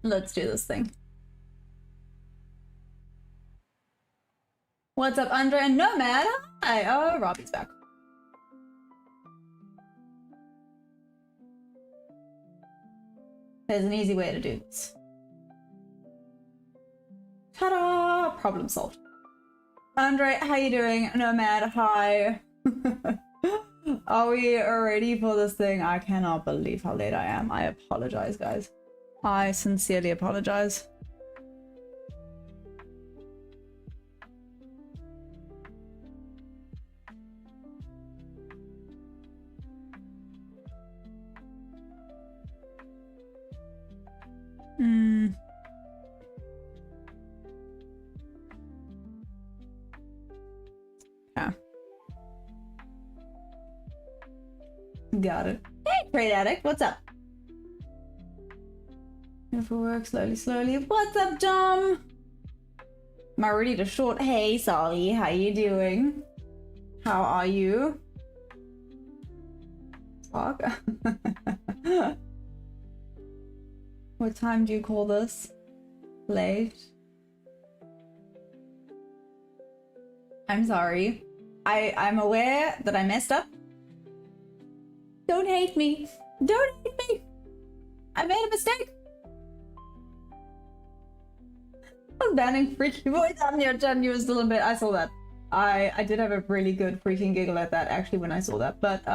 Let's do this thing. What's up, Andre and Nomad? Hi. Oh, Robbie's back. There's an easy way to do this. Ta-da! Problem solved. Andre, how you doing? Nomad, hi. Are we ready for this thing? I cannot believe how late I am. I apologize, guys. I sincerely apologize. Yeah. Got it. Hey, Trade Addict, what's up? Here for work, slowly. What's up, Dom? Am I ready to short? Hey, Solly, how you doing? How are you? Talk. What time do you call this? Late? I'm sorry. I'm aware that I messed up. Don't hate me. Don't hate me. I made a mistake. I was banning freaky voice on your chat. You were still in bed. I saw that. I did have a really good freaking giggle at that actually when I saw that. But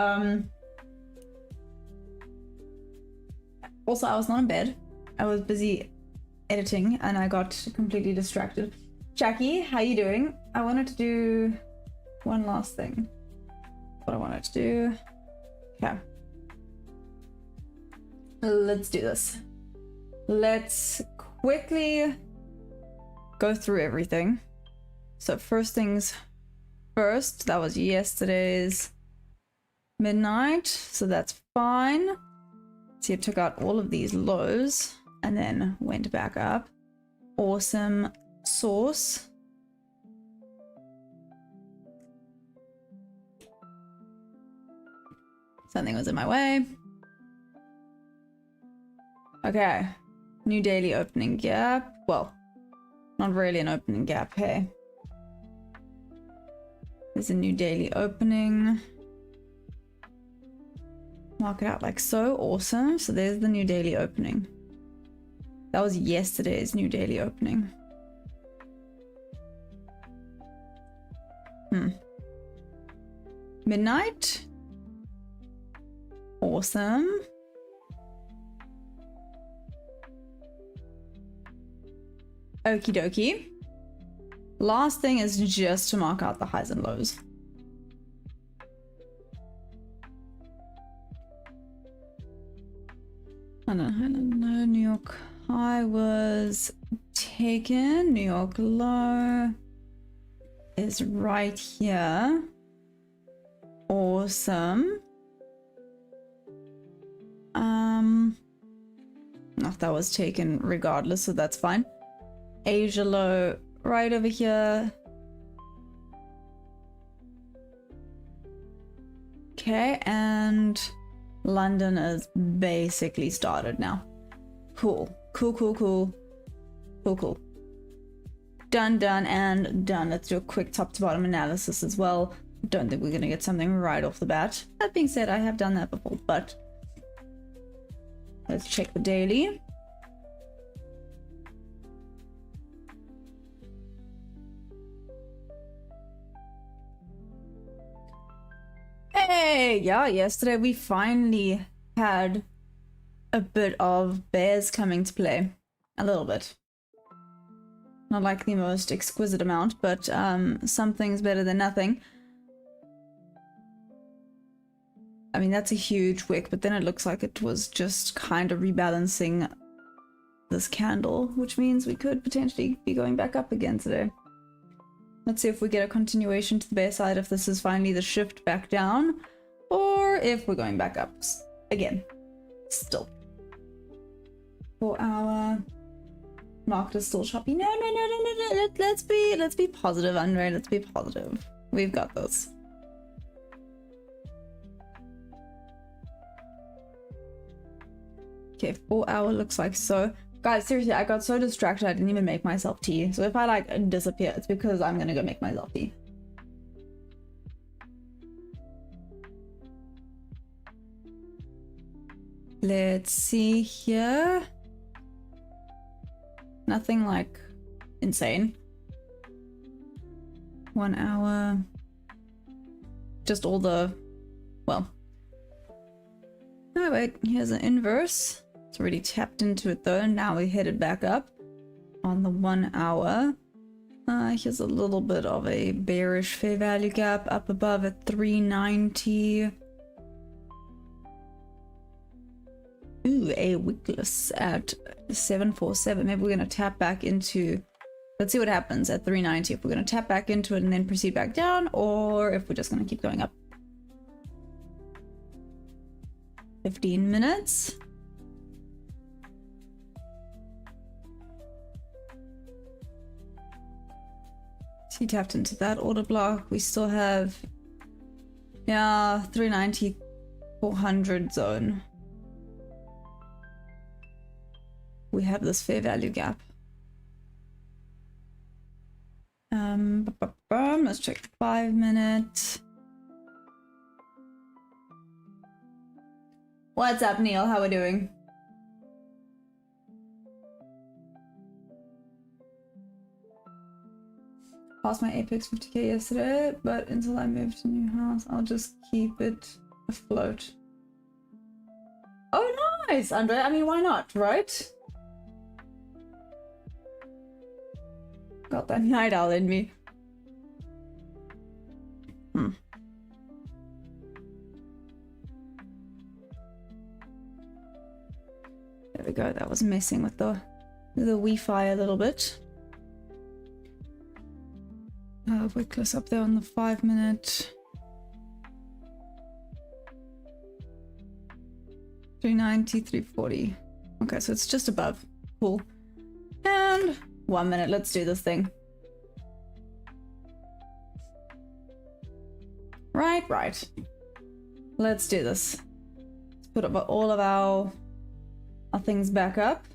also I was not in bed. I was busy editing and I got completely distracted. Jackie, how you doing? I wanted to do one last thing. What I wanted to do. Okay. Let's do this. Let's quickly go through everything. So first things first, that was yesterday's midnight. So that's fine. See, it took out all of these lows and then went back up. Awesome sauce. Something was in my way. Okay, new daily opening gap. Well, not really an opening gap, hey. There's a new daily opening. Mark it out like so. Awesome. So there's the new daily opening. That was yesterday's new daily opening. Midnight. Awesome. Okie dokie. Last thing is just to mark out the highs and lows. I don't know. New York high was taken. New York low is right here. Awesome. That was taken regardless, so that's fine. Asia low right over here. Okay, and London is basically started now. Cool. Done and done. Let's do a quick top to bottom analysis as well. Don't think we're gonna get something right off the bat. That being said, I have done that before, but let's check the daily. Hey, yeah, yesterday we finally had a bit of bears coming to play. A little bit. Not like the most exquisite amount, but something's better than nothing. I mean, that's a huge wick, but then it looks like it was just kind of rebalancing this candle, which means we could potentially be going back up again today. Let's see if we get a continuation to the bear side, if this is finally the shift back down, or if we're going back up again. Still. 4 hour market is still choppy. No. Let's be positive, Andre. Let's be positive. We've got this. Okay, 4 hour looks like so. Guys, seriously, I got so distracted I didn't even make myself tea. So if I like disappear, it's because I'm gonna go make myself tea. Let's see here. Nothing like insane. 1 hour. Just all the, well. Oh wait, here's an inverse. It's already tapped into it though. Now we headed back up on the 1 hour. Here's a little bit of a bearish fair value gap up above at 390. Ooh, a wickless at 747. Maybe we're gonna tap back into, let's see what happens at 390. If we're gonna tap back into it and then proceed back down, or if we're just gonna keep going up. 15 minutes. He tapped into that order block. We still have, yeah, 390, 400 zone. We have this fair value gap. Let's check the 5 minute. What's up, Neil? How are we doing? Passed my Apex 50k yesterday, but until I move to new house, I'll just keep it afloat. Oh, nice, Andre. I mean, why not, right? Got that night owl in me. There we go. That was messing with the Wi-Fi a little bit. Wickless up there on the 5 minute. 390, 340. Okay, so it's just above. Cool. And 1 minute. Let's do this thing. Right. Let's do this. Let's put up all of our things back up.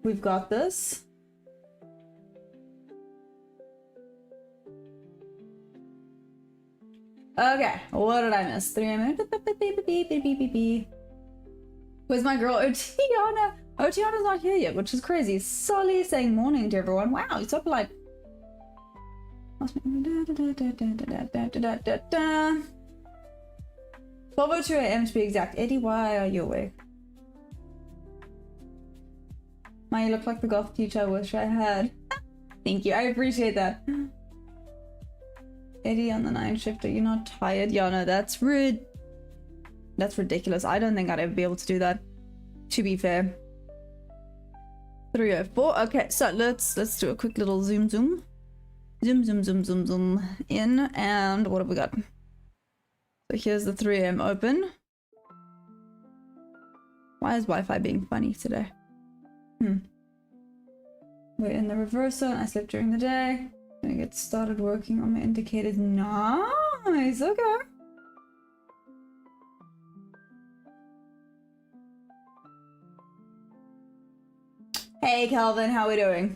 We've got this. Okay, what did I miss? 3 minutes. Where's my girl Otiana? Otiana's not here yet, which is crazy. Solly saying morning to everyone. Wow, he's up like 12:02 AM to be exact. Eddie, why are you awake? My, you look like the golf teacher I wish I had. Thank you, I appreciate that. Eddie on the 9 shift, are you not tired? Yeah, no, that's rude. That's ridiculous. I don't think I'd ever be able to do that, to be fair. 304. Okay, so let's do a quick little zoom in, and what have we got? So here's the 3 AM open. Why is Wi-Fi being funny today? We're in the reverse zone. I slept during the day. Gonna get started working on my indicators. Nice, okay. Hey Calvin, how are we doing?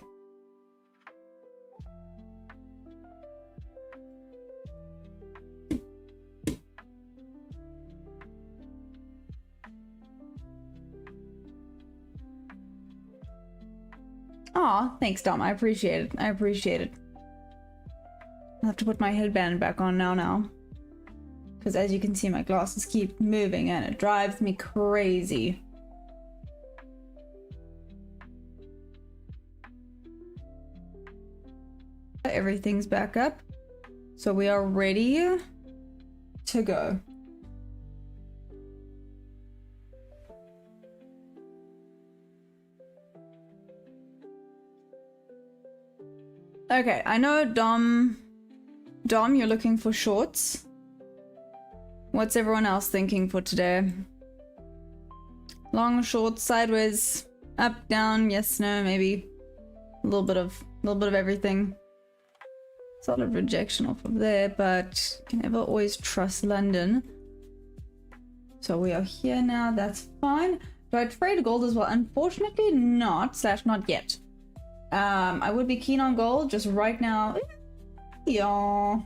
Aw, thanks Dom, I appreciate it. I appreciate it. I'll have to put my headband back on now. Because as you can see, my glasses keep moving and it drives me crazy. Everything's back up. So we are ready to go. Okay, I know Dom, you're looking for shorts. What's everyone else thinking for today? Long, short, sideways, up, down, yes, no, maybe. A little bit of everything. Solid rejection off of there, but can never always trust London. So we are here now, that's fine. Do I trade gold as well? Unfortunately not, / not yet. I would be keen on gold, just right now. Yeah.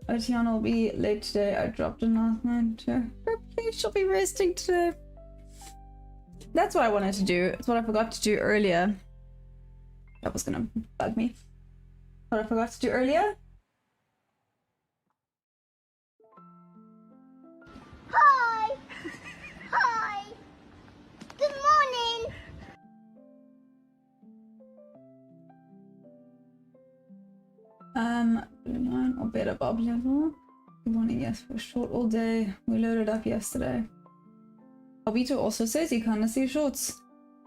Otiana will be late today. I dropped in last night. Hopefully she'll be resting today. That's what I wanted to do. It's what I forgot to do earlier. That was gonna bug me. What I forgot to do earlier? Hi! Hi! Good morning! Or better Bob level. Good morning, yes, we're short all day. We loaded up yesterday. Obito also says he can't see shorts.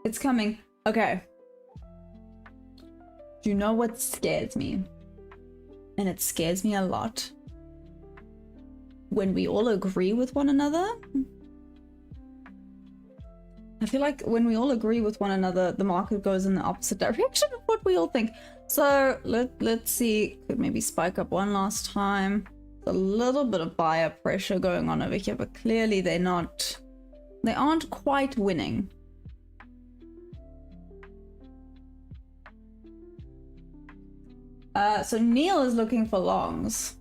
It's coming. Okay. Do you know what scares me? And it scares me a lot. When we all agree with one another. I feel like when we all agree with one another, the market goes in the opposite direction of what we all think. So let's see, could maybe spike up one last time. There's a little bit of buyer pressure going on over here, but clearly they aren't quite winning. So Neil is looking for longs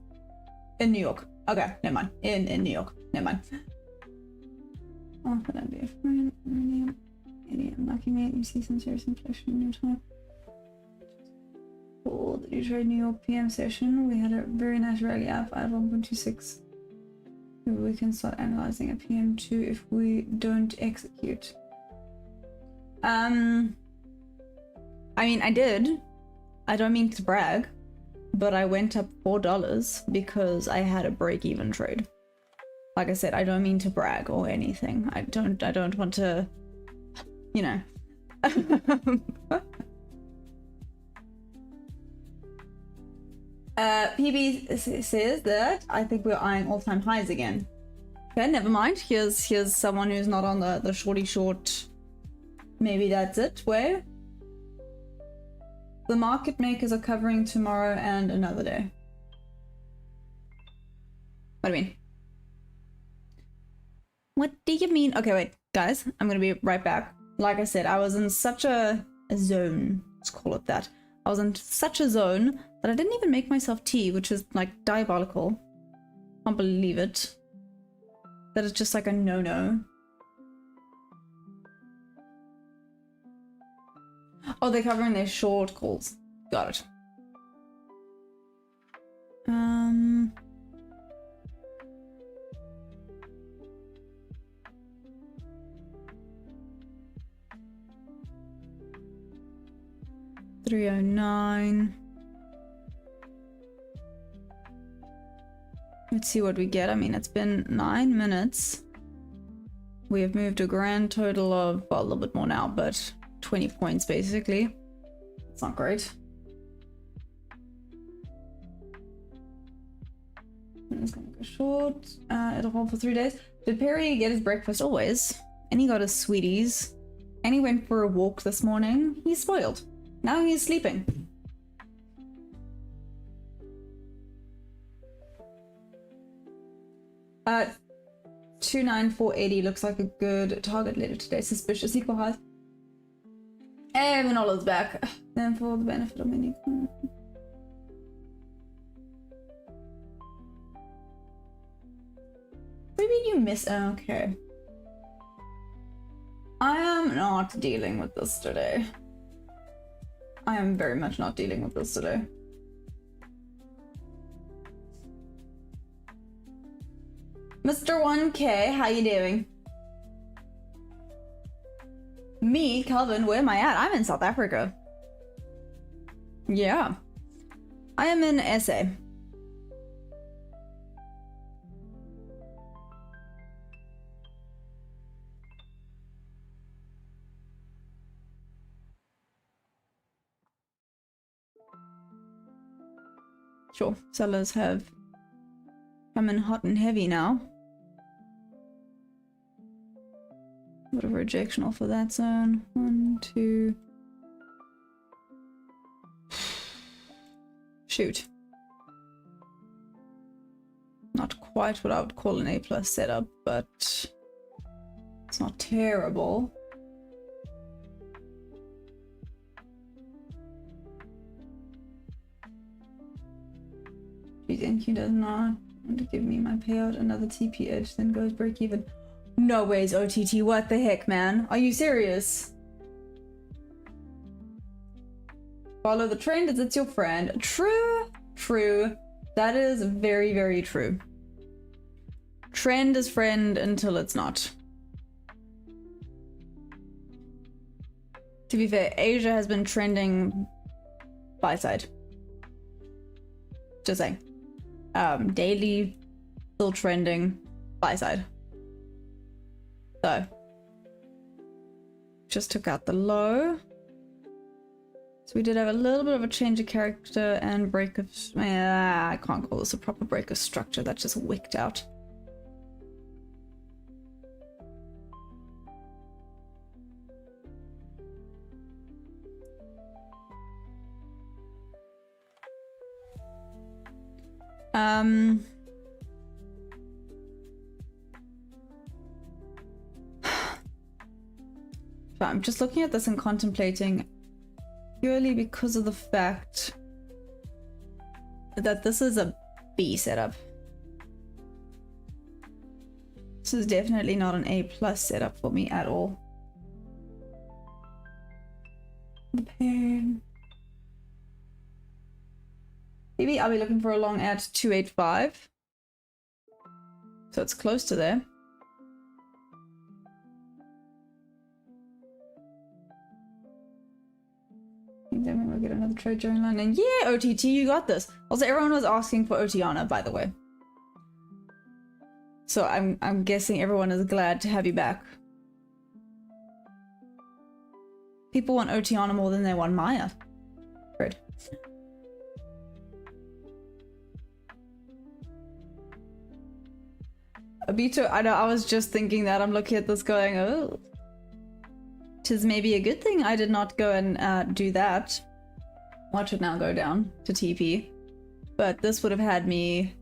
in New York. Okay, never mind. In New York, never mind. Oh, could I be a friend? Idiot, lucky mate. You see some serious inflation in your time. For the Daytrading New York PM session, we had a very nice rally up at 1.26. We can start analyzing a PM2 if we don't execute. I mean, I did. I don't mean to brag, but I went up $4 because I had a break-even trade. Like I said, I don't mean to brag or anything. I don't want to, you know. PB says that I think we're eyeing all-time highs again. Okay, never mind. Here's someone who's not on the shorty short. Maybe that's it. Where? The market makers are covering tomorrow and another day. What do you mean? What do you mean? Okay, wait, guys, I'm gonna be right back. Like I said, I was in such a zone. Let's call it that. I was in such a zone that I didn't even make myself tea, which is like diabolical. Can't believe it. That it's just like a no-no. Oh, they're covering their short calls. Got it. $309. Let's see what we get. I mean, it's been 9 minutes. We have moved a grand total of, well, a little bit more now, but 20 points basically. It's not great. I'm just gonna go short. It'll hold for 3 days. Did Perry get his breakfast? Always. And he got his sweeties. And he went for a walk this morning. He's spoiled. Now he's sleeping. Uh, 29480 looks like a good target later today. Suspicious equal highs. And Manola's back. Then for the benefit of many. Maybe you miss. Okay. I am not dealing with this today. I am very much not dealing with this today. Mr. 1K, how you doing? Me, Calvin, where am I at? I'm in South Africa. Yeah. I am in SA. Sure, sellers have come in hot and heavy now. A bit of rejection off of that zone. 1, 2. Shoot. Not quite what I would call an A+ setup, but It's not terrible. Do you think he does not want to give me my payout another TP edge, then goes break even? No ways, OTT. What the heck, man? Are you serious? Follow the trend as it's your friend. True, true. That is very, very true. Trend is friend until it's not. To be fair, Asia has been trending buy side. Just saying. Daily still trending buy side. So just took out the low. So we did have a little bit of a change of character and break of... I can't call this a proper break of structure. That just wicked out. So I'm just looking at this and contemplating purely because of the fact that this is a B setup. This is definitely not an A+ setup for me at all. The pain. Maybe I'll be looking for a long at 285. So it's close to there. Then we'll get another trade during London. Yeah, OTT, you got this. Also, everyone was asking for Otiana, by the way. So I'm guessing everyone is glad to have you back. People want Otiana more than they want Maya. Fred. Abito, I know, I was just thinking that. I'm looking at this going, oh. 'Tis maybe a good thing I did not go and do that. Watch it now go down to TP. But this would have had me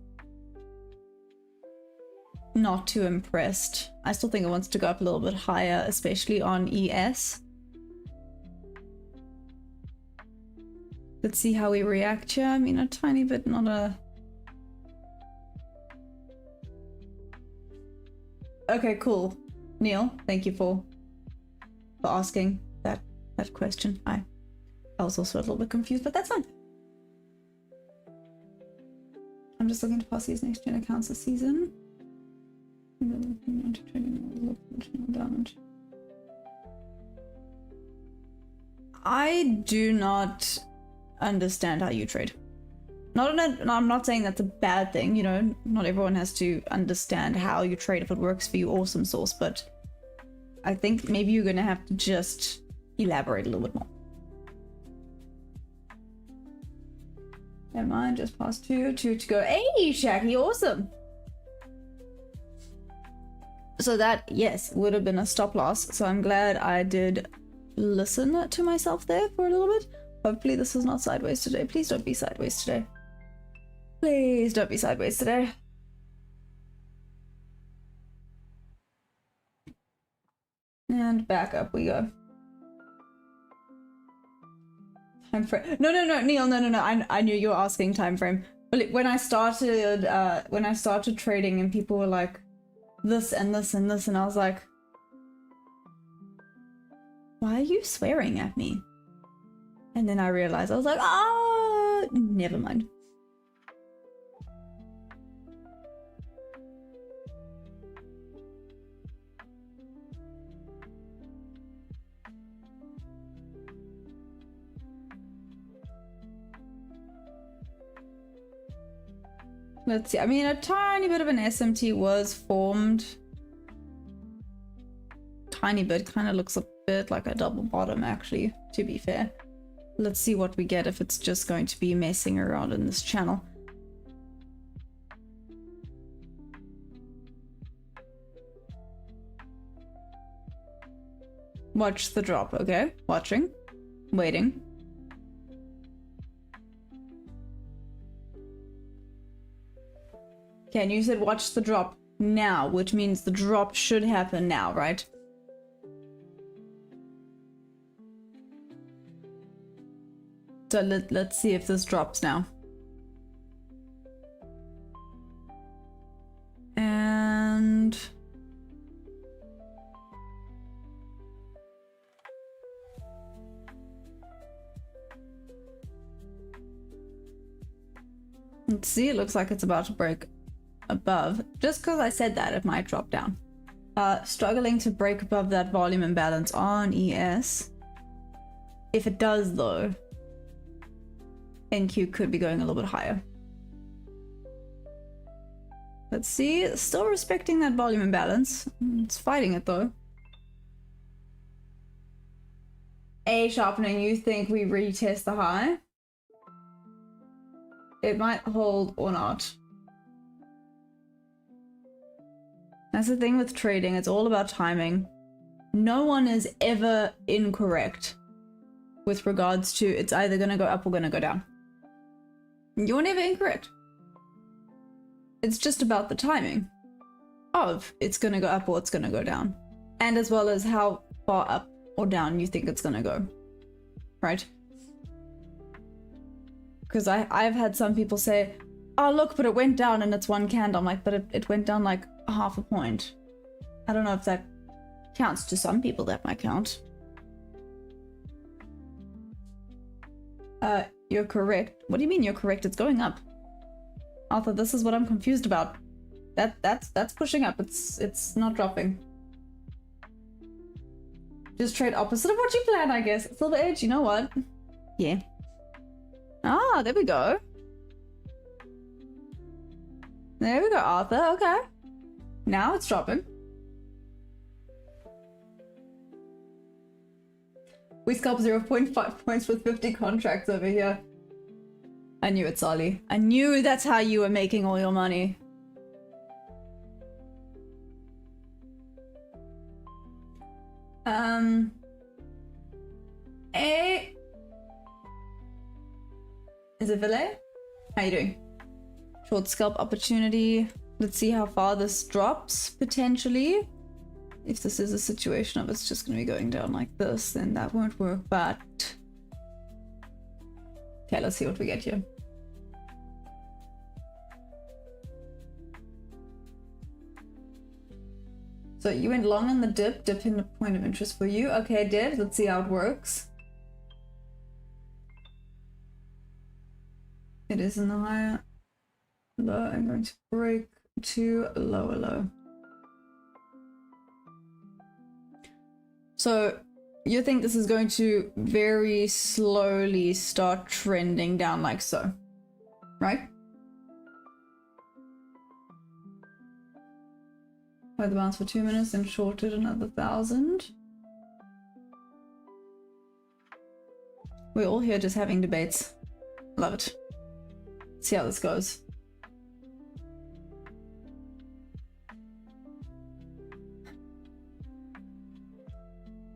not too impressed. I still think it wants to go up a little bit higher, especially on ES. Let's see how we react here. I mean, a tiny bit, not a... Okay, cool. Neil, thank you for asking that question. I was also a little bit confused, but that's fine. I'm just looking to pass these next gen accounts this season. I do not understand how you trade. I'm not saying that's a bad thing, you know, not everyone has to understand how you trade. If it works for you, awesome sauce, but I think maybe you're gonna have to just elaborate a little bit more. Never mind, just past two to go. Hey, Shaggy, awesome. So that, yes, would have been a stop loss. So I'm glad I did listen to myself there for a little bit. Hopefully this is not sideways today. Please don't be sideways today. Please don't be sideways today. And back up we go. Time frame. No, Neil, no. I knew you were asking time frame. But when I started trading and people were like, this and this and this, and I was like, why are you swearing at me? And then I realized, I was like, oh, never mind. Let's see. I mean, a tiny bit of an SMT was formed. Tiny bit. Kind of looks a bit like a double bottom, actually, to be fair. Let's see what we get if it's just going to be messing around in this channel. Watch the drop, okay? Watching. Waiting. Okay, and you said watch the drop now, which means the drop should happen now, right? So let's see if this drops now. And let's see, it looks like it's about to break above. Just because I said that, it might drop down. Struggling to break above that volume imbalance on ES. If it does though, NQ could be going a little bit higher. Let's see, still respecting that volume imbalance. It's fighting it though. A sharpening, you think we retest the high? It might hold or not. That's the thing with trading, it's all about timing. No one is ever incorrect with regards to it's either gonna go up or gonna go down. You're never incorrect. It's just about the timing of it's gonna go up or it's gonna go down. And as well as how far up or down you think it's gonna go. Right? Because I've had some people say, oh look, but it went down and it's one candle. I'm like, but it went down like half a point. I don't know if that counts. To some people that might count. You're correct. What do you mean you're correct? It's going up. Arthur, this is what I'm confused about. That's pushing up. It's not dropping. Just trade opposite of what you plan, I guess. Silver Edge, you know what? Yeah. Ah, there we go. There we go, Arthur. Okay. Now it's dropping. We scalp 0.5 points with 50 contracts over here. I knew it, Solly. I knew that's how you were making all your money. Is it Ville? How you doing? Short scalp opportunity. Let's see how far this drops, potentially. If this is a situation of it's just going to be going down like this, then that won't work, but... Okay, let's see what we get here. So you went long on the dip in the point of interest for you. Okay, Dev, let's see how it works. It is in the higher low. I'm going to break to lower low. So you think this is going to very slowly start trending down like so, right? By the bounce for 2 minutes and shorted another 1,000. We're all here just having debates. Love it. See how this goes.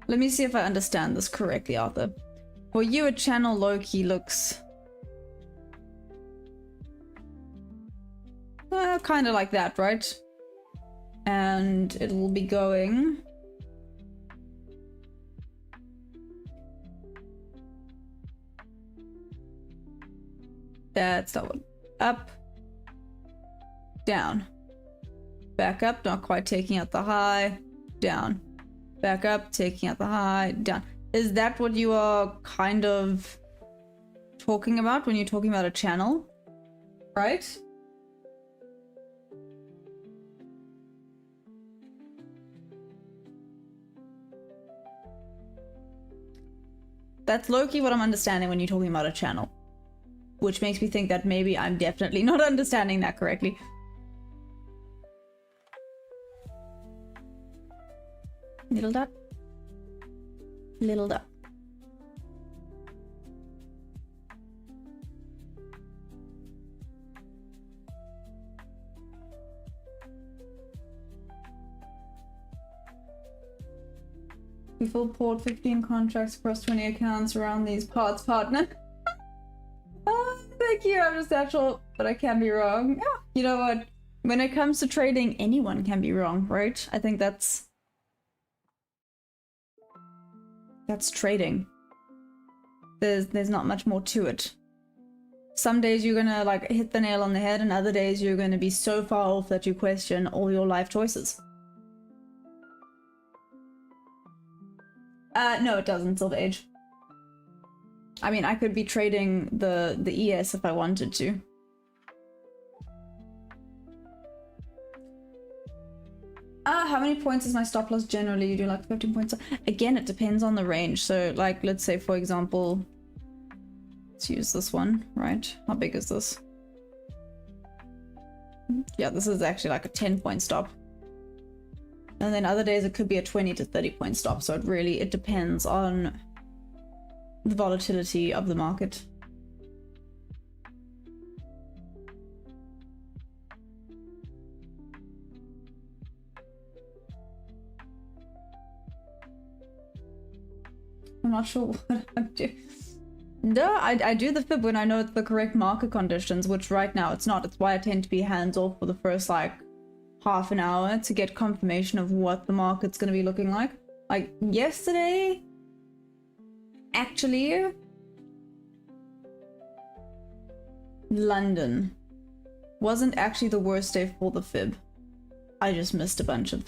Let me see if I understand this correctly, Arthur. For you, a channel low-key looks... kind of like that, right? And it will be going... That's that one. Up. Down. Back up, not quite taking out the high. Down. Back up, taking out the high. Down. Is that what you are kind of talking about when you're talking about a channel? Right? That's low-key what I'm understanding when you're talking about a channel. Which makes me think that maybe I'm definitely not understanding that correctly. Little dot. Little dot. We full port 15 contracts across 20 accounts around these parts, partner. Oh, thank you. I'm just natural, but I can be wrong. Yeah, you know what? When it comes to trading, anyone can be wrong, right? I think that's trading. There's not much more to it. Some days you're gonna like hit the nail on the head, and other days you're gonna be so far off that you question all your life choices. No, it doesn't, Silver Age. I mean, I could be trading the ES if I wanted to. How many points is my stop loss generally? You do like 15 points. Again, it depends on the range. So like, let's say for example, let's use this one, right? How big is this? Yeah, this is actually like a 10-point stop. And then other days it could be a 20 to 30-point stop. So it depends on the volatility of the market. I'm not sure what I do. No, I do the fib when I know it's the correct market conditions, which right now it's not. It's why I tend to be hands off for the first like half an hour to get confirmation of what the market's going to be looking like. Like yesterday, actually, London wasn't actually the worst day for the fib. I just missed a bunch of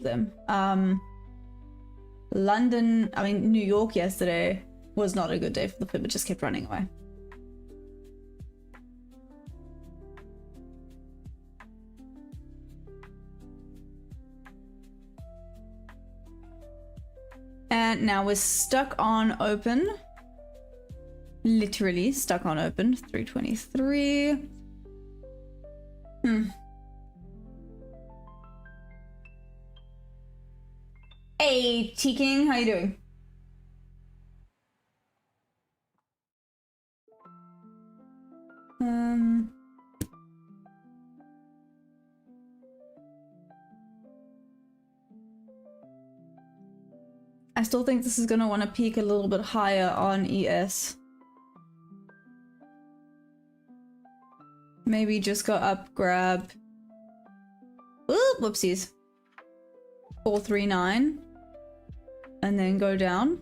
them. London, I mean New York yesterday was not a good day for the fib. It just kept running away. And now we're stuck on open. Literally stuck on open. 323. Hey, T-King, how you doing? I still think this is gonna want to peak a little bit higher on ES. Maybe just go up, grab. Ooh, whoopsies. 439. And then go down.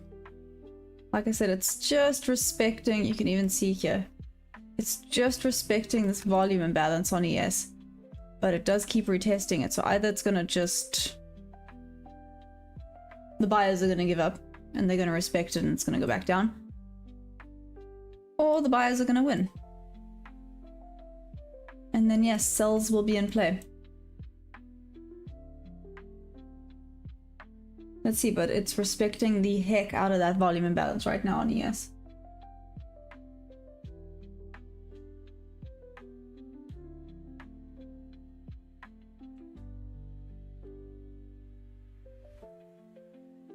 Like I said, it's just respecting, you can even see here. It's just respecting this volume imbalance on ES. But it does keep retesting it, so either it's gonna just... the buyers are gonna give up, and they're gonna respect it and it's gonna go back down. Or the buyers are gonna win. And then yes, sells will be in play. Let's see, but it's respecting the heck out of that volume imbalance right now on ES.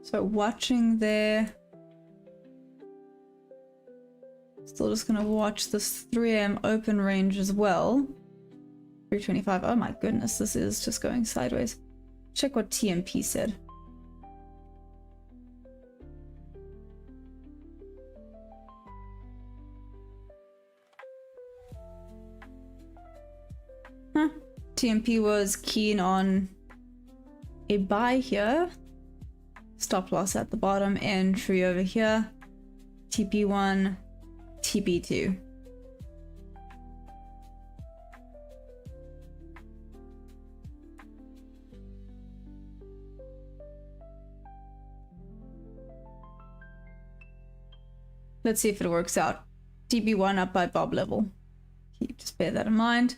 So watching there. Still just gonna watch this 3 AM open range as well. 325, oh my goodness, this is just going sideways. Check what TMP said. Huh. TMP was keen on a buy here. Stop loss at the bottom, entry over here. TP1, TP2. Let's see if it works out. TP1 up by bob level. Just bear that in mind.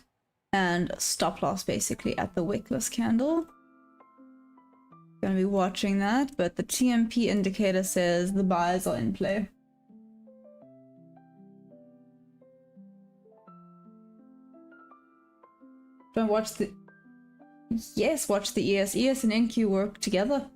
And stop loss basically at the wickless candle. Gonna be watching that, but the TMP indicator says the buyers are in play. Don't watch the... Yes, watch the ES. ES and NQ work together.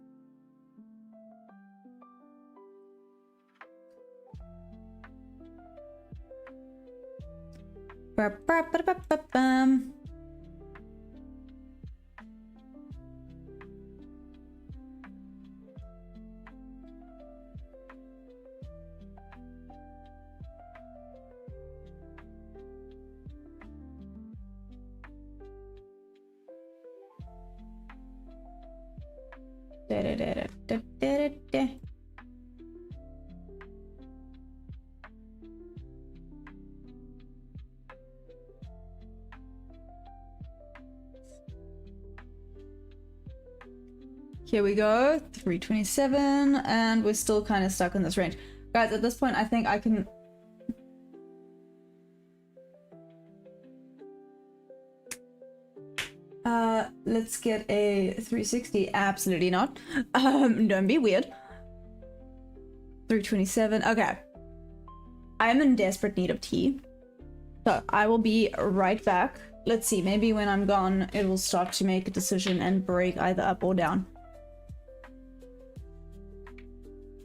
Here we go, 327, and we're still kind of stuck in this range. Guys, at this point, I think I can... let's get a 360. Absolutely not. Don't be weird. 327. Okay. I am in desperate need of tea. So I will be right back. Let's see, maybe when I'm gone, it will start to make a decision and break either up or down.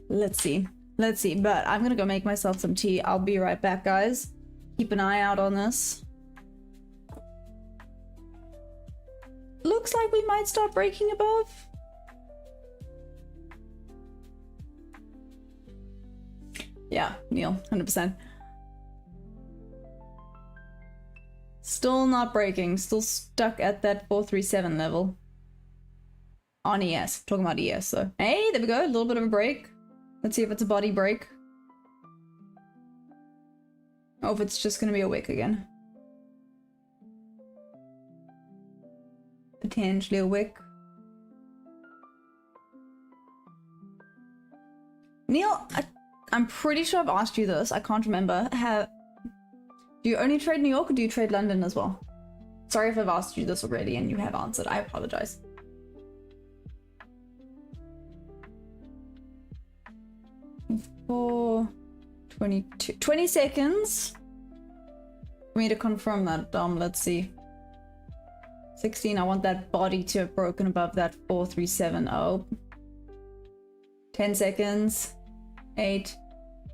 Let's see. Let's see, but I'm gonna go make myself some tea. I'll be right back, guys. Keep an eye out on this. Looks like we might start breaking above. Yeah, Neil, 100%. Still not breaking, still stuck at that 437 level. On ES, talking about ES, so. Hey, there we go, a little bit of a break. Let's see if it's a body break. Or if it's just gonna be a wick again. Potentially a wick. Neil, I'm pretty sure I've asked you this. I can't remember. Do you only trade New York or do you trade London as well? Sorry if I've asked you this already and you have answered. I apologize. For 20 seconds for me to confirm that. Let's see. 16, I want that body to have broken above that 437. 10 seconds. 8,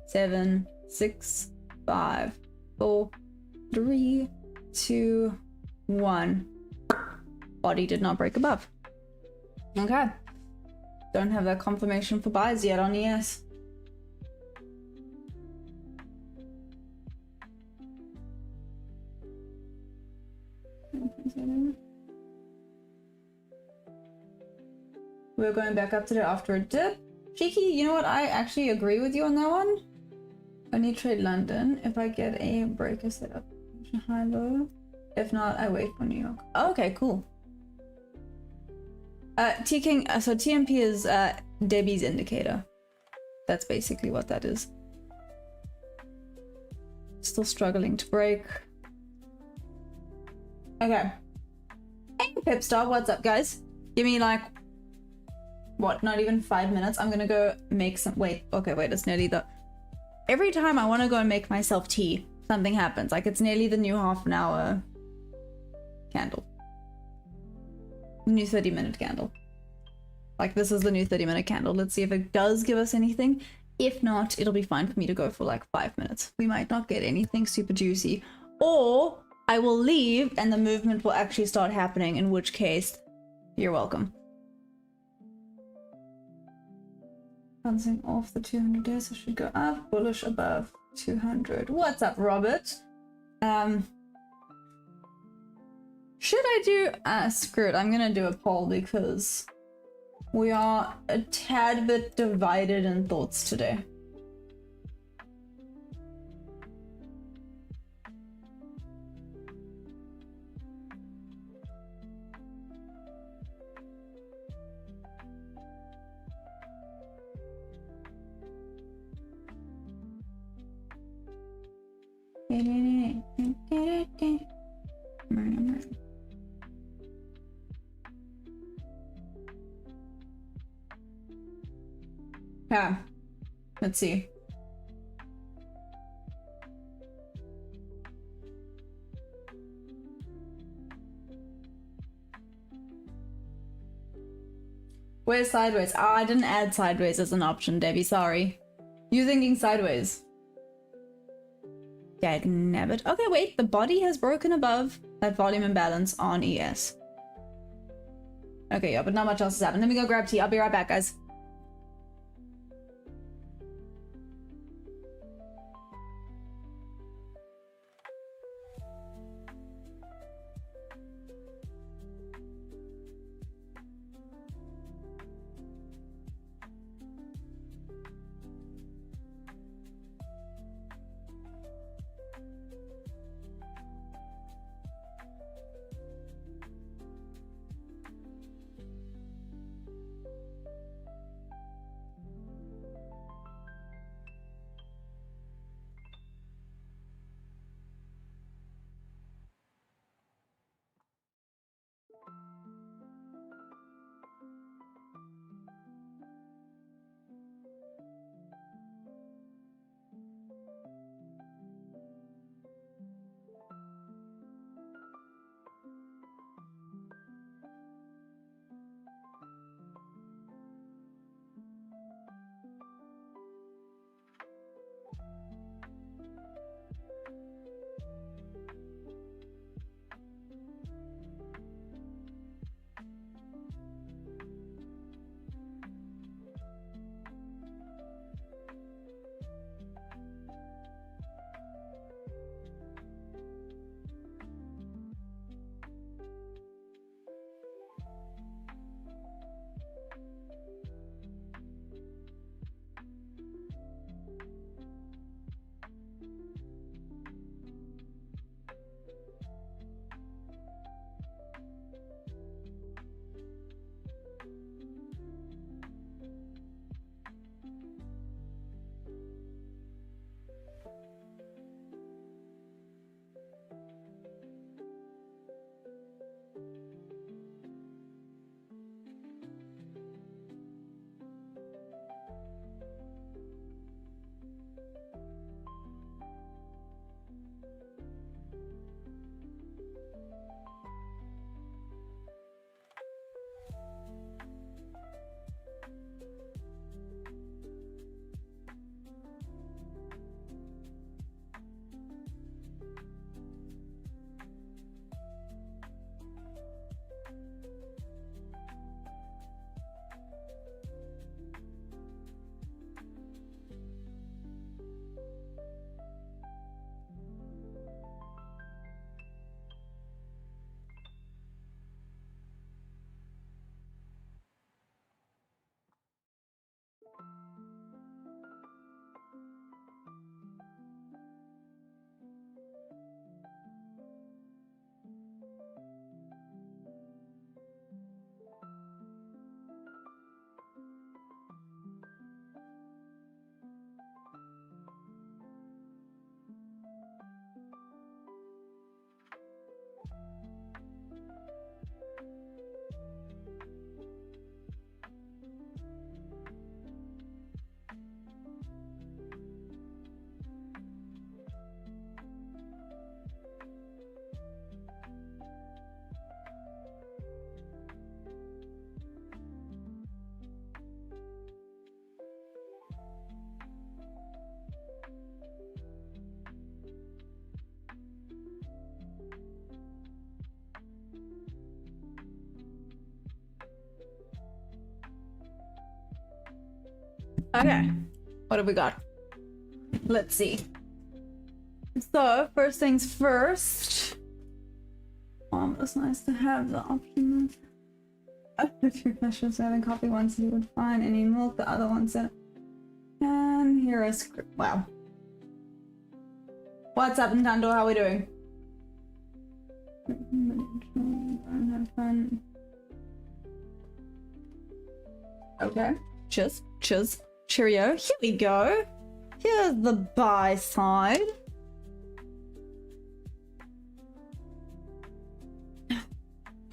7, 6, 5, 4, 3, 2, 1. Body did not break above. Okay. Don't have that confirmation for buys yet on ES. We're going back up today after a dip. Cheeky, you know what? I actually agree with you on that one. Only trade London if I get a breaker set up. High low. If not, I wait for New York. Okay, cool. T-King, so TMP is Debbie's indicator. That's basically what that is. Still struggling to break. Okay. Hey, Pipstar, what's up, guys? Give me like, what, not even 5 minutes. I'm gonna go make some, wait, it's nearly the, every time I want to go and make myself tea, something happens. Like it's nearly the new half an hour candle. New 30-minute candle. Like this is the new 30-minute candle. Let's see if it does give us anything. If not, it'll be fine for me to go for like 5 minutes. We might not get anything super juicy. Or I will leave and the movement will actually start happening, in which case, you're welcome. Bouncing off the 200 days, I should go up, bullish above 200. What's up, Robert? Should I do, screw it, I'm gonna do a poll because we are a tad bit divided in thoughts today. Yeah, let's see. Where's sideways? Ah, I didn't add sideways as an option, Debbie, sorry. You thinking sideways? Dag nabbit. Okay, wait, the body has broken above that volume imbalance on ES. Okay, yeah, but not much else has happened. Let me go grab tea. I'll be right back, guys. Okay, what have we got? Let's see. So, first things first. It's nice to have the option. If your fish was having coffee once, you would find any milk. The other one said, and here is script. Wow. What's up, Nintendo? How are we doing? Have fun. Okay. Cheers. Cheers. Cheerio. Here we go. Here's the buy side.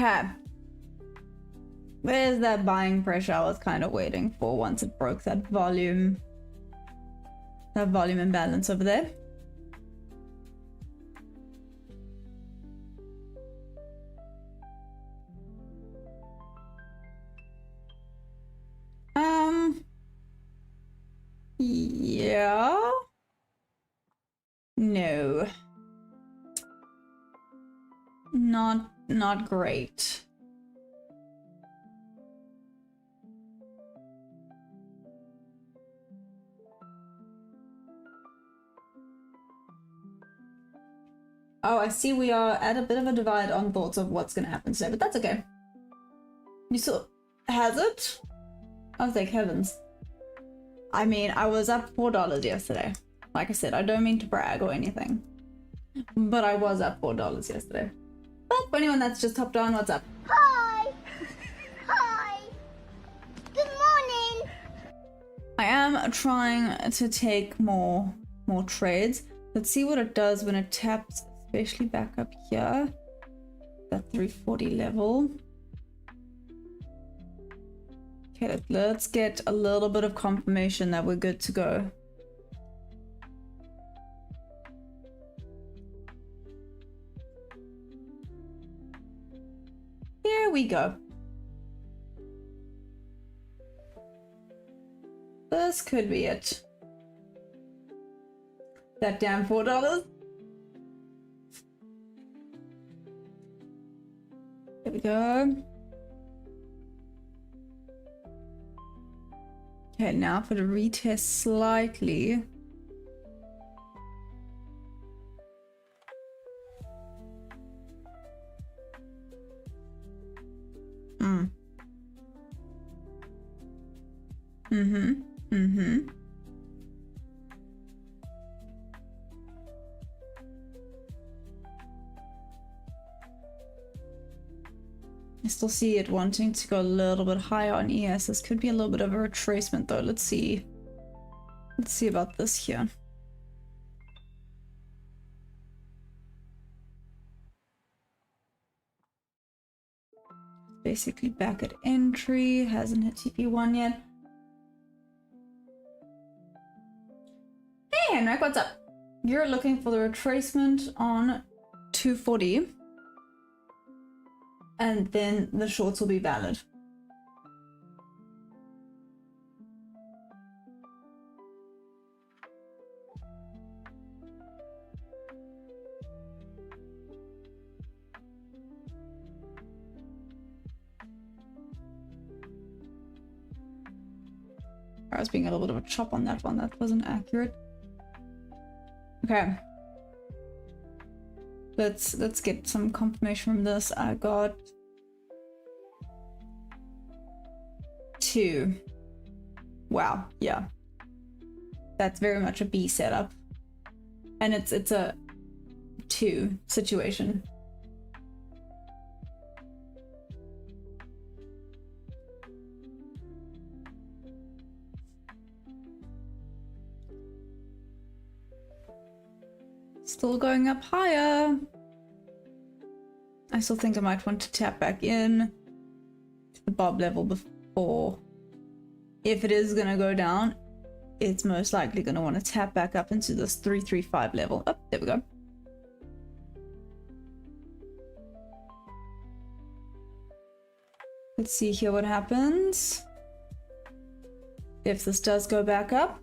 Okay. Where's that buying pressure I was kind of waiting for once it broke that volume imbalance over there? Yeah. No. Not great. Oh, I see we are at a bit of a divide on thoughts of what's gonna happen today, but that's okay. You saw... Has it? Oh, thank heavens. I mean, I was up $4 yesterday. Like I said, I don't mean to brag or anything. But I was up $4 yesterday. But for anyone that's just hopped on, what's up? Hi. Hi. Good morning. I am trying to take more trades. Let's see what it does when it taps, especially back up here. That 340 level. Okay, let's get a little bit of confirmation that we're good to go. Here we go. This could be it. That damn $4. There we go. Okay, now for the retest slightly. I still see it wanting to go a little bit higher on ES. This could be a little bit of a retracement though. Let's see. Let's see about this here. Basically back at entry. Hasn't hit TP1 yet. Hey Henrik, what's up? You're looking for the retracement on 240. And then the shorts will be valid. I was being a little bit of a chop on that one. That wasn't accurate. Okay. Let's get some confirmation from this. I got 2. Wow, yeah. That's very much a B setup. And it's a 2 situation. Still going up higher. I still think I might want to tap back in to the bob level before. If it is gonna go down, it's most likely gonna want to tap back up into this 335 level. Oh, there we go. Let's see here what happens. If this does go back up.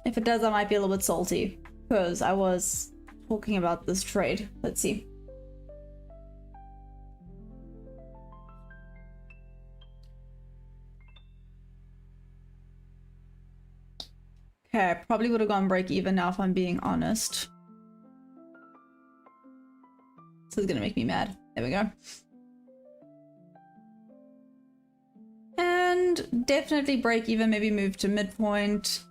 If it does, I might be a little bit salty. because I was talking about this trade. Let's see. Okay, I probably would have gone break even now if I'm being honest. This is gonna make me mad. There we go. And definitely break even, maybe move to midpoint.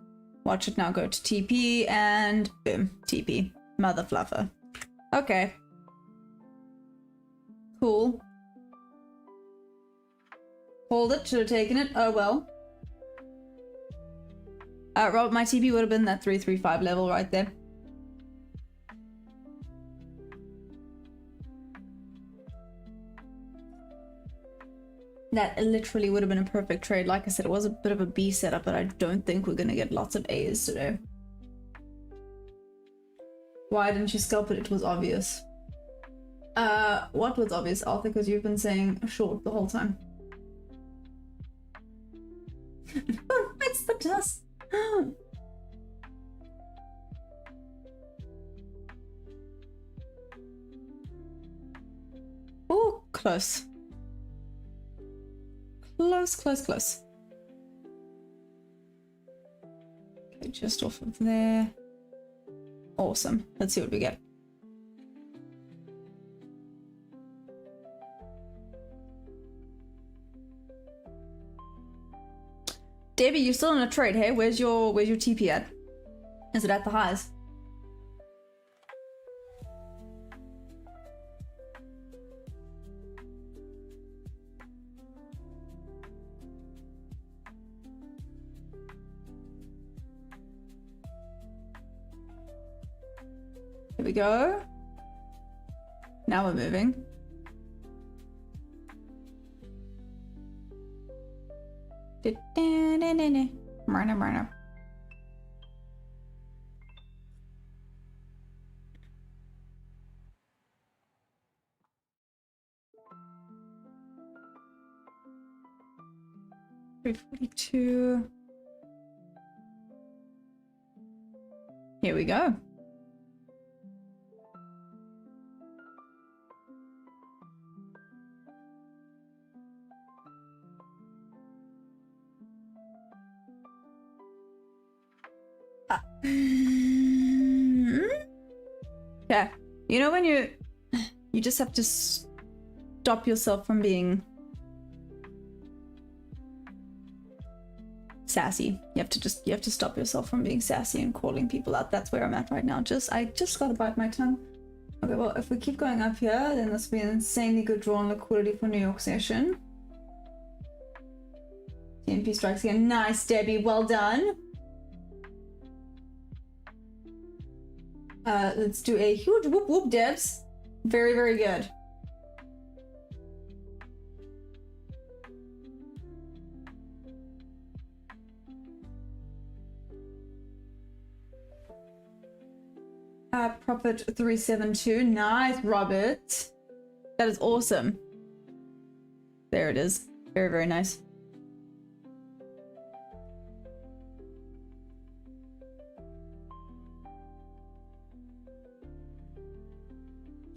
Watch it now go to TP and boom, TP. Mother fluffer. Okay. Cool. Hold it, should have taken it. Oh well. Robert, my TP would have been that 335 level right there. That literally would have been a perfect trade. Like I said, it was a bit of a B setup, but I don't think we're gonna get lots of A's today. Why didn't you scalp it? It was obvious. What was obvious, Arthur? Because you've been saying short the whole time. Oh, it's the dust. Oh, close. Close, close, close. Okay, just off of there. Awesome. Let's see what we get. Debbie, you're still in a trade, hey? Where's your TP at? Is it at the highs? Here we go. Now we're moving. Marna. 342. Here we go. Okay. You know when you just have to stop yourself from being sassy. You have to stop yourself from being sassy and calling people out. That's where I'm at right now. I just gotta bite my tongue. Okay, well, if we keep going up here, then this will be an insanely good draw on liquidity for New York session. TNP strikes again. Nice, Debbie. Well done. Let's do a huge whoop whoop, Debs. Very, very good. Profit 372. Nice, Robert. That is awesome. There it is. Very, very nice.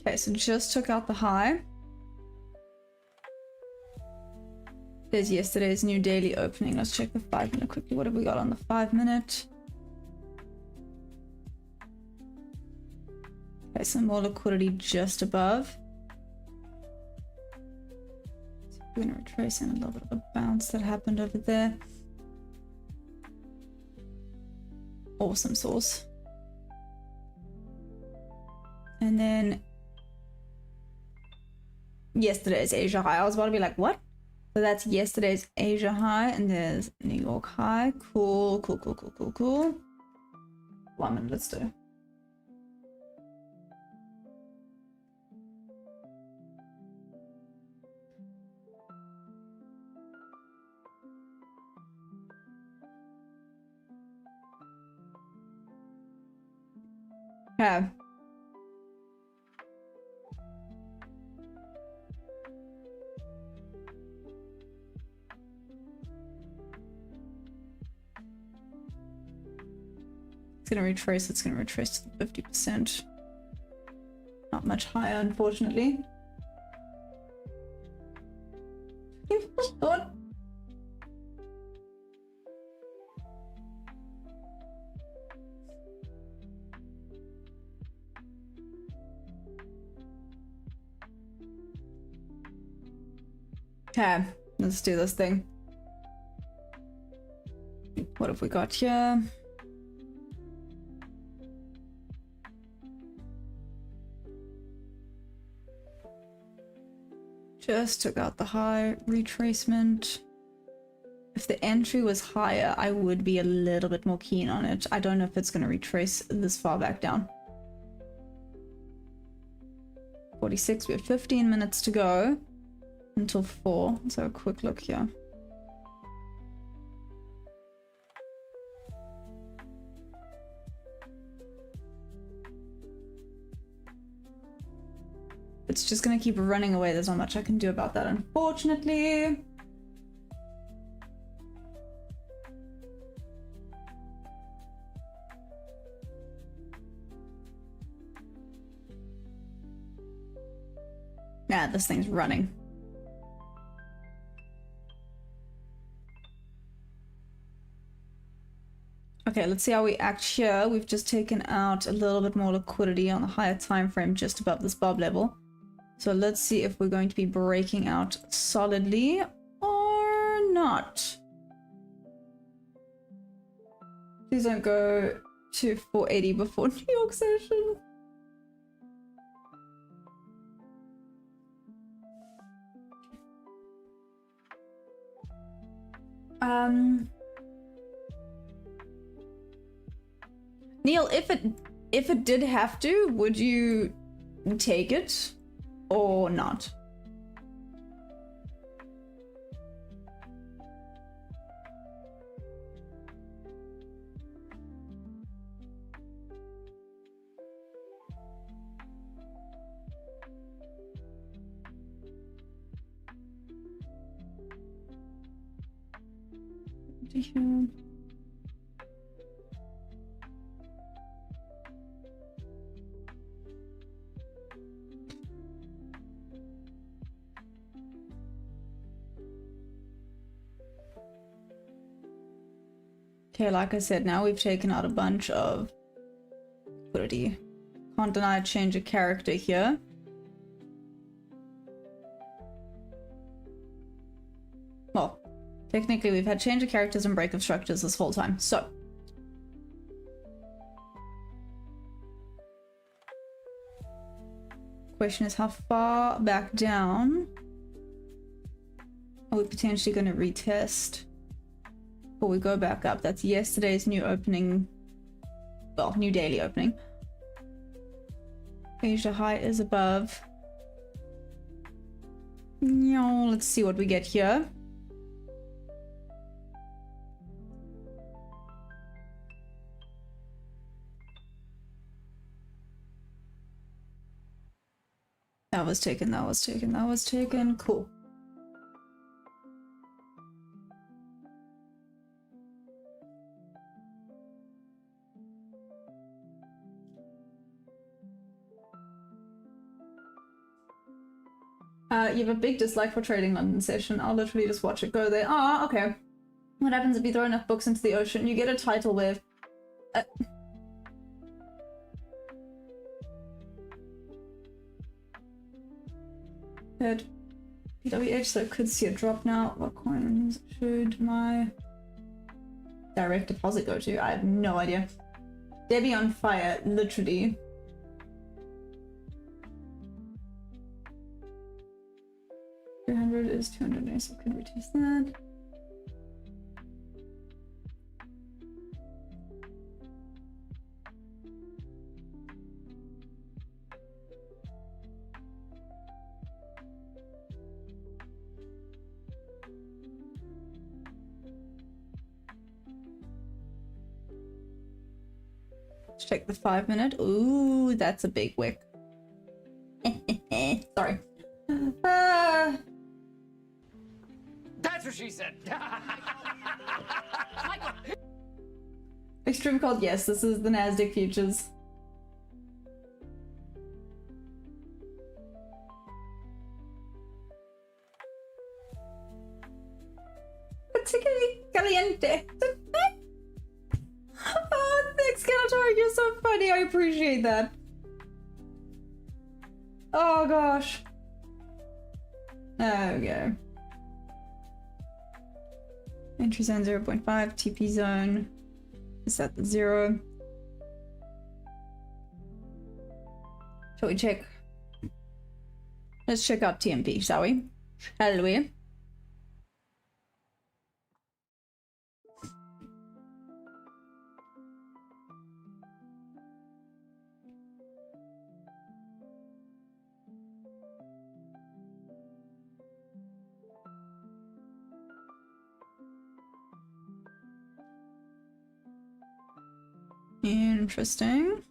Okay, so just took out the high. There's yesterday's new daily opening. Let's check the 5 minute quickly. What have we got on the 5 minute? Okay, some more liquidity just above. So we're gonna retrace in a little bit of a bounce that happened over there. Awesome sauce. And then yesterday's Asia high. I was about to be like, what? So that's yesterday's Asia high, and there's New York high. Cool. 1 minute, let's do. Okay. gonna retrace, it's gonna retrace to the 50%. Not much higher, unfortunately. Thought. Okay, let's do this thing. What have we got here? Just took out the high retracement. If the entry was higher, I would be a little bit more keen on it. I don't know if it's going to retrace this far back down. 46, we have 15 minutes to go until 4. Let's have a quick look here. It's just gonna keep running away. There's not much I can do about that, unfortunately. Yeah, this thing's running. Okay, let's see how we act here. We've just taken out a little bit more liquidity on the higher time frame just above this bob level. So let's see if we're going to be breaking out solidly or not. Please don't go to 480 before New York session. Neil, if it did have to, would you take it or not? Okay, like I said, now we've taken out a bunch of liquidity. Can't deny a change of character here. Well, technically we've had change of characters and break of structures this whole time, so. Question is, how far back down are we potentially going to retest before we go back up? That's yesterday's new opening, well, new daily opening. Asia high is above. No, let's see what we get here. That was taken, that was taken, that was taken. Cool. You have a big dislike for Trading London session. I'll literally just watch it go there. Ah, okay. What happens if you throw enough books into the ocean? You get a tidal wave. Good. PWH, so I could see a drop now. What coins should my direct deposit go to? I have no idea. Debbie on fire, literally. $300 is $200, so I could retest that. Let's check the 5 minute. Ooh, that's a big wick. Sorry. That's what she said. If stream called? Yes, this is the Nasdaq futures. Particularly caliente. Oh, thanks, Skeletor. You're so funny. I appreciate that. Oh gosh. There we go. Entry zone 0.5, TP zone is at the 0. Shall we check? Let's check out TMP, shall we? Shall we? Interesting.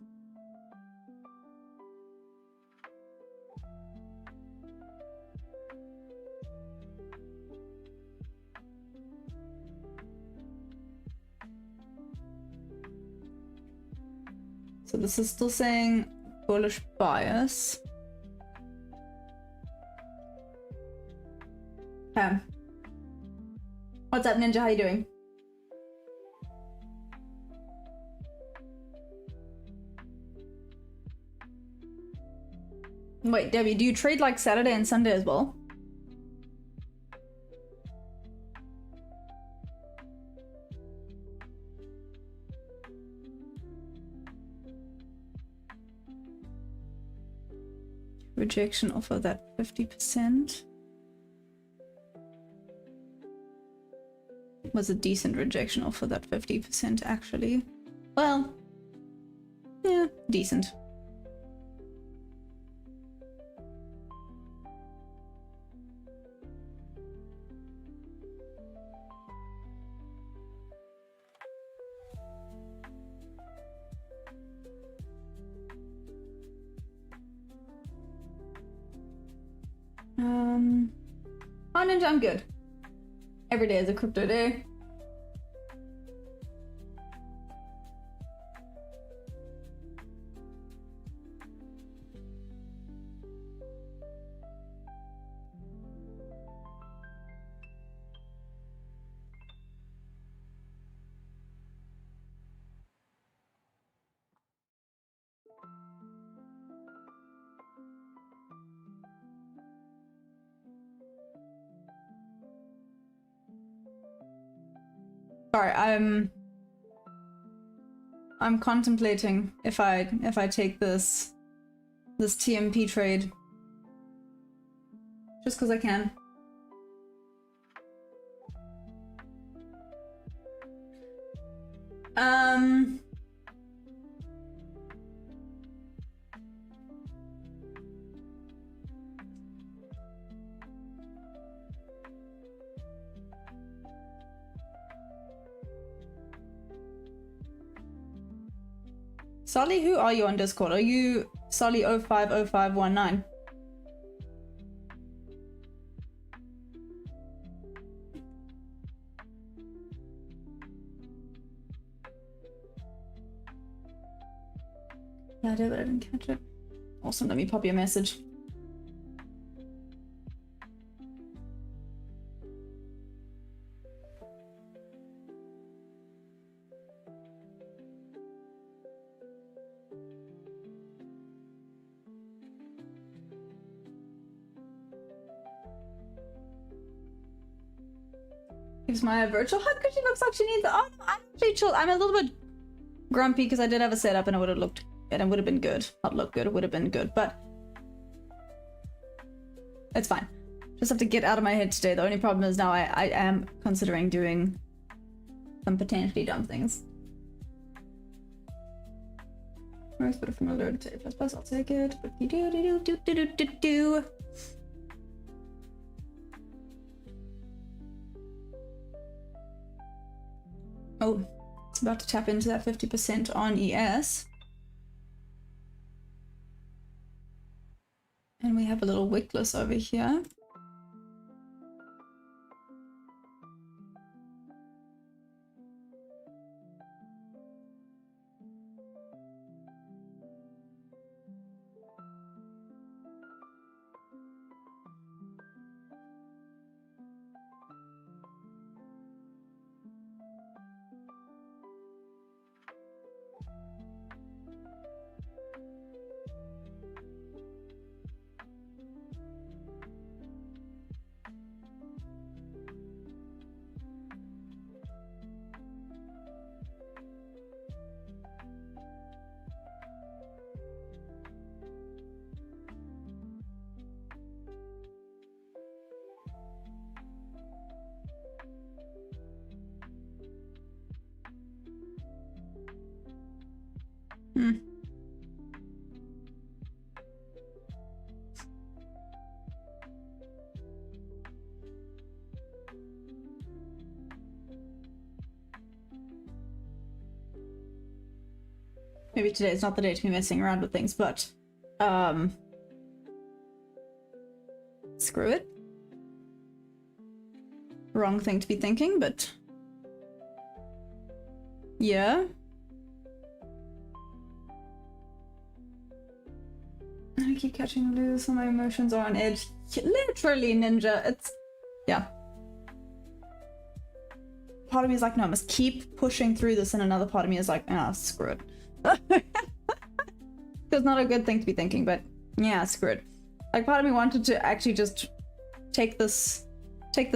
So this is still saying bullish bias. Okay. What's up, Ninja? How you doing? Wait, Debbie, do you trade like Saturday and Sunday as well? Rejection offer that 50%. Was a decent rejection offer that 50% actually. Well, yeah, decent. Oh, Ninja, I'm good. Every day is a crypto day. Sorry, I'm contemplating if I take this TMP trade just because I can. Solly, who are you on Discord? Are you Solly050519? Yeah, I did, but I didn't catch it. Awesome, let me pop you a message. Gives my virtual hug because she looks like she needs it. Oh no, I'm actually chill. I'm a little bit grumpy because I did have a setup and it would have looked and it would have been good. Not look good, it would have been good, but it's fine. Just have to get out of my head today. The only problem is now I am considering doing some potentially dumb things. Most but familiar to A++, I'll take it. But do. Oh, it's about to tap into that 50% on ES. And we have a little wickless over here. maybe today's not the day to be messing around with things, but screw it. Wrong thing to be thinking, but yeah. I keep catching loose, so my emotions are on edge. Literally, Ninja. It's yeah. Part of me is like, no, I must keep pushing through this, and another part of me is like, ah, screw it. It's not a good thing to be thinking, but yeah, screw it. Like, part of me wanted to actually just take the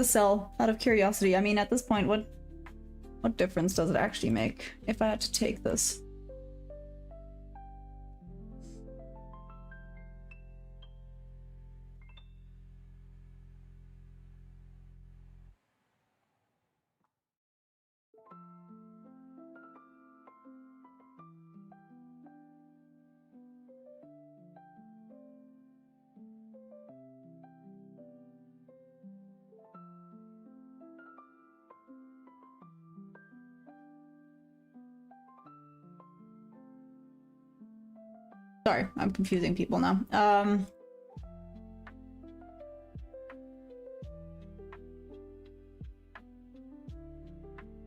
cell out of curiosity. I mean, at this point, what difference does it actually make if I had to take this? Sorry, I'm confusing people now.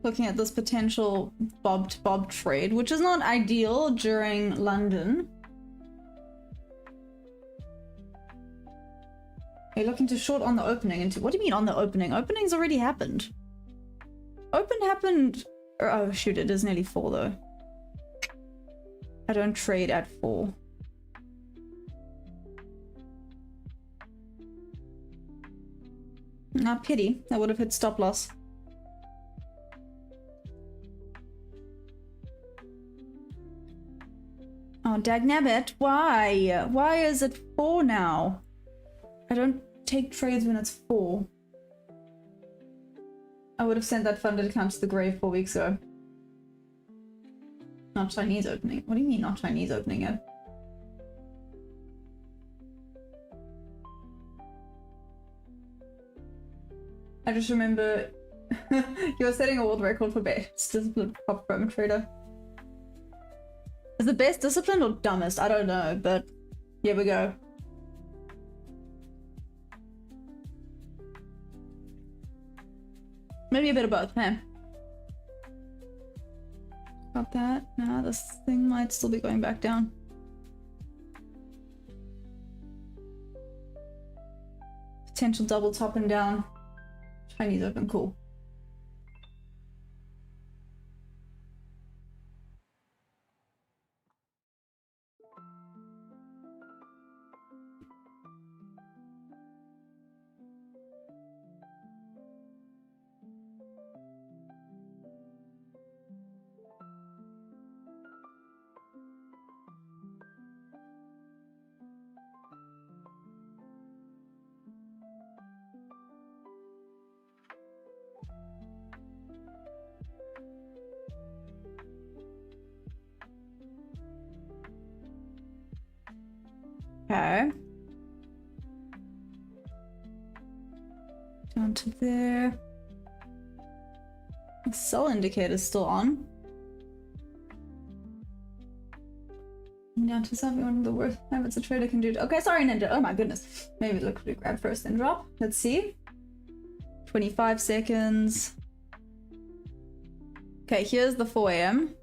Looking at this potential bob trade, which is not ideal during London. Are you looking to short on the opening? Into what do you mean on the opening? Opening's already happened. Open happened. Oh shoot! It is nearly 4 though. I don't trade at 4. Ah, pity. That would have hit stop loss. Oh, dagnabbit. Why? Why is it 4 now? I don't take trades when it's 4. I would have sent that funded account to the grave 4 weeks ago. Not Chinese opening. What do you mean not Chinese opening it? I just remember you're setting a world record for best disciplined prop firm trader. Is the best disciplined or dumbest? I don't know, but here we go. Maybe a bit of both, man. Got that? Nah, this thing might still be going back down. Potential double top and down. Chinese open, cool. Okay. Down to there. The sell indicator's still on. Down to something, one of the worst habits a trader can do. Okay, sorry, Ninja. Oh my goodness. Maybe look to grab first and drop. Let's see. 25 seconds. Okay, here's the 4 a.m.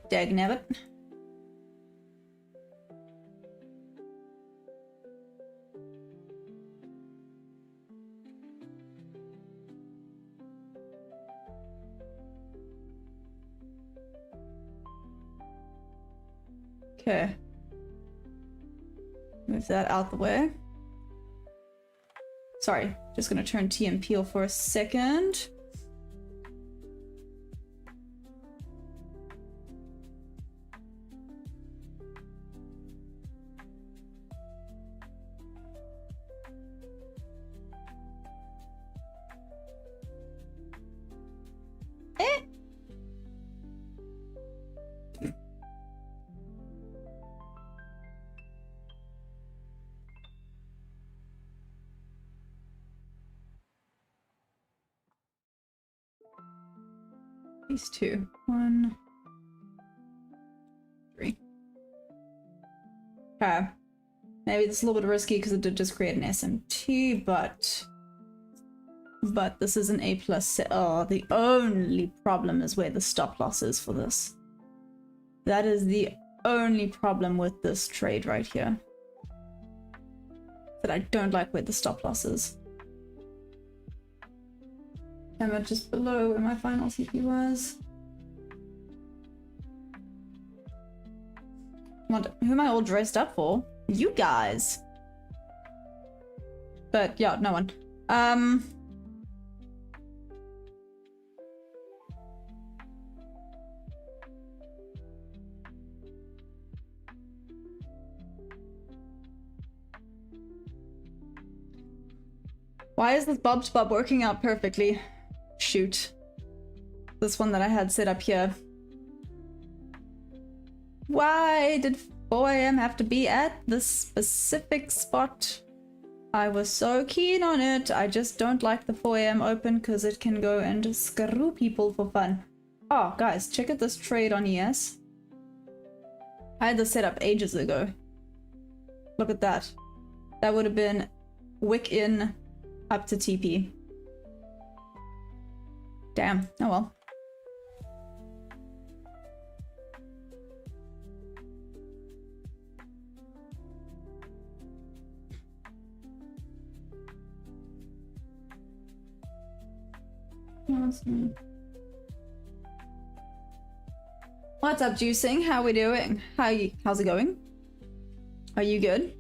Dagnabbit. Okay. Move that out the way. Sorry, just gonna turn T and peel for a second. These two. 1, 3. Okay. Maybe this is a little bit risky because it did just create an SMT, but this is an A+. Oh, the only problem is where the stop loss is for this. That is the only problem with this trade right here. That I don't like where the stop loss is. Am I just below where my final CP was? Who am I all dressed up for? You guys. But yeah, no one. Why is this Bob's Bob working out perfectly? Shoot. This one that I had set up here. Why did 4 AM have to be at this specific spot? I was so keen on it. I just don't like the 4 AM open because it can go and screw people for fun. Oh, guys, check out this trade on ES. I had this set up ages ago. Look at that. That would have been wick in up to TP. Damn. Oh well. Awesome. What's up, Juicing? How we doing? How's it going? Are you good?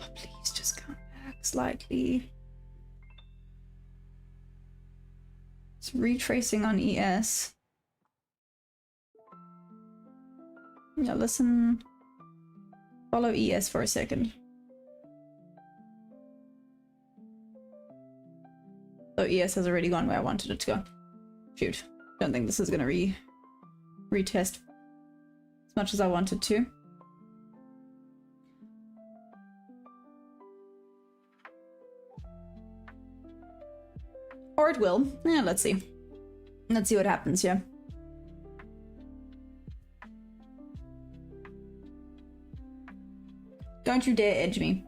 Oh, please just come back slightly. It's retracing on ES. Yeah, listen. Follow ES for a second. So ES has already gone where I wanted it to go. Shoot. Don't think this is gonna retest as much as I wanted to. Or it will. Yeah, let's see. Let's see what happens here. Don't you dare edge me.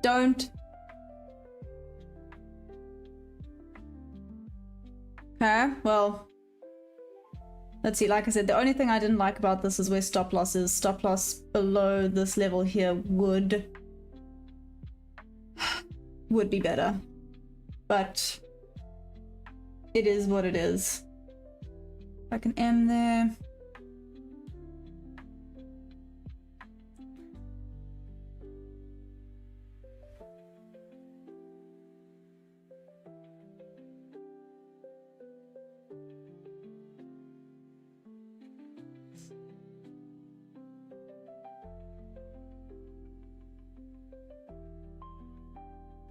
Don't. Okay, well, let's see. Like I said, the only thing I didn't like about this is where stop loss is. Stop loss below this level here would be better, but it is what it is. Like an M there.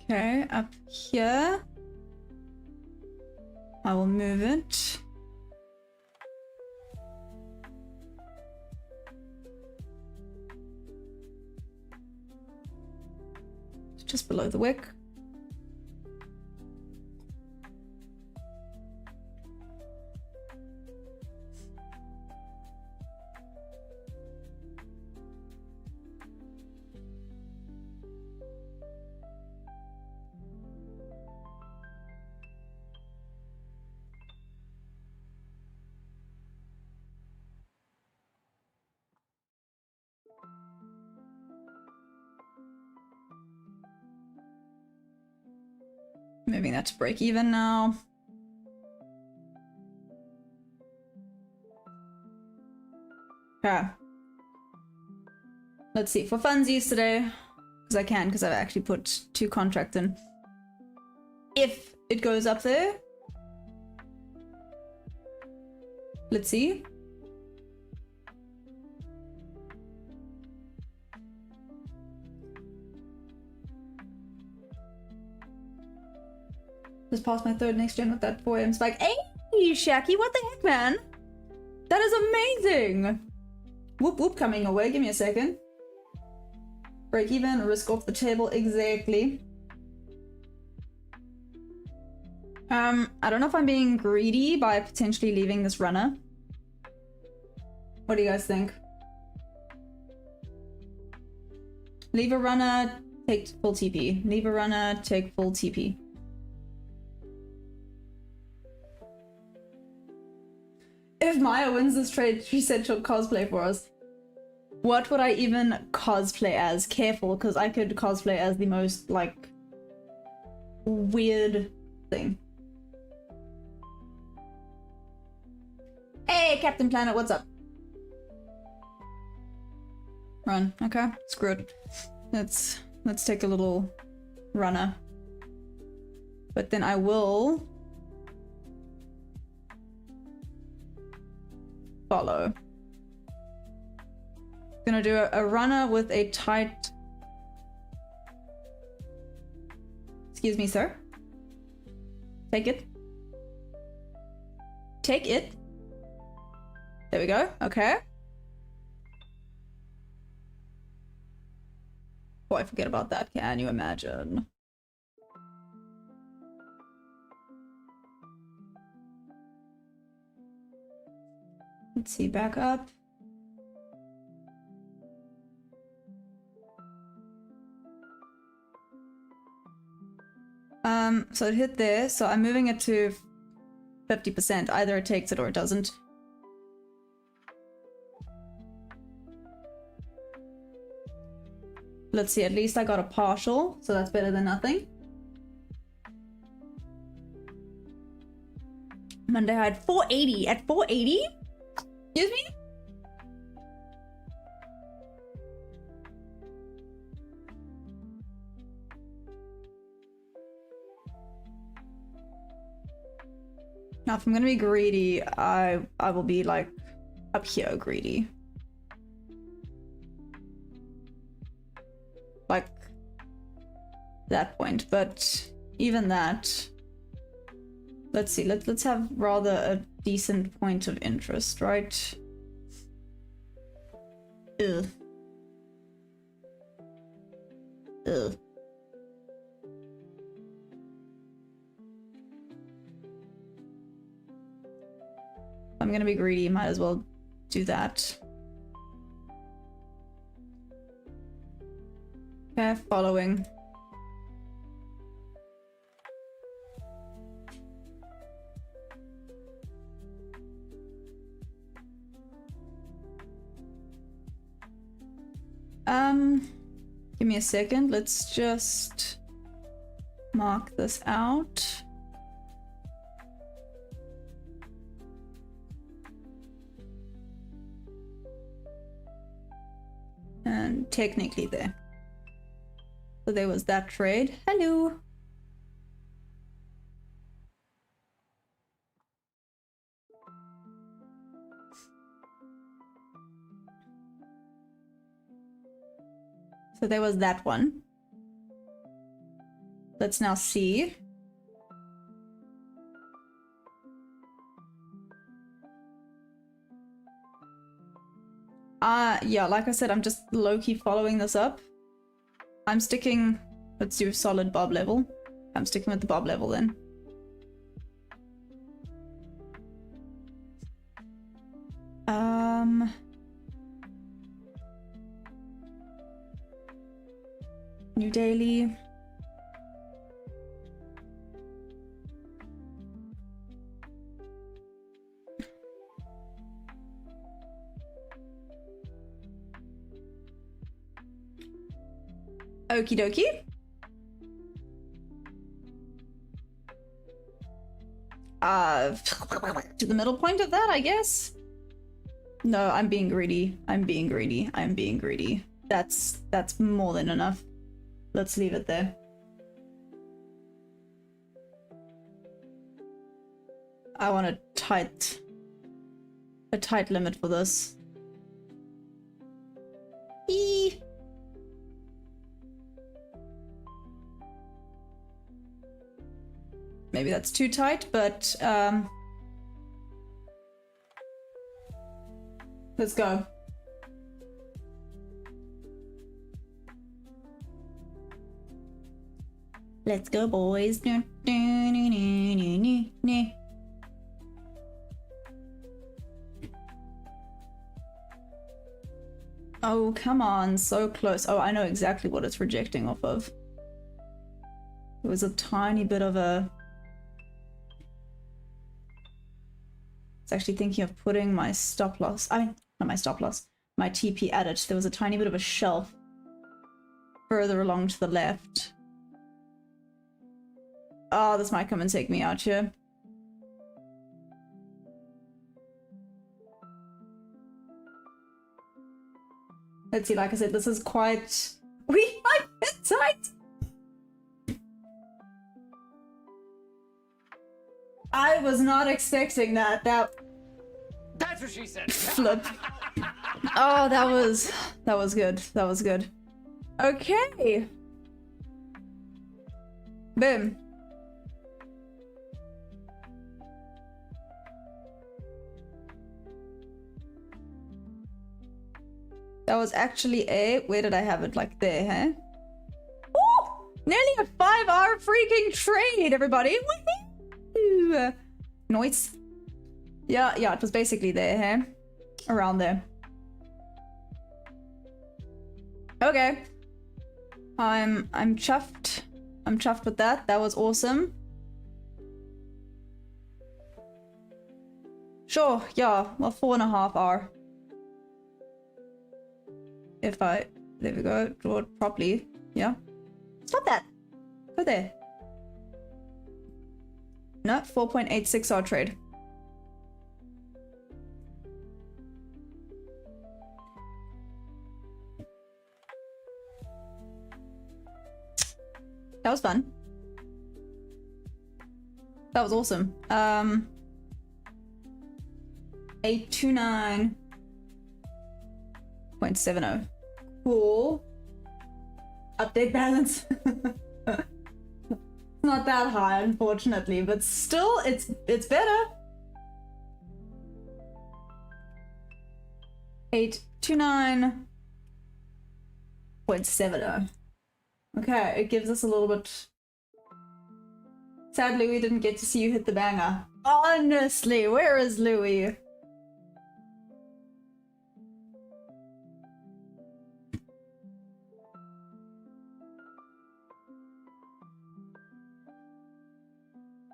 Okay, up here. I will move it. Just below the wick. Moving that to break even now. Okay. Let's see, for funsies today, because I can, because I've actually put 2 contracts in. If it goes up there, let's see. Just passed my 3rd next gen with that 4 AM spike. Hey, Shaki, what the heck, man? That is amazing! Whoop whoop coming away. Give me a second. Break even, risk off the table, exactly. I don't know if I'm being greedy by potentially leaving this runner. What do you guys think? Leave a runner, take full TP. Leave a runner, take full TP. If Maya wins this trade, she said she'll cosplay for us. What would I even cosplay as? Careful, because I could cosplay as the most, like, weird thing. Hey, Captain Planet, what's up? Run. Okay, screw it. Let's take a little runner. But then I will follow. Gonna do a runner with a tight... Excuse me, sir. Take it. Take it. There we go. Okay. Oh, I forget about that. Can you imagine? Let's see, back up. So it hit there, so I'm moving it to 50%. Either it takes it or it doesn't. Let's see, at least I got a partial, so that's better than nothing. Monday I had 480. At 480? Excuse me? Now, if I'm gonna be greedy, I will be like up here greedy. Like that point, but even that, let's see, let's have rather a decent point of interest, right? Ugh. Ugh. I'm gonna be greedy, might as well do that. Okay, following. Give me a second. Let's just mark this out. And technically there. So there was that trade. Hello. So there was that one. Let's now see. Yeah, like I said, I'm just low-key following this up. I'm sticking... Let's do solid bob level. I'm sticking with the bob level then. New daily. Okie dokie. To the middle point of that, I guess? No, I'm being greedy. I'm being greedy. I'm being greedy. That's more than enough. Let's leave it there. I want a tight limit for this. Eee. Maybe that's too tight, but let's go. Let's go, boys. Oh, come on. So close. Oh, I know exactly what it's rejecting off of. It was a tiny bit of a... It's actually thinking of putting my stop loss. I mean, not my stop loss. My TP at it. There was a tiny bit of a shelf further along to the left. Oh, this might come and take me out here. Let's see, like I said, this is quite... We might get tight! I was not expecting that. That's what she said. Flip. Oh, that was good. That was good. Okay. Boom. That was actually a... Where did I have it? Like there, huh? Oh! Nearly a 5-hour freaking trade, everybody! Woohoo! Noise. Yeah, it was basically there, huh? Around there. Okay. I'm chuffed. I'm chuffed with that. That was awesome. Sure, yeah. Well, 4.5 hour. If I... There we go. Draw it properly. Yeah. Stop that! Go there. No, 4.86 hour trade. That was fun. That was awesome. 829.70. Cool. Update balance. Not that high, unfortunately, but still, it's better. 829.70. Okay, it gives us a little bit... Sadly, we didn't get to see you hit the banger. Honestly, where is Louis?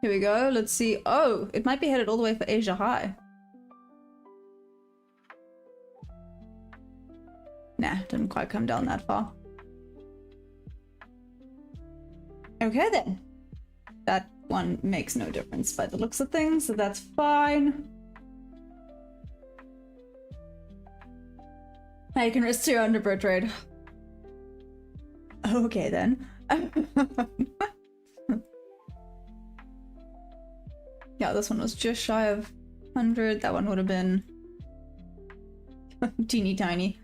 Here we go, let's see. Oh, it might be headed all the way for Asia High. Nah, didn't quite come down that far. Okay then. That one makes no difference by the looks of things, so that's fine. Now you can risk 200 per trade. Okay then. Yeah, this one was just shy of 100. That one would have been teeny tiny.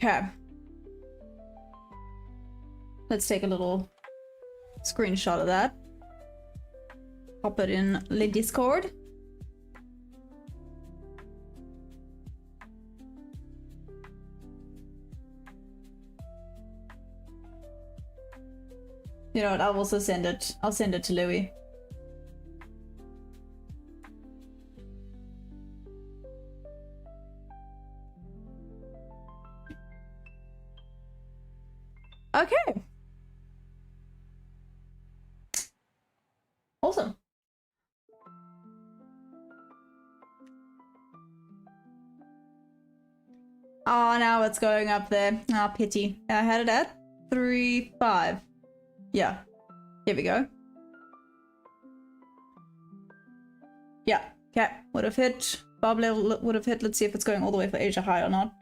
Okay. Let's take a little screenshot of that. Pop it in the Discord. You know what, I'll also send it. I'll send it to Louis. Okay. Awesome. Oh, now it's going up there. Ah, pity. I had it at 3.5. Yeah. Here we go. Yeah. Okay. Would have hit. Bob level would have hit. Let's see if it's going all the way for Asia High or not.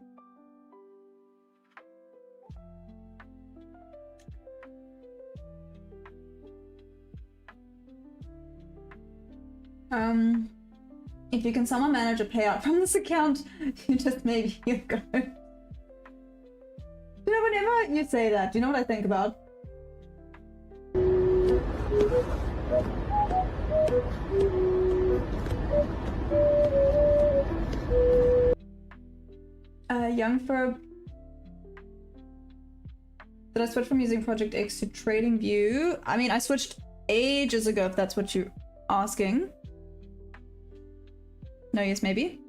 If you can somehow manage a payout from this account, you just maybe you go. You know, whenever you say that, do you know what I think about? Young for. Did I switch from using Project X to Trading View? I mean, I switched ages ago, if that's what you're asking. No, yes, maybe.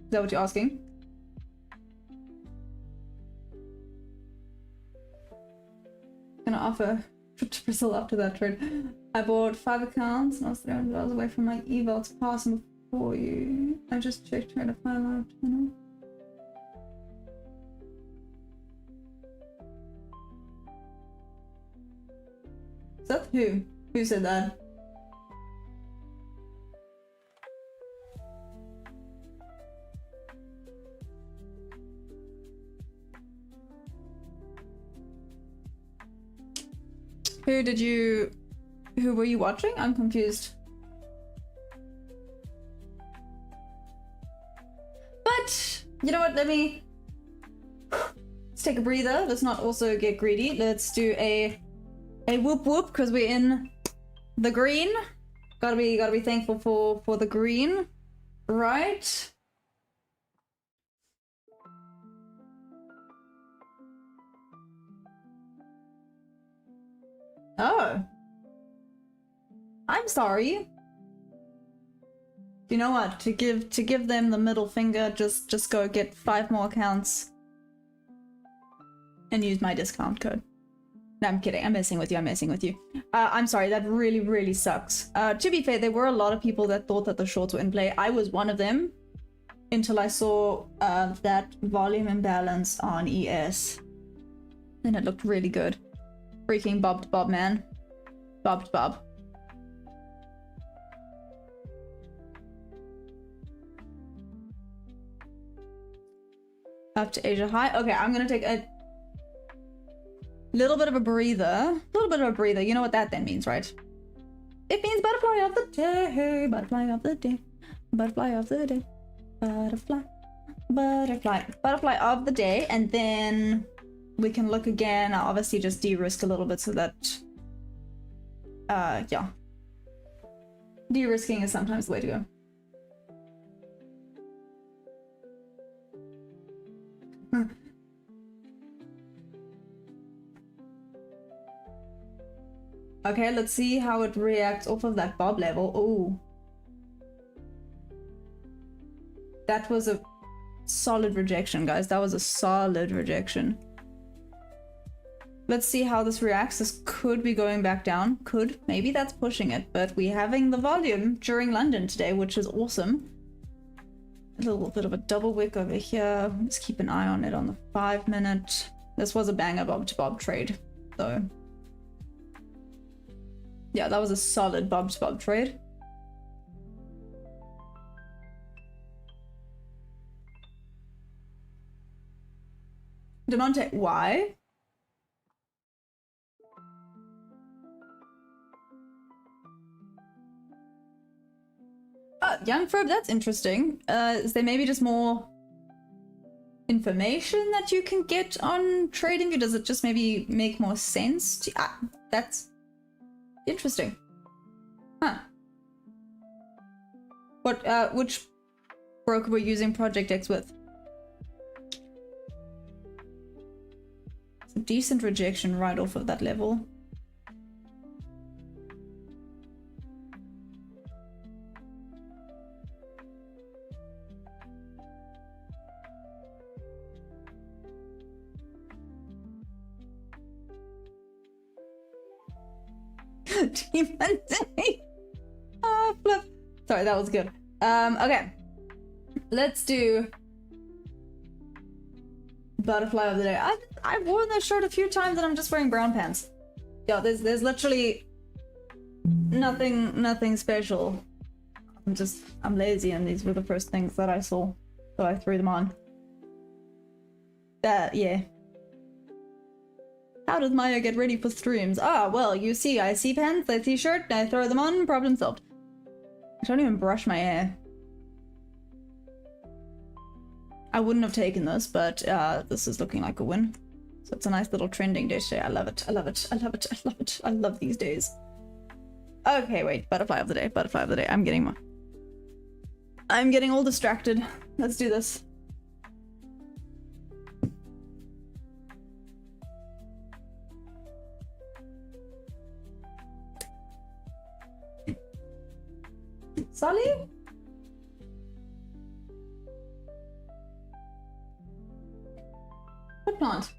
Is that what you're asking? Gonna offer trip to Brazil after that trade. I bought 5 accounts and I was $300 away from my eval to pass them before you. I just checked trying to find out. Is that who? Who said that? Who were you watching? I'm confused. But, you know what, let's take a breather. Let's not also get greedy. Let's do a whoop whoop, because we're in the green. Gotta be thankful for the green. Right? Oh. I'm sorry. You know what? To give them the middle finger, just go get 5 more accounts and use my discount code. No, I'm kidding. I'm messing with you. I'm sorry. That really sucks. To be fair, there were a lot of people that thought that the shorts were in play. I was one of them until I saw that volume imbalance on ES. And it looked really good. Freaking bobbed bob, man. Bobbed bob. Up to Asia high. Okay, I'm gonna take a little bit of a breather. You know what that then means, right? It means butterfly of the day. Butterfly of the day. Butterfly of the day. Butterfly of the day. And then we can look again. I'll obviously just de-risk a little bit so that yeah. De-risking is sometimes the way to go. Okay, let's see how it reacts off of that bob level. Oh. That was a solid rejection, guys. That was a solid rejection. Let's see how this reacts. This could be going back down. Could. Maybe that's pushing it. But we're having the volume during London today, which is awesome. A little bit of a double wick over here. Let's keep an eye on it on the 5-minute. This was a banger bob to bob trade, though. Yeah, that was a solid bob to bob trade. Demonte, why? Young Ferb, that's interesting. Is there maybe just more information that you can get on TradingView? Does it just maybe make more sense to that's interesting. Huh. What which broker were you using Project X with? It's a decent rejection right off of that level. Flip. Sorry, that was good. Okay. Let's do butterfly of the day. I've worn this shirt a few times and I'm just wearing brown pants. Yeah, there's literally nothing special. I'm lazy and these were the first things that I saw, so I threw them on. Yeah. How does Maya get ready for streams? Ah, well, you see, I see pants, I see shirt, I throw them on, problem solved. I don't even brush my hair. I wouldn't have taken this, but this is looking like a win. So it's a nice little trending day today. I love it. I love it. I love it. I love it. I love these days. Okay, wait. Butterfly of the day. Butterfly of the day. I'm getting all distracted. Let's do this. Sally? What plant?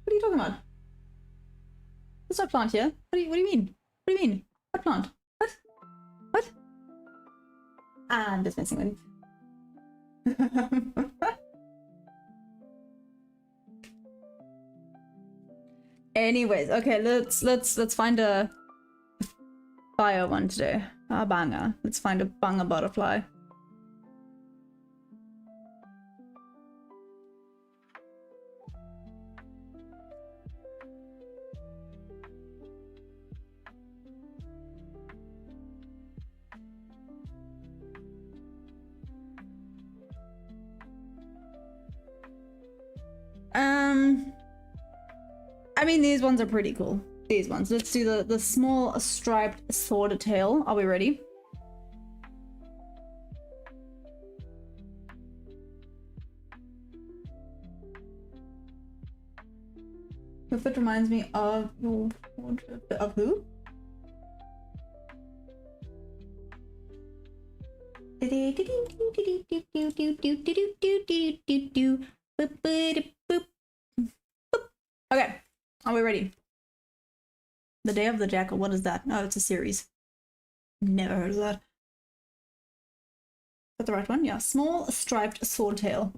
What are you talking about? There's no plant here. What do you mean? What do you mean? What plant? What? What? I'm just messing with you. Anyways, okay, let's find a fire one today. A banger. Let's find a banger butterfly. I mean, these ones are pretty cool. These ones. Let's do the small striped swordtail. Are we ready? The fit reminds me of who? Okay, are we ready? The Day of the Jackal, what is that? Oh, it's a series. Never heard of that. Is that the right one? Yeah, small striped swordtail.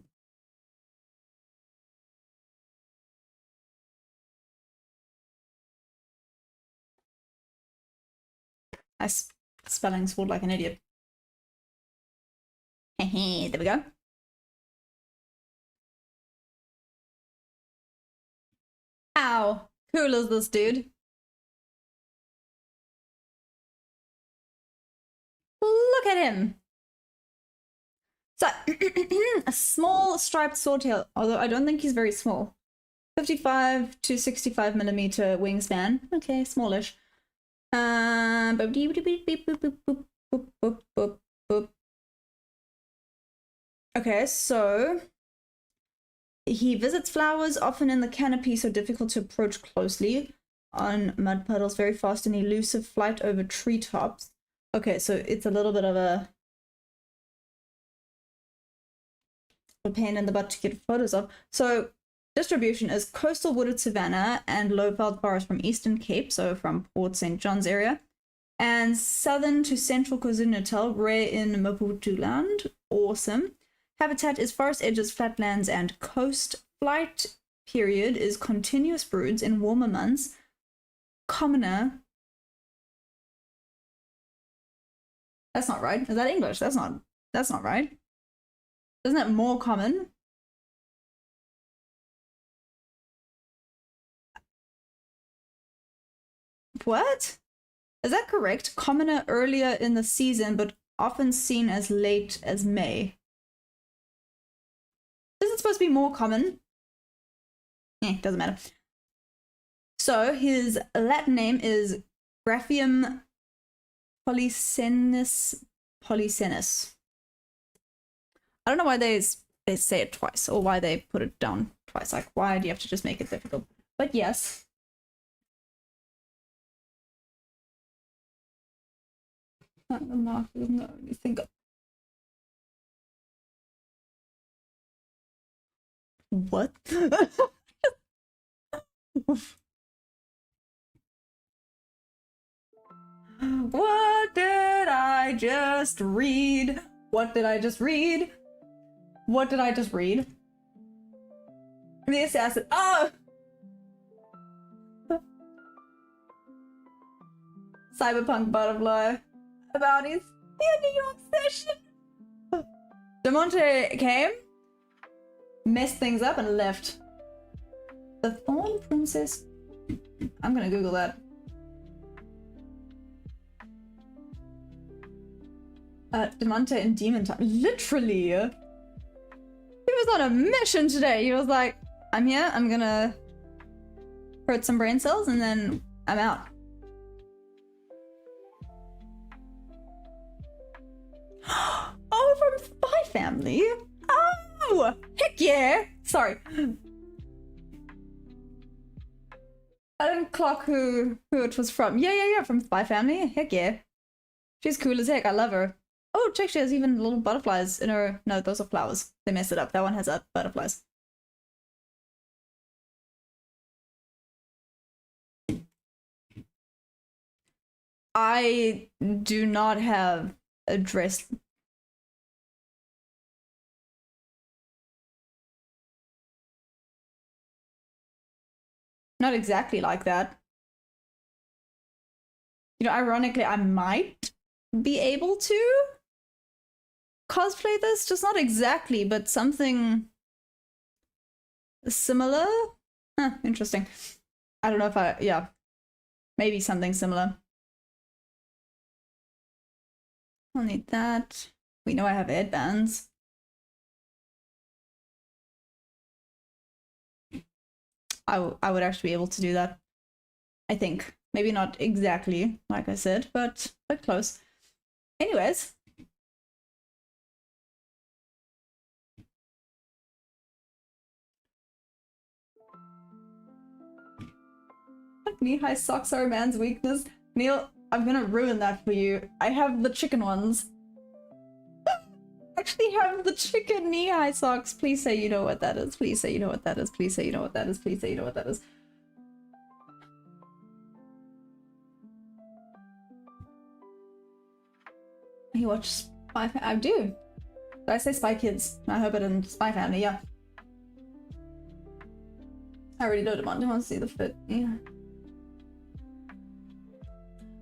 I spelling sword like an idiot. There we go. Ow! Cool is this dude? Look at him! So, a small striped swordtail, although I don't think he's very small. 55 to 65 millimeter wingspan. Okay, smallish. Okay, so he visits flowers, often in the canopy, so difficult to approach closely. On mud puddles, very fast and elusive flight over treetops. Okay, so it's a little bit of a pain in the butt to get photos of. So distribution is coastal wooded savanna and low-veld forest from Eastern Cape, so from Port St. John's area, and southern to central KwaZulu-Natal, rare in Maputoland. Awesome. Habitat is forest edges, flatlands, and coast. Flight period is continuous broods in warmer months. Commoner. That's not right. Is that English? That's not right. Isn't it more common? What? Is that correct? Commoner earlier in the season, but often seen as late as May. Isn't it supposed to be more common? Doesn't matter. So his Latin name is Graphium polysenus. I don't know why they say it twice, or why they put it down twice. Like, why do you have to just make it difficult? But yes. No, you think. What? What did I just read? What did I just read? What did I just read? The assassin. Oh! Cyberpunk butterfly. About his New York session. DeMonte came, messed things up, and left. The Thorn Princess. I'm gonna Google that. Demonte and Demon Time. Literally! He was on a mission today. He was like, I'm here, I'm gonna hurt some brain cells, and then I'm out. Oh, from Spy Family? Oh! Heck yeah! Sorry. I didn't clock who it was from. Yeah, from Spy Family. Heck yeah. She's cool as heck. I love her. Oh, check, she has even little butterflies in her... No, those are flowers. They messed it up. That one has butterflies. I do not have a dress. Not exactly like that. You know, ironically, I might be able to cosplay this, just not exactly, but something similar. Huh, interesting. I don't know if yeah, maybe something similar. I'll need that. We know I have headbands. I would actually be able to do that. I think. Maybe not exactly, like I said, but close. Anyways. Knee-high socks are a man's weakness. Neil, I'm gonna ruin that for you. I have the chicken ones. I actually have the chicken knee-high socks. Please say you know what that is. Please say you know what that is. Please say you know what that is. Please say you know what that is. You watch Spy Family? I do. Did I say Spy Kids? I hope I didn't. Spy Family, yeah. I already know Demont wants to see the fit. Yeah.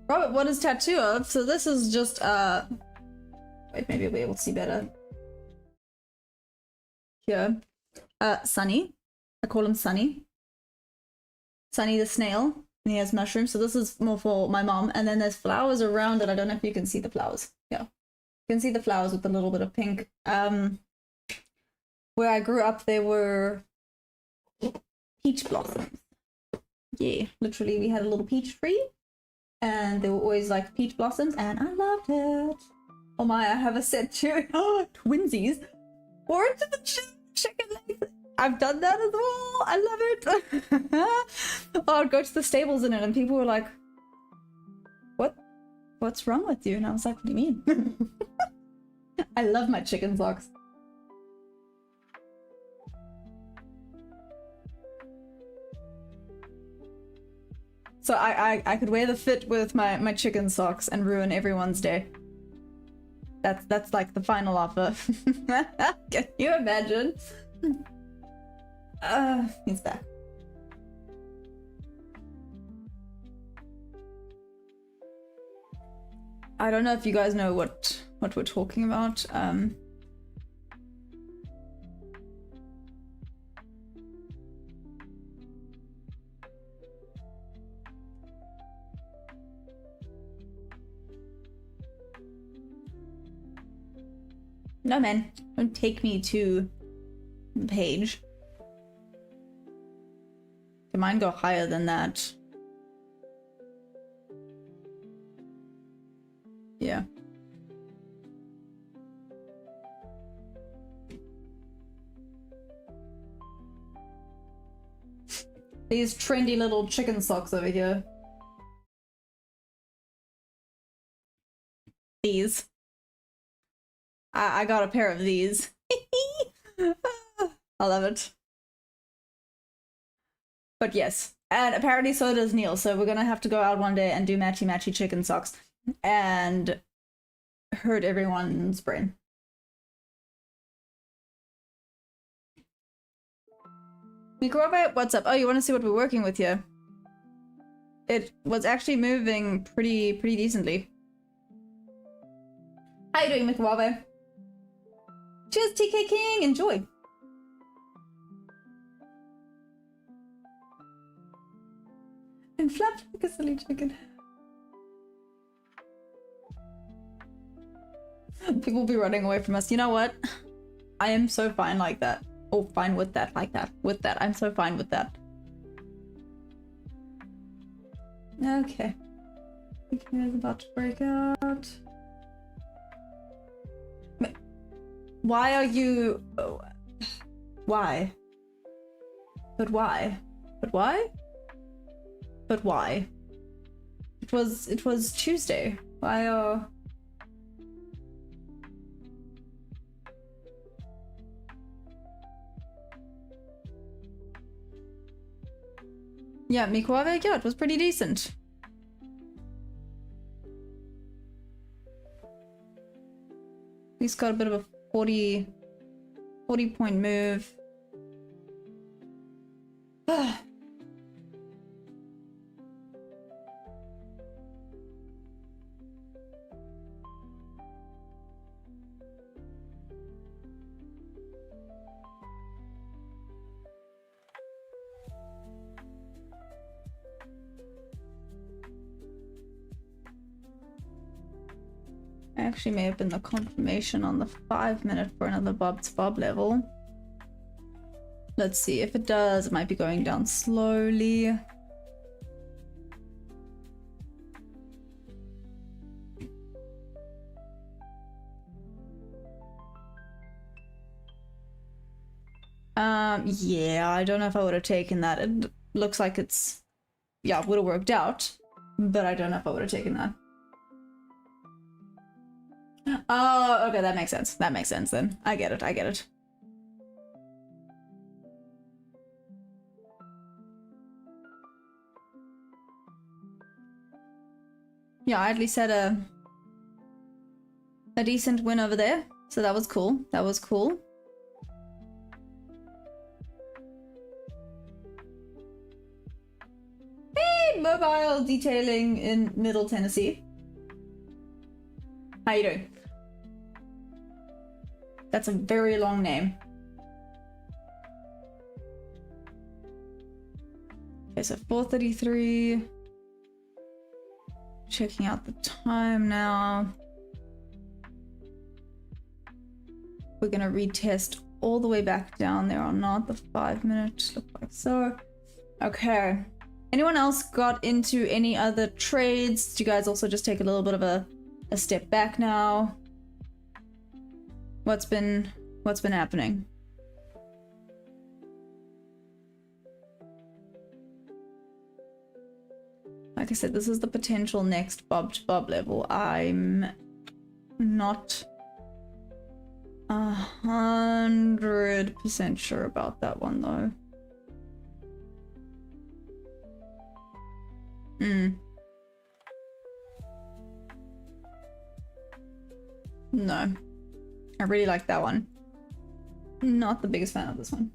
Robert, what is tattoo of? So this is just wait, maybe I'll be able to see better. Here. Sunny. I call him Sunny. Sunny the snail. And he has mushrooms. So this is more for my mom. And then there's flowers around it. I don't know if you can see the flowers. Yeah. You can see the flowers with a little bit of pink. Where I grew up, there were peach blossoms. Yeah, literally we had a little peach tree. And there were always like peach blossoms. And I loved it. Oh my, I have a set too. Oh, twinsies. Or into the chicken legs. I've done that as well. I love it. Oh, I'd go to the stables in it and people were like, what's wrong with you? And I was like, what do you mean? I love my chicken socks. So I could wear the fit with my chicken socks and ruin everyone's day. That's like the final offer. Can you imagine? He's back. I don't know if you guys know what we're talking about. No, man, don't take me to the page. Can mine go higher than that? Yeah. These trendy little chicken socks over here. These. I got a pair of these. I love it. But yes, and apparently so does Neil, so we're gonna have to go out one day and do matchy chicken socks and hurt everyone's brain. Microwave, what's up? Oh, you want to see what we're working with here? It was actually moving pretty decently. How you doing, Microwave? Cheers, TK King! Enjoy! And flapped like a silly chicken. People be running away from us. You know what? I am so fine like that. Or fine with that, like that. With that. I'm so fine with that. Okay. Is about to break out. Why are you... Oh, why? But why? But why? But why? It was Tuesday. Why Yeah, Mikuave, yeah, it was pretty decent. He's got a bit of a 40 point move. Actually may have been the confirmation on the 5-minute for another bob to bob level. Let's see if it does. It might be going down slowly. Yeah, I don't know if I would have taken that. It looks like it's, yeah, would have worked out, but I don't know if I would have taken that. Oh, okay, that makes sense. That makes sense then. I get it, I get it. Yeah, I at least had a decent win over there, so that was cool. That was cool. Hey, mobile detailing in Middle Tennessee. How you doing? That's a very long name. Okay, so 4:33. Checking out the time now. We're gonna retest all the way back down there or not. The 5-minute look like so. Okay. Anyone else got into any other trades? Do you guys also just take a little bit of a step back now? What's been happening? Like I said, this is the potential next bob to bob level. I'm not 100% sure about that one though. No. I really like that one. Not the biggest fan of this one.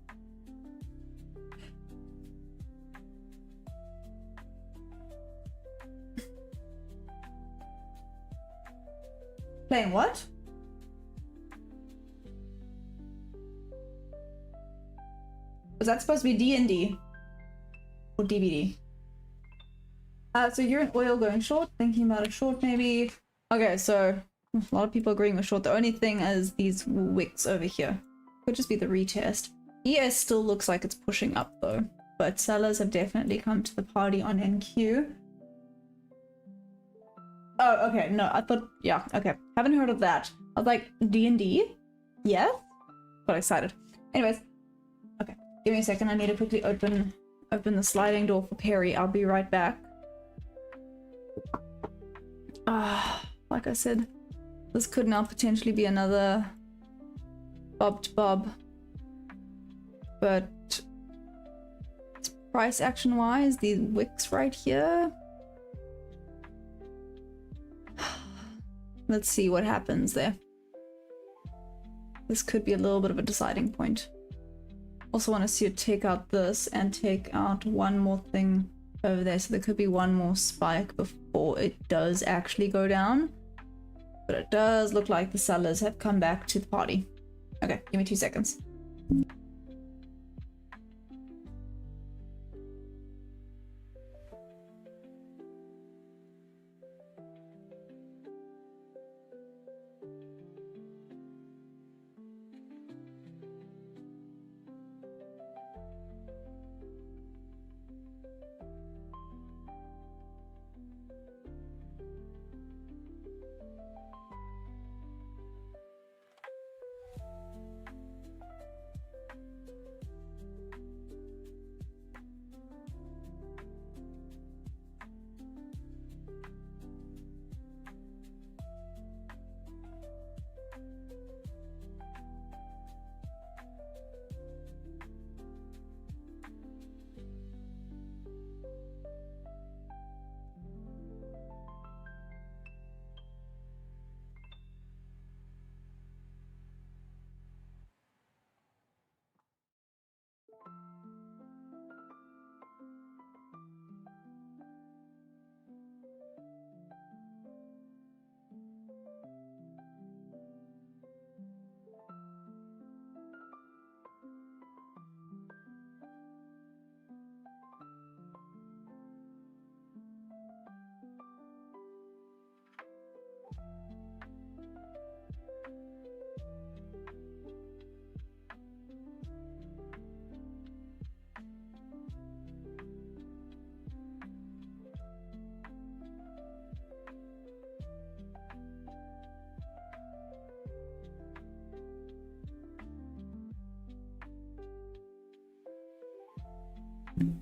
Playing what? Was that supposed to be D&D? Or DVD? So you're in oil going short, thinking about a short maybe. Okay, so a lot of people agreeing with short. The only thing is these wicks over here. Could just be the retest. ES still looks like it's pushing up though, but sellers have definitely come to the party on NQ. Oh, okay, no, I thought, yeah, okay. Haven't heard of that. I was like, D&D? Yes? Got excited. Anyways, okay, give me a second. I need to quickly open the sliding door for Perry. I'll be right back. Like I said, this could now potentially be another bob to bob, but price action wise, these wicks right here. Let's see what happens there. This could be a little bit of a deciding point. Also want to see it take out this and take out one more thing over there, so there could be one more spike before it does actually go down. But it does look like the sellers have come back to the party. Okay, give me 2 seconds.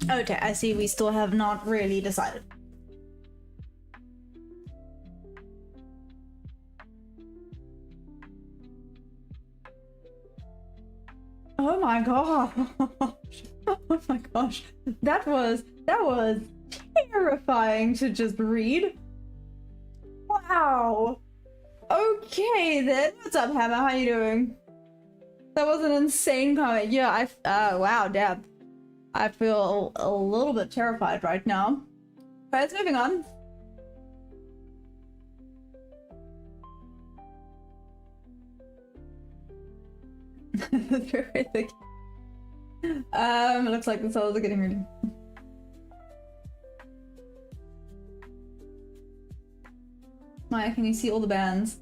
Okay, I see we still have not really decided. Oh my gosh. Oh my gosh. That was terrifying to just read. Wow. Okay then. What's up, Hammer? How you doing? That was an insane comment. Yeah, wow, Deb. I feel a little bit terrified right now. But let's moving on. Terrific. It looks like the cells are getting ready. Maya, can you see all the bands?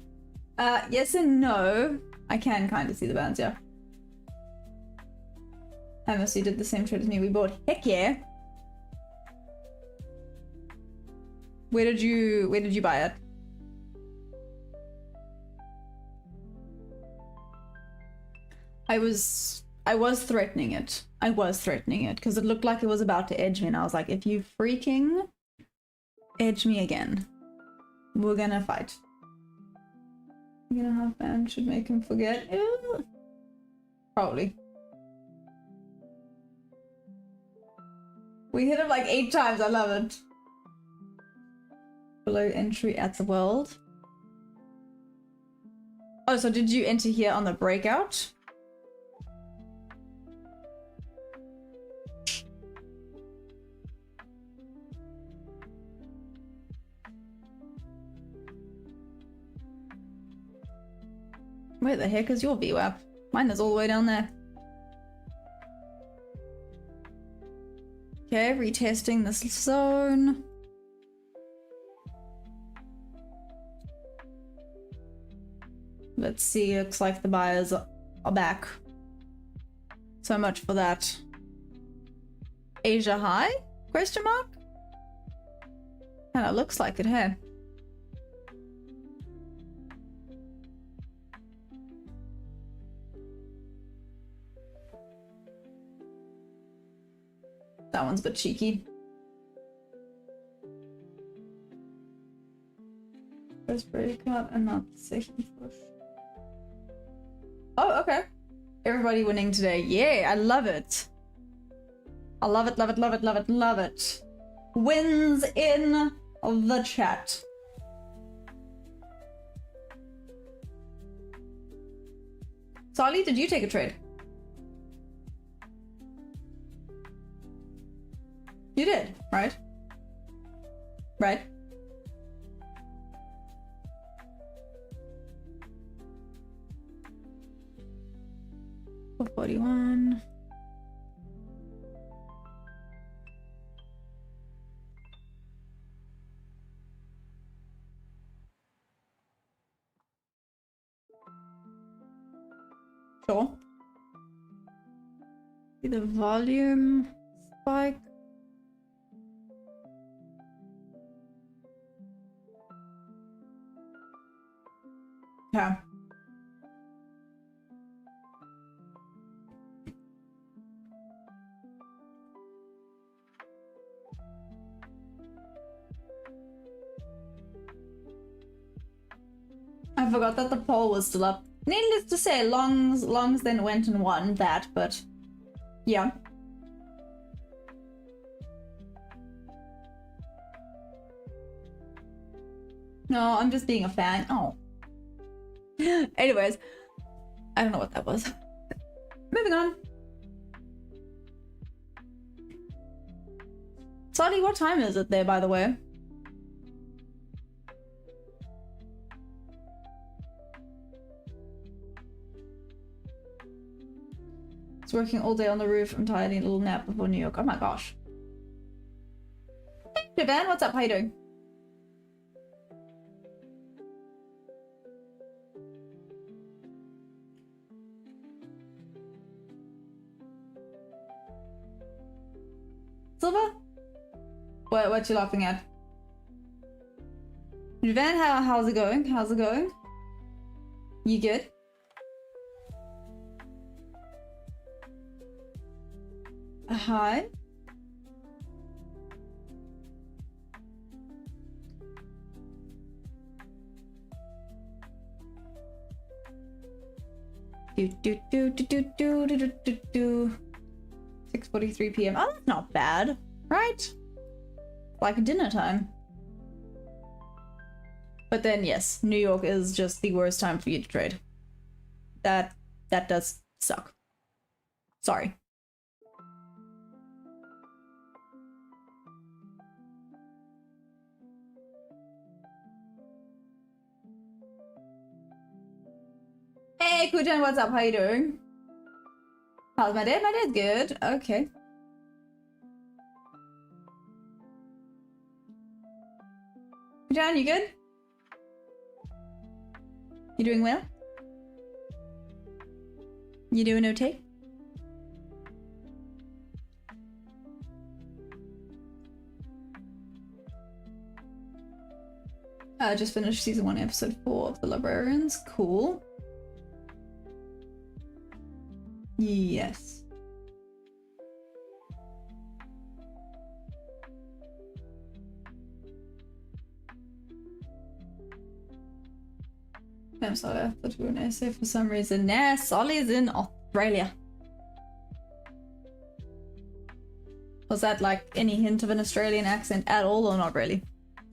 Yes and no. I can kind of see the bands, yeah. Amos, you did the same trade as me. We bought. Heck yeah. Where did you buy it? I was threatening it. I was threatening it because it looked like it was about to edge me, and I was like, if you freaking edge me again, we're gonna fight. You're gonna have ban should make him forget. Ew. Probably. We hit him like 8 times. I love it. Below entry at the world. Oh, so did you enter here on the breakout? Where the heck is your VWAP? Mine is all the way down there. Okay, retesting this zone. Let's see, looks like the buyers are back. So much for that. Asia high? Question mark? Kinda looks like it, hey? That one's a bit cheeky. First breakout and not the second push. Oh, okay. Everybody winning today. Yay, I love it. I love it, love it, love it, love it, love it. Wins in the chat. Sally, did you take a trade? You did, right? Right? $441. Sure. See the volume spike. Okay. I forgot that the poll was still up. Needless to say, Longs then went and won that, but yeah. No, I'm just being a fan. Oh. Anyways, I don't know what that was. Moving on. Sadi, what time is it there, by the way? It's working all day on the roof. I'm tired. I need a little nap before New York. Oh my gosh. Hey, Van, what's up? How you doing? Silver? What you laughing at? Van, how's it going? How's it going? You good? Hi. Do do do do do do do do do do. 6:43 p.m. Oh, that's not bad, right? Like dinner time. But then yes, New York is just the worst time for you to trade. That does suck. Sorry. Hey Kujan, what's up? How you doing? How's my day? My day's good. Okay. Kujan, you good? You doing well? You doing okay? I just finished season 1, episode 4 of The Librarians. Cool. Yes. I'm sorry, I thought you were an essay for some reason. Nah, Solly's in Australia. Was that like any hint of an Australian accent at all or not really?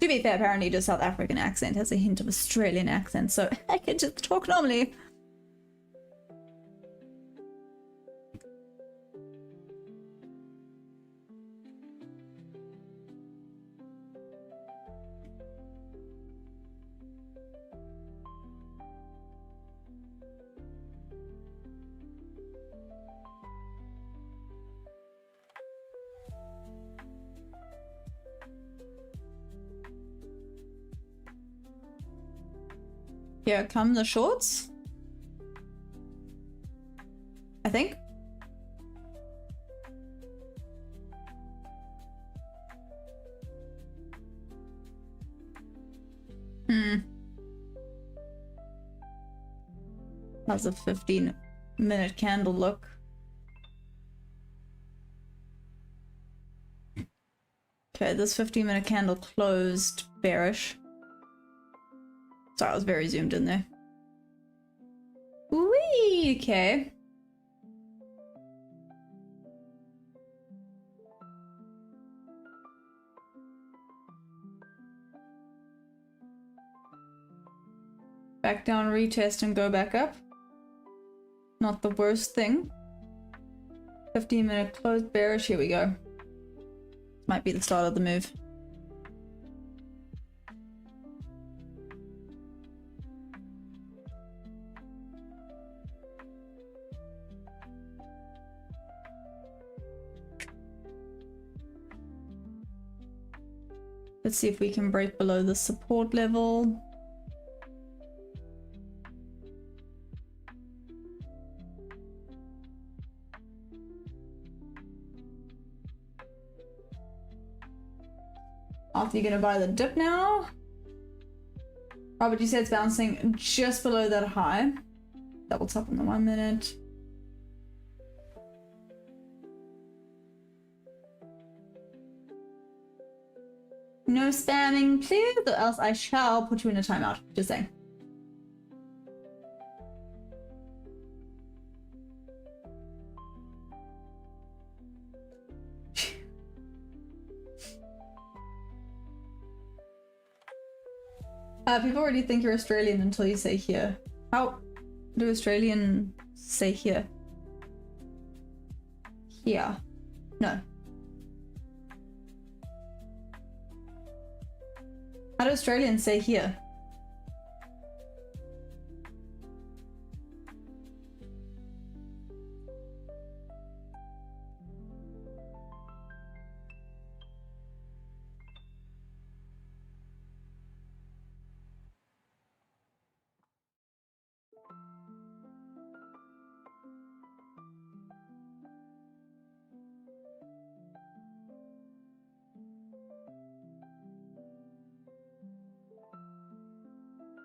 To be fair, apparently the South African accent has a hint of Australian accent, so I can just talk normally. Here come the shorts. I think. How's a 15-minute candle look? Okay, this 15-minute candle closed bearish. Sorry, I was very zoomed in there. Whee! Okay. Back down, retest, and go back up. Not the worst thing. 15-minute closed bearish. Here we go. Might be the start of the move. Let's see if we can break below the support level. After you're gonna buy the dip now. Robert, you said it's bouncing just below that high. Double tap on the 1 minute. No spamming, please, or else I shall put you in a timeout. Just saying. People already think you're Australian until you say here. How do Australian say here? Here. No. How do Australians say here?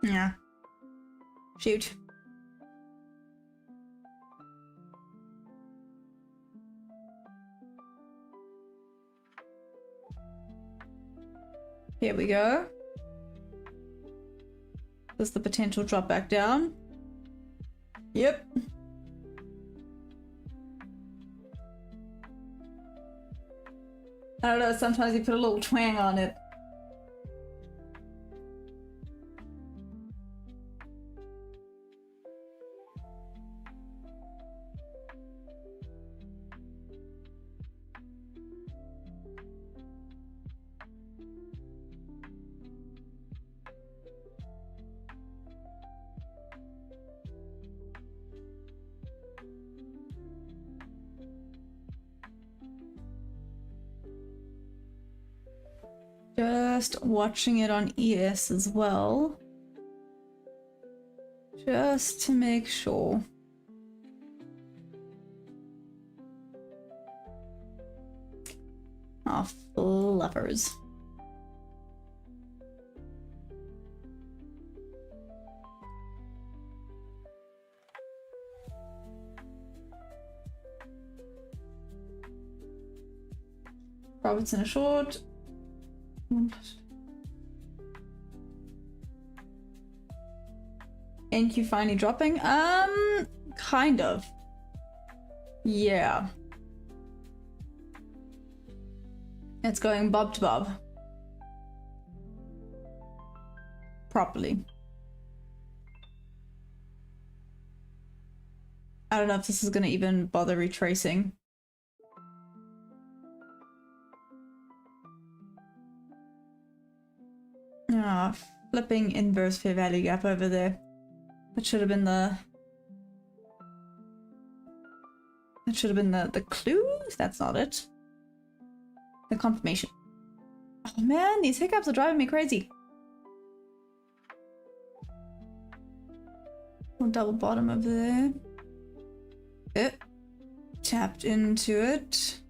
Yeah. Shoot. Here we go. There's the potential drop back down. Yep. I don't know, sometimes you put a little twang on it. Just watching it on ES as well. Just to make sure. Ah, fluffers. Robertson a short. NQ finally dropping? Kind of. Yeah. It's going bob to bob. Properly. I don't know if this is gonna even bother retracing. Ah, flipping inverse fair value gap over there. That should have been the... That should have been the clue? That's not it. The confirmation. Oh man, these hiccups are driving me crazy. One double bottom over there. Tapped into it.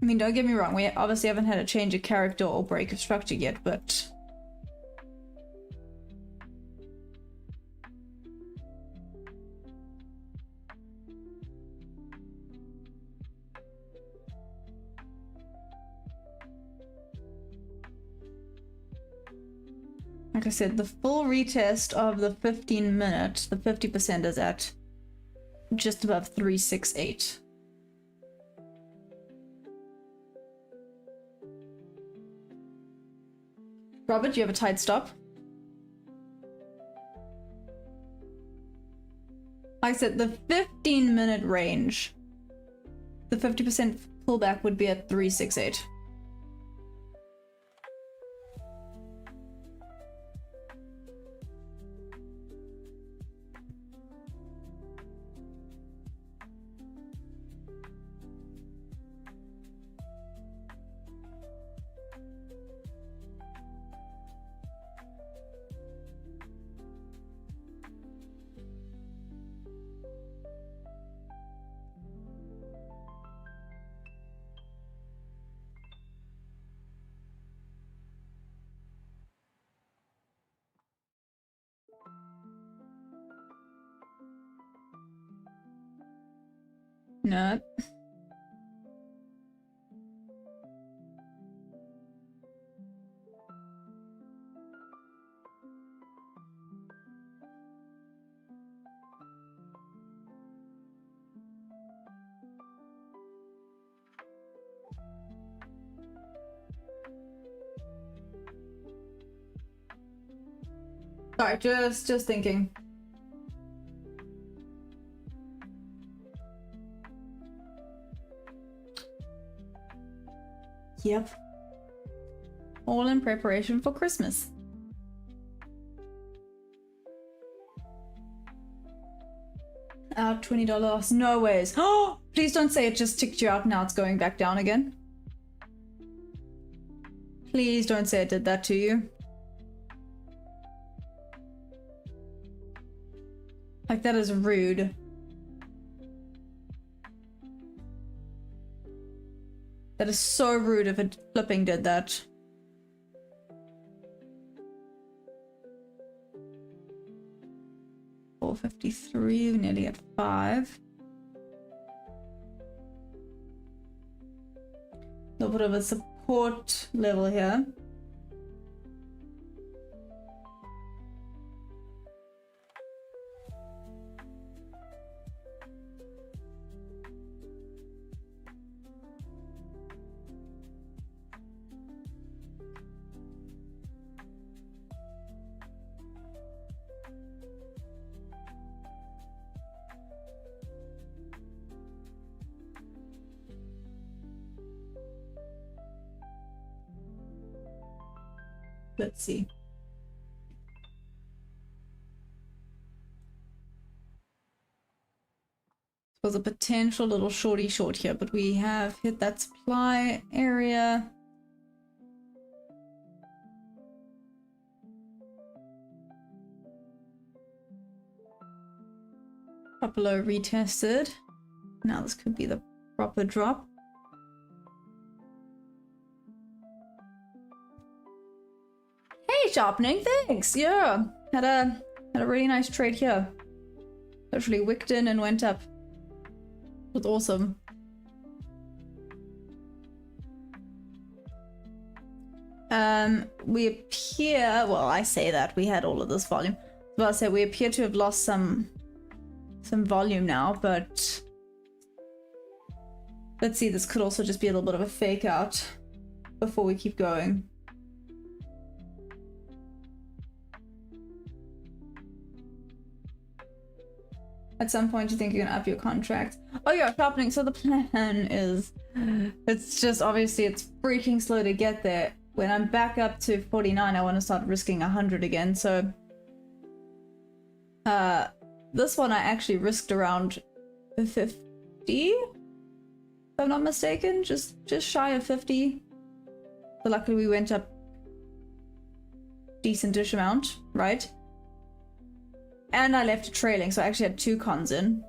I mean, don't get me wrong, we obviously haven't had a change of character or break of structure yet, but... Like I said, the full retest of the 15-minute, the 50% is at just above 368. Robert, you have a tight stop? Like I said, the 15-minute range, the 50% pullback would be at 368. No. Sorry, just thinking. Yep. All in preparation for Christmas. Out $20 loss. No ways. Oh, please don't say it just ticked you out. Now it's going back down again. Please don't say it did that to you. Like, that is rude. That is so rude if it flipping did that. $4.53, nearly at 5. A little bit of a support level here. Let's see. Was a potential little shorty short here, but we have hit that supply area. Drop below retested. Now this could be the proper drop. Hey, sharpening, thanks. Yeah, had a really nice trade here. Literally wicked in and went up. It was awesome. We appear, well, I say that we had all of this volume, but I say we appear to have lost some volume now, but let's see, this could also just be a little bit of a fake out before we keep going. At some point you think you're gonna up your contract. Oh yeah, sharpening. So the plan is, it's just obviously it's freaking slow to get there. When I'm back up to 49, I want to start risking 100 again. So this one I actually risked around 50, if I'm not mistaken, just shy of 50. But luckily we went up decentish amount, right? And I left it trailing, so I actually had 2 cons in.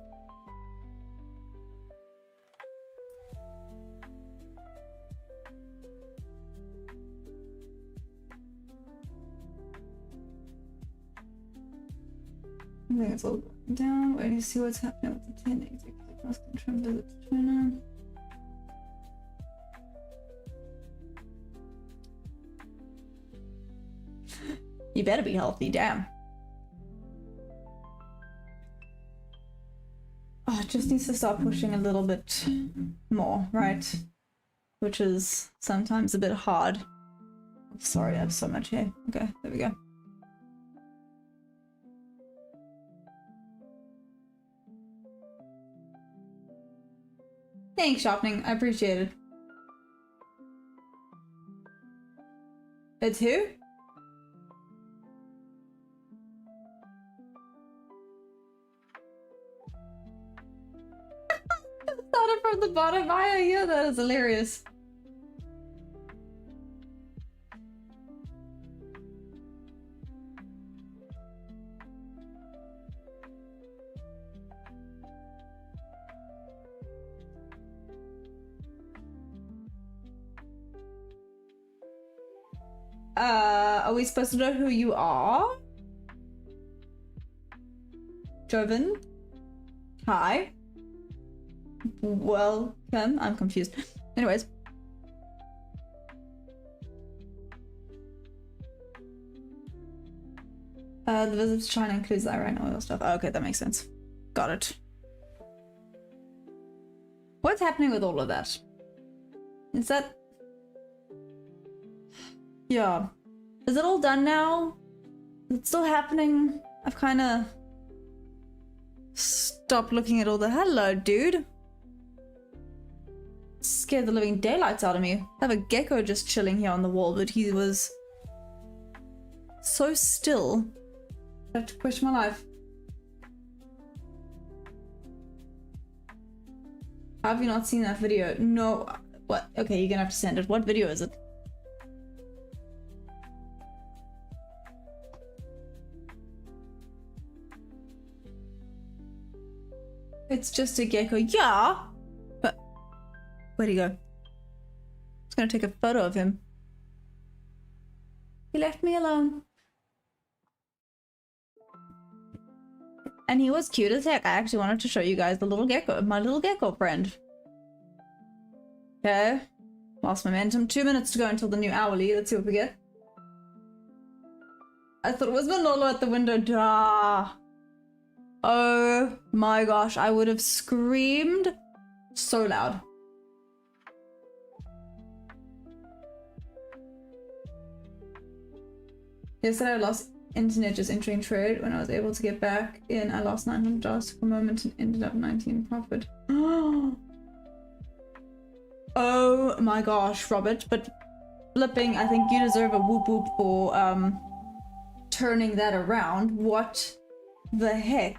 I think it's all down. Waiting to see what's happening with the 10 executive visit to China. You better be healthy, damn. Oh, it just needs to start pushing a little bit more, right? Which is sometimes a bit hard. Sorry, I have so much hair. Okay, there we go. Thanks, sharpening. I appreciate it. It's who? Started from the bottom. Yeah, that is hilarious. Are we supposed to know who you are? Joven? Hi. Welcome. I'm confused. Anyways. The visit to China includes the Iran oil stuff. Oh, okay, that makes sense. Got it. What's happening with all of that? Is that... Yeah. Is it all done now? Is it still happening? I've kind of stopped looking at all the... Hello, dude. Scared the living daylights out of me. I have a gecko just chilling here on the wall, but he was so still. I have to question my life. Have you not seen that video? No. What? Okay, you're gonna have to send it. What video is it? It's just a gecko. Yeah! But where'd he go? I was gonna take a photo of him. He left me alone. And he was cute as heck. I actually wanted to show you guys the little gecko, my little gecko friend. Okay. Lost momentum. 2 minutes to go until the new hourly. Let's see what we get. I thought it was Manolo at the window. Duh. Oh my gosh, I would have screamed so loud. Yesterday I lost internet just entering trade. When I was able to get back in, I lost $900 for a moment and ended up 19 profit. Oh my gosh, Robert, but flipping, I think you deserve a whoop whoop for turning that around. What the heck?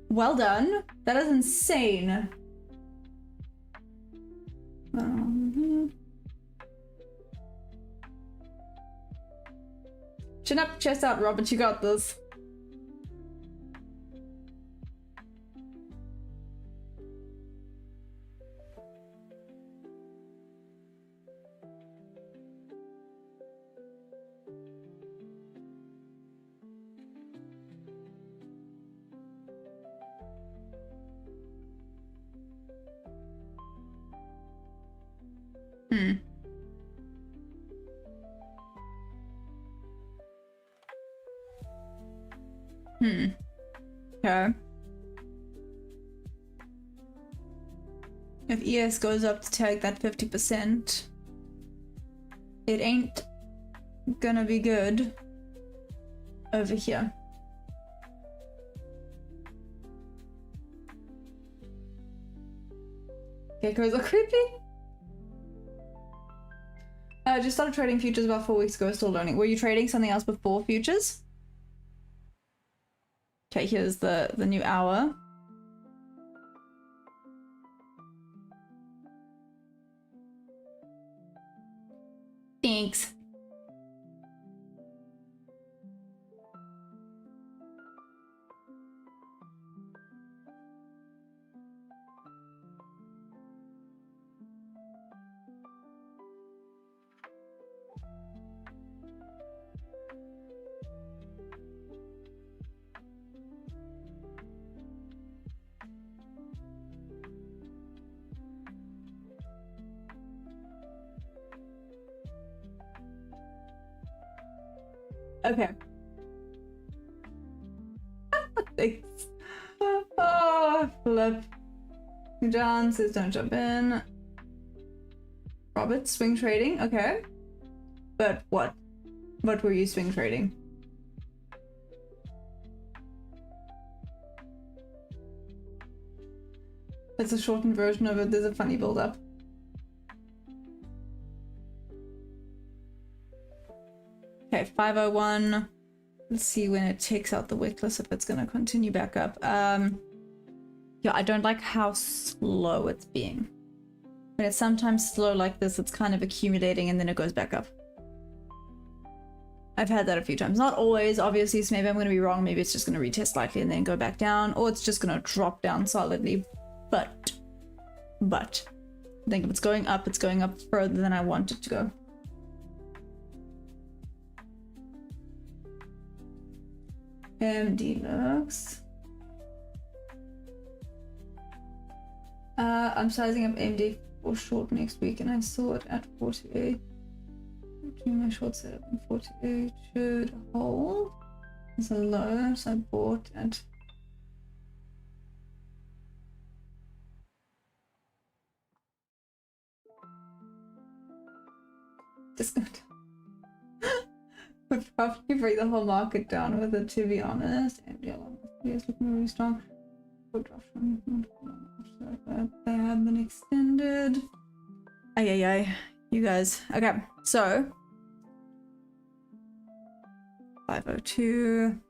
Well done. That is insane. Chin up, chest out, Robert. You got this. Okay. If ES goes up to tag that 50%, it ain't gonna be good over here. Geckos are creepy. Just started trading futures about 4 weeks ago, still learning. Were you trading something else before futures? Okay, here's the new hour. Thanks. Okay. Thanks. Oh, flip. John says don't jump in. Robert, swing trading? Okay. But what? What were you swing trading? It's a shortened version of it. There's a funny build-up. Okay, 501. Let's see when it takes out the wickless, if it's gonna continue back up. Yeah, I don't like how slow it's being. When it's sometimes slow like this, it's kind of accumulating and then it goes back up. I've had that a few times. Not always, obviously, so maybe I'm gonna be wrong. Maybe it's just gonna retest slightly and then go back down, or it's just gonna drop down solidly. But, I think if it's going up further than I want it to go. MD looks. I'm sizing up AMD for short next week and I saw it at 48. Doing my short setup in 48 should hold. It's a low, so I bought at just not. Would probably bring the whole market down with it, to be honest. And yeah, it's looking really strong. They have been extended. Ay. You guys. Okay, so 502.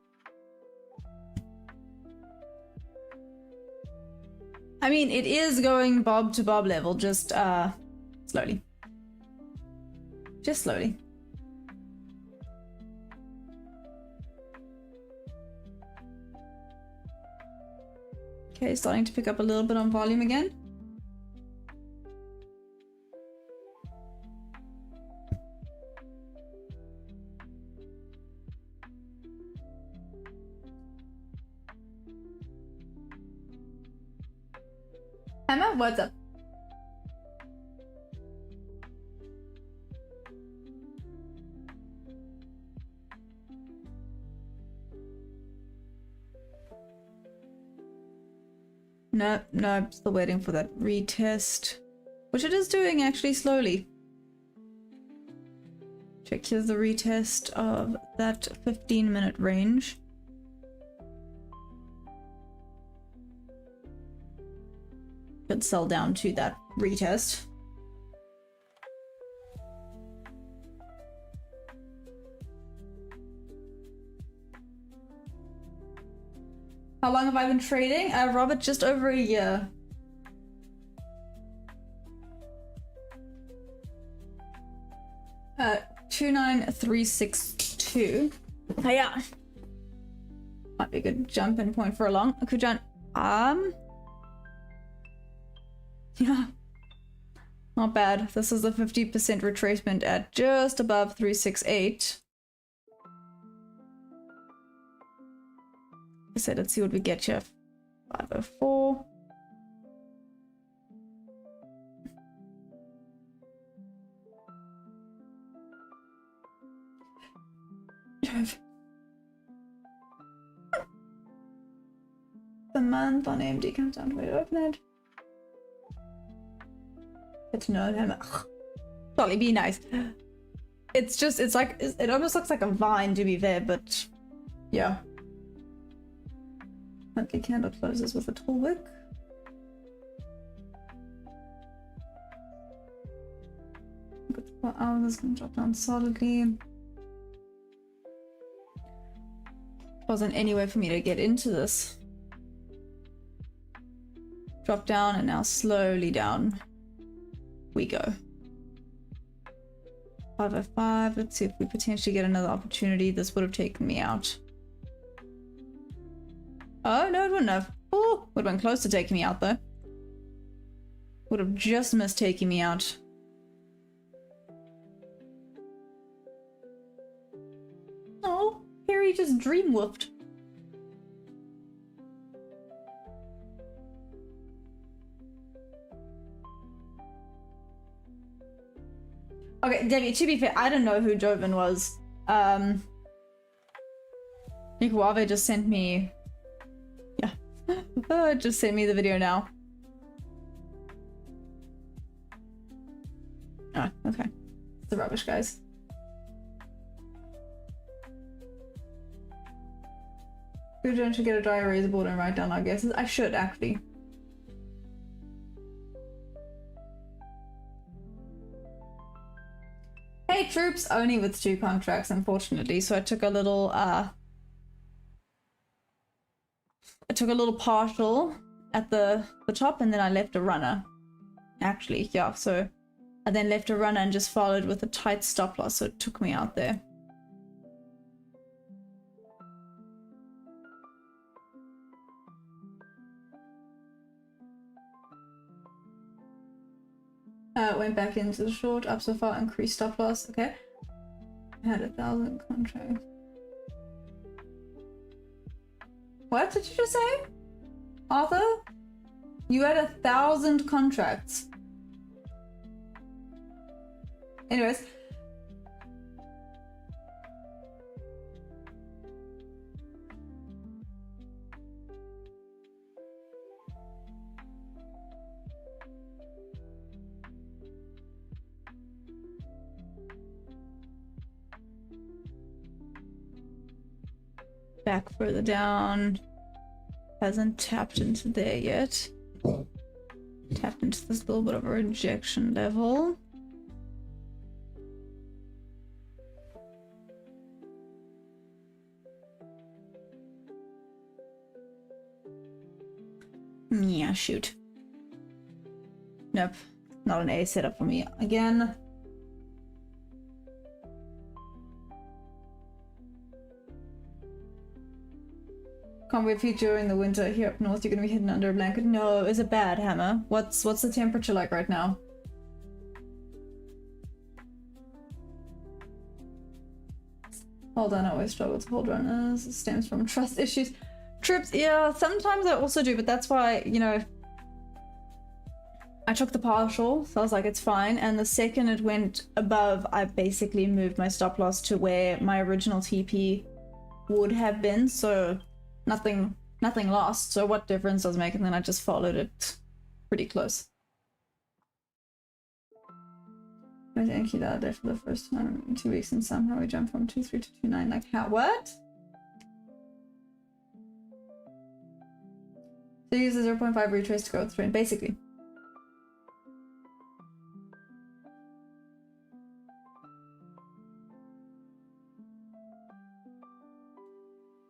I mean, it is going bob to bob level, just slowly. Just slowly. Okay, starting to pick up a little bit on volume again. Emma, what's up? No, still waiting for that retest, which it is doing actually slowly. Check, here's the retest of that 15-minute range. Could sell down to that retest. How long have I been trading? Robert, just over a year. Uh, 29362. Oh, yeah. Might be a good jump-in point for a long. Could jump. Yeah. Not bad. This is a 50% retracement at just above 368. I said, let's see what we get here. 504. The month on AMD comes down to way to open it. Get to know him. Sorry, be nice. It's just, it's like, it almost looks like a vine to be fair, but yeah. Monthly candle closes with a tall wick. Look at the 4 hours, it's gonna drop down solidly. Wasn't any way for me to get into this. Drop down and now slowly down we go. 505, let's see if we potentially get another opportunity. This would have taken me out. Oh, no, it wouldn't have. Oh, would have been close to taking me out though. Would have just missed taking me out. Oh, Harry just dream whooped. Okay, Debbie, to be fair, I didn't know who Joven was. Nikuave just sent me... Yeah. Just sent me the video now. Ah, okay. It's the rubbish, guys. Who don't you get a dry erase board and write down our guesses? I should, actually. Hey troops, only with 2 contracts unfortunately, so I took a little partial at the top and then I left a runner. Actually, yeah, so I then left a runner and just followed with a tight stop loss, so it took me out there. Went back into the short, up so far, increased stop loss, okay. Had 1,000 contracts. What did you just say? Arthur? You had 1,000 contracts. Anyways. Back further down. Hasn't tapped into there yet. Tapped into this little bit of a rejection level. Yeah, shoot. Nope. Not an A setup for me again. Can't wait for you during the winter here up north. You're gonna be hidden under a blanket. No, is it bad, Hammer? What's the temperature like right now? Hold on, I always struggle to hold runners. It stems from trust issues. Trips, yeah, sometimes I also do, but that's why, you know, I took the partial, so I was like, it's fine. And the second it went above, I basically moved my stop loss to where my original TP would have been. So nothing lost. So what difference does it make? And then I just followed it pretty close. I thank you that day for the first time in 2 weeks, and somehow we jumped from 2.3 to 2.9. Like how? What? So you use the 0.5 retrace to go through, and basically.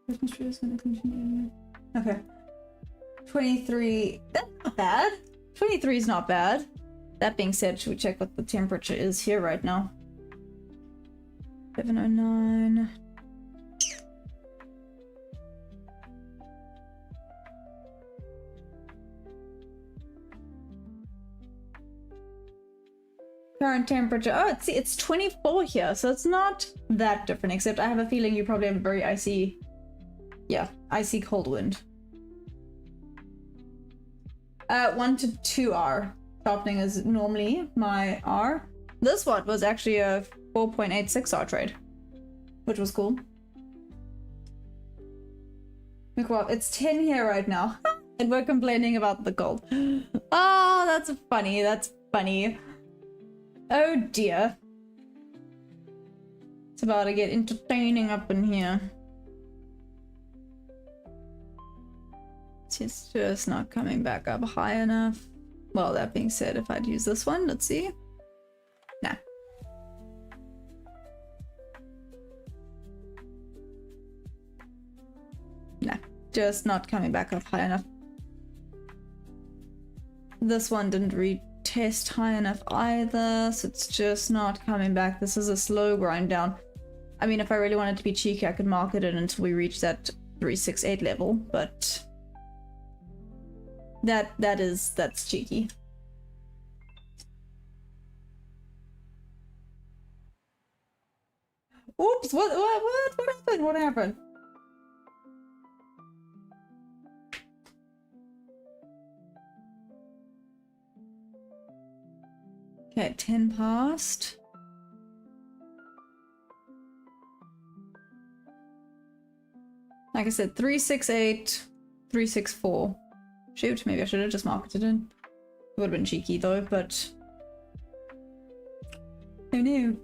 Christmas tree is going to continue. Okay. 23. That's not bad. 23 is not bad. That being said, should we check what the temperature is here right now? 709. Current temperature. Oh, it's 24 here, so it's not that different, except I have a feeling you probably have a very icy, yeah, icy cold wind. 1 to 2 R. Sharpening is normally my R. This one was actually a 4.86 R trade, which was cool. Well, it's 10 here right now, and we're complaining about the gold. Oh, that's funny. That's funny. Oh dear. It's about to get entertaining up in here. It's just not coming back up high enough. Well, that being said, if I'd use this one, let's see. Nah. Nah, just not coming back up high enough. This one didn't retest high enough either, so it's just not coming back. This is a slow grind down. I mean, if I really wanted to be cheeky, I could market it until we reach that 368 level, but that's cheeky. Oops, what happened? What happened? Okay, 10 past. Like I said, 368, 364. Shoot, maybe I should have just marketed it. It would have been cheeky though, but who knew?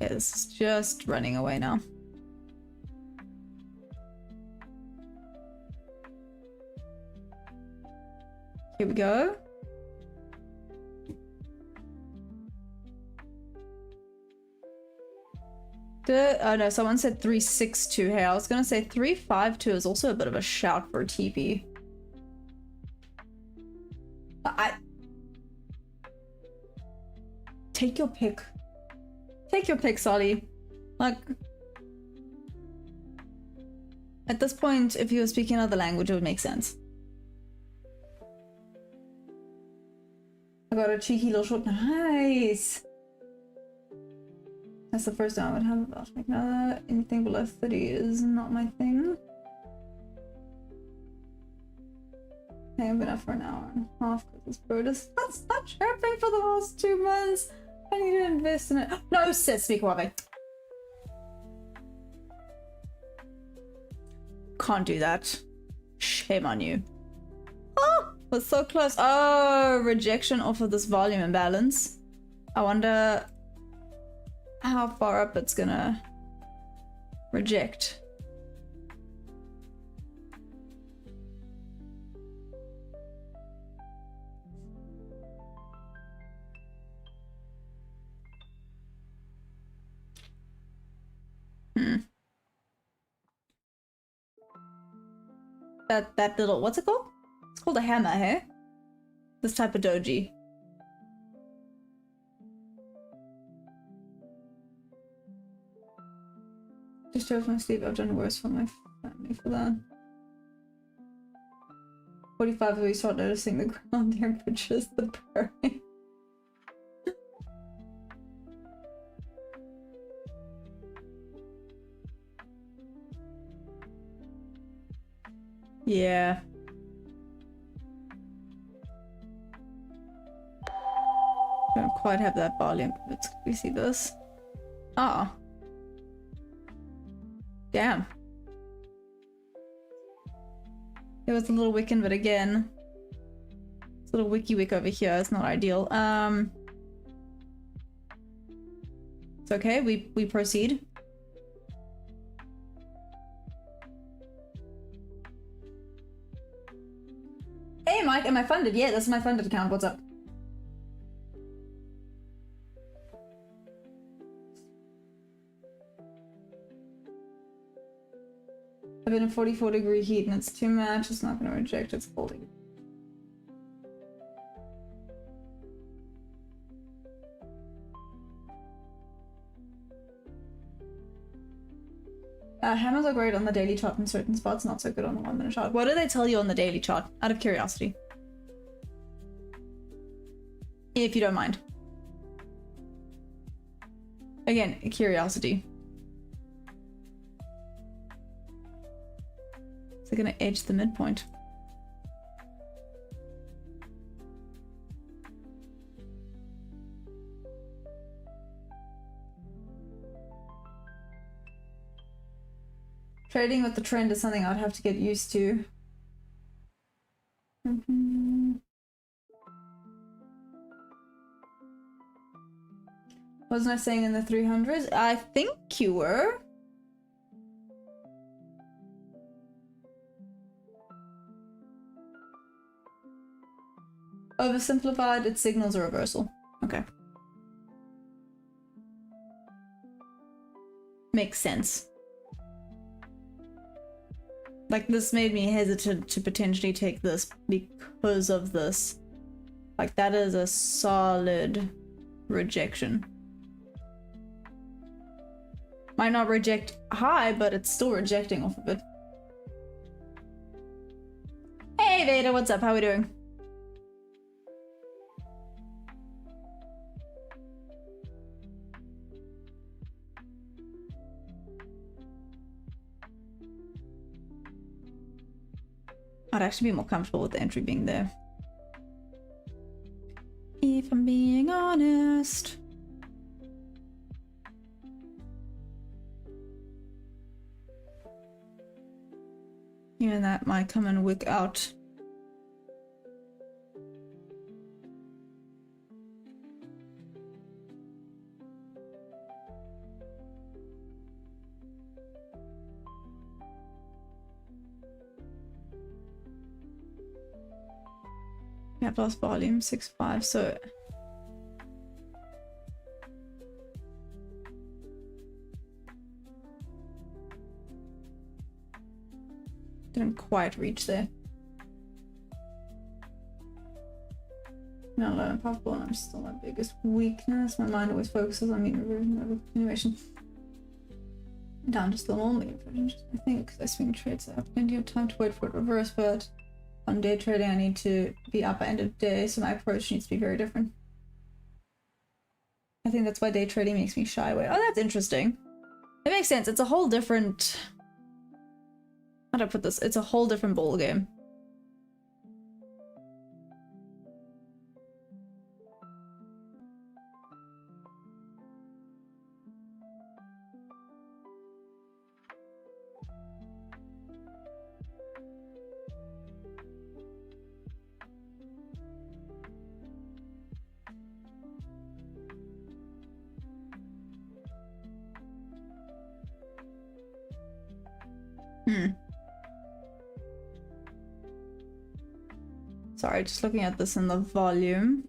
Okay, this is just running away now. Here we go. Oh no, someone said 362. Hey, I was gonna say 352 is also a bit of a shout for a TP. Take your pick. Take your pick, Solly. Like, at this point, if you were speaking another language, it would make sense. I got a cheeky little short. Nice. That's the first time I would have about like anything below 30 is not my thing. Okay, I've been up for an hour and a half because this bird is not chirping for the last 2 months. I need to invest in it. No, sis, speak Wabe. Can't do that. Shame on you. Oh, was so close. Oh, rejection off of this volume imbalance. I wonder how far up it's gonna reject. That little, what's it called? It's called a hammer, hey? This type of doji. Just drove my sleep. I've done worse for my family for that. 45 we start noticing the ground temperatures, the burning. Yeah. Don't quite have that volume. Let's we see this. Ah. Damn. It was a little wicken, but again, it's a little wiki wick over here. It's not ideal. It's okay. We proceed. Hey, Mike, am I funded? Yeah, this is my funded account. What's up? I've been in 44-degree heat and it's too much. It's not going to reject. It's holding. Hammers are great on the daily chart in certain spots, not so good on the 1 minute chart. What do they tell you on the daily chart? Out of curiosity. If you don't mind. Again, curiosity. Is it gonna edge the midpoint? Trading with the trend is something I'd have to get used to. Wasn't I saying in the 300s? I think you were. Oversimplified, it signals a reversal. Okay. Makes sense. Like, this made me hesitant to potentially take this because of this. Like, that is a solid rejection. Might not reject high, but it's still rejecting off of it. Hey Veda, what's up? How we doing? I'd actually be more comfortable with the entry being there. If I'm being honest. Even that might come and wick out. Yeah, plus volume 6.5, so didn't quite reach there. No, low and puffball, I'm still my biggest weakness. My mind always focuses on mean reversion over continuation. Down just a little more, I think, because I swing trades, so I have plenty of time to wait for it to reverse, but on day trading I need to be up at end of day, so my approach needs to be very different. I think that's why day trading makes me shy away. Oh, that's interesting. It makes sense. It's a whole different... How do I put this? It's a whole different ball game. Sorry, just looking at this in the volume.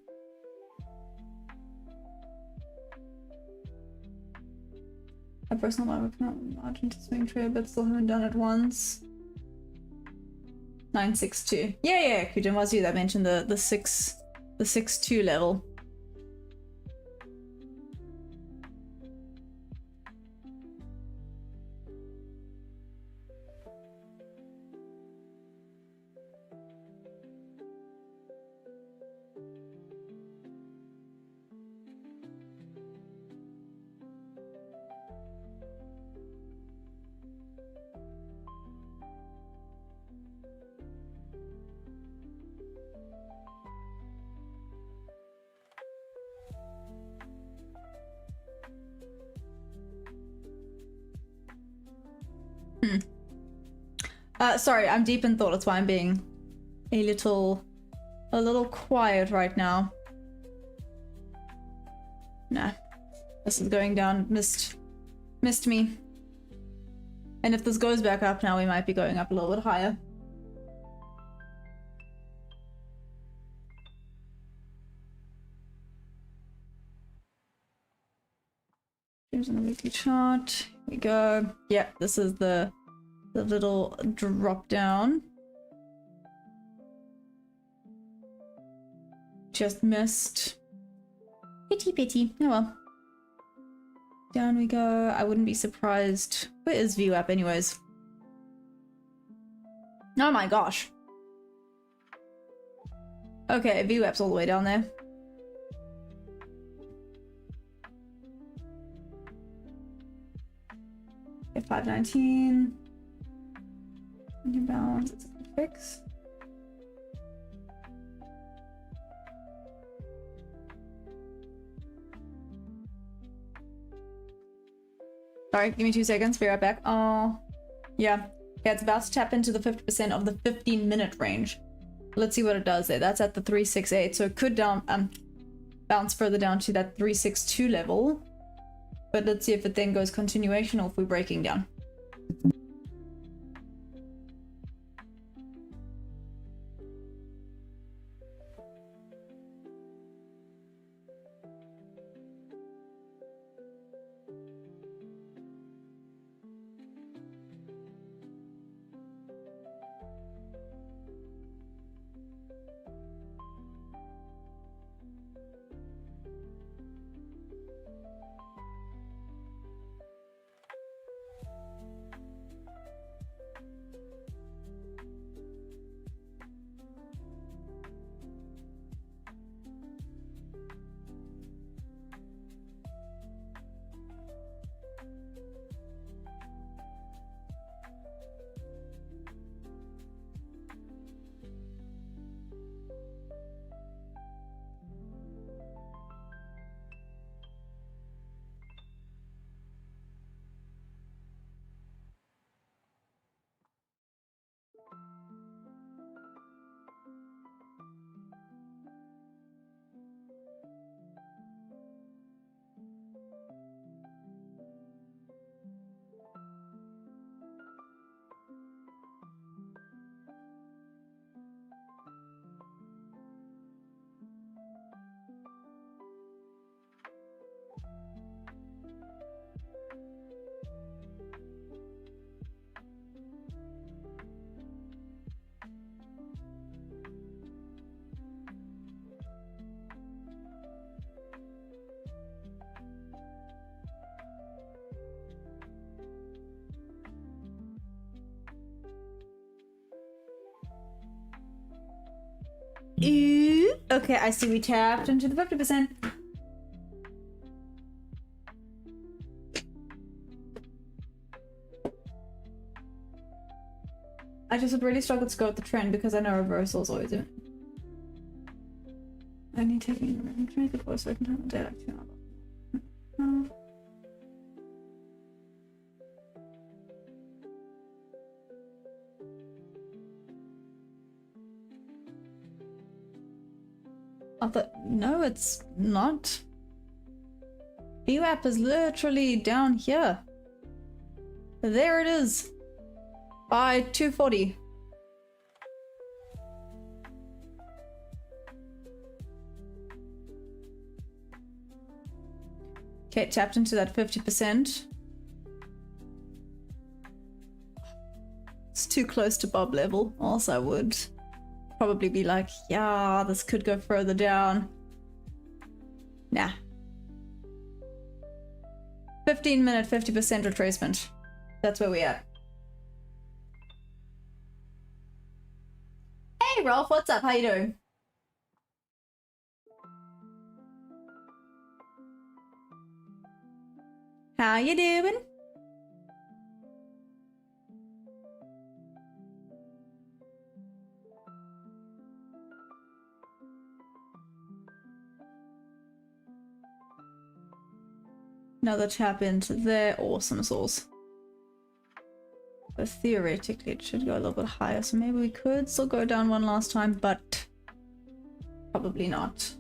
A personal life account margin to swing trade, but still haven't done it once. 962. Yeah, Kujin was you that mentioned the 6.2 level. Sorry, I'm deep in thought. That's why I'm being a little quiet right now. Nah, this is going down. Missed me. And if this goes back up now, we might be going up a little bit higher. Here's on the weekly chart. Here we go. Yeah, this is the The little drop down. Just missed. Pity, pity. Oh well. Down we go. I wouldn't be surprised. Where is VWAP anyways? Oh my gosh. Okay, VWAP's all the way down there. Okay, 519. New balance. It's a good fix. Sorry, give me 2 seconds. Be right back. Oh, yeah. Yeah, it's about to tap into the 50% of the 15-minute range. Let's see what it does there. That's at the 368, so it could bounce further down to that 362 level. But let's see if it then goes continuation or if we're breaking down. Ooh, okay, I see we tapped into the 50%. I just would really struggle to go with the trend because I know reversals always do. Only taking a trade before a certain time of day, like 2 hours. I thought, no, it's not. VWAP is literally down here. There it is. By 240. Okay, tapped into that 50%. It's too close to Bob level, or else I would probably be like, yeah, this could go further down. Nah. 15-minute, 50% retracement. That's where we're at. Hey, Rolf, what's up? How you doing? How you doing? Another tap into there. Awesome sauce. But theoretically it should go a little bit higher, so maybe we could still go down one last time, but probably not.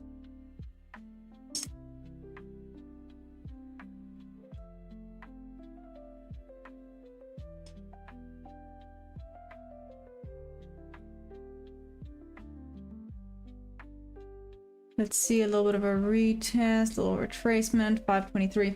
Let's see a little bit of a retest, a little retracement, 523.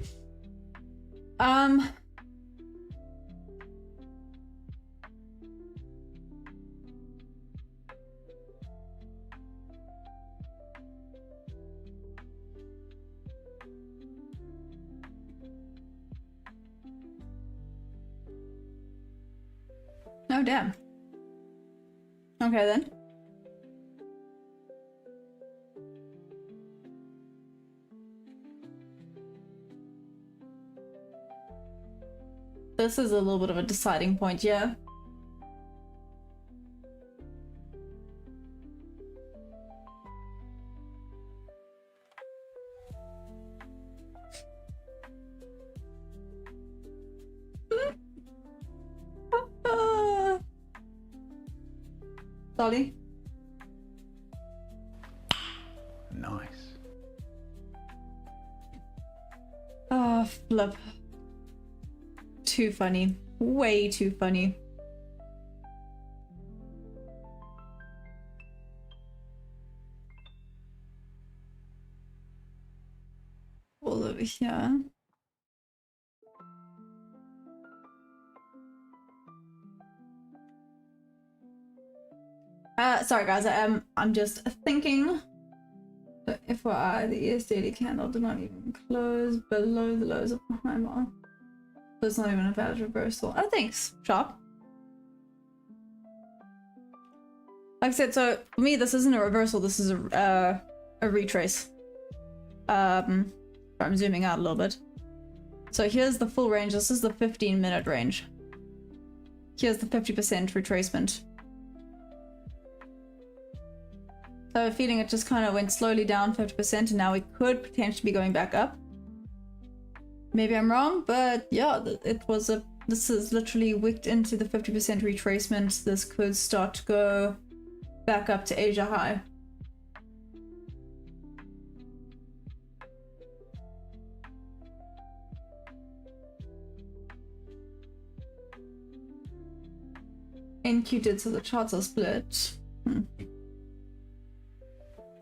Oh, damn. Okay, then. This is a little bit of a deciding point, yeah. Dolly? Nice. Oh, flip. Too funny. Way too funny. All over here. Sorry guys, I'm just thinking. So FYI, the ES daily candle did not even close below the lows of the high mark. So it's not even a valid reversal. Oh, thanks, Sharp. Like I said, so for me, this isn't a reversal. This is a retrace. I'm zooming out a little bit. So here's the full range. This is the 15-minute range. Here's the 50% retracement. So I have a feeling it just kind of went slowly down 50% and now we could potentially be going back up. Maybe I'm wrong, but yeah, this is literally wicked into the 50% retracement. This could start to go back up to Asia high. NQ did, so the charts are split.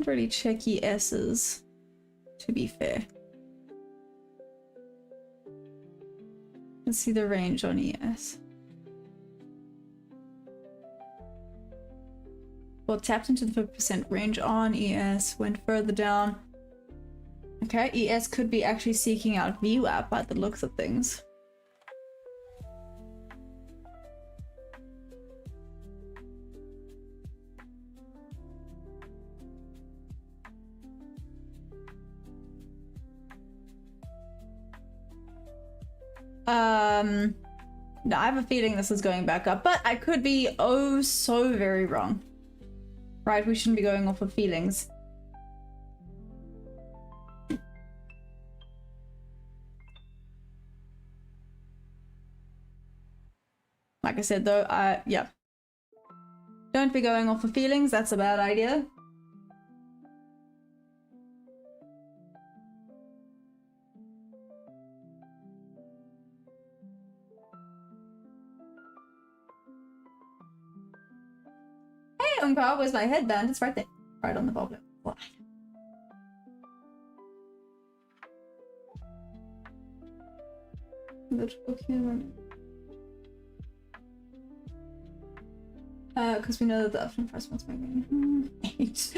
Really checky S's, to be fair. Let's see the range on ES. Well, tapped into the 50% range on ES, went further down. Okay, ES could be actually seeking out VWAP by the looks of things. No, I have a feeling this is going back up, but I could be oh so very wrong. Right, we shouldn't be going off of feelings. Like I said though, yeah. Don't be going off of feelings, that's a bad idea. Uncle, where's my headband? It's right there. Right on the bobble. What? Because we know that the option price wants making 8.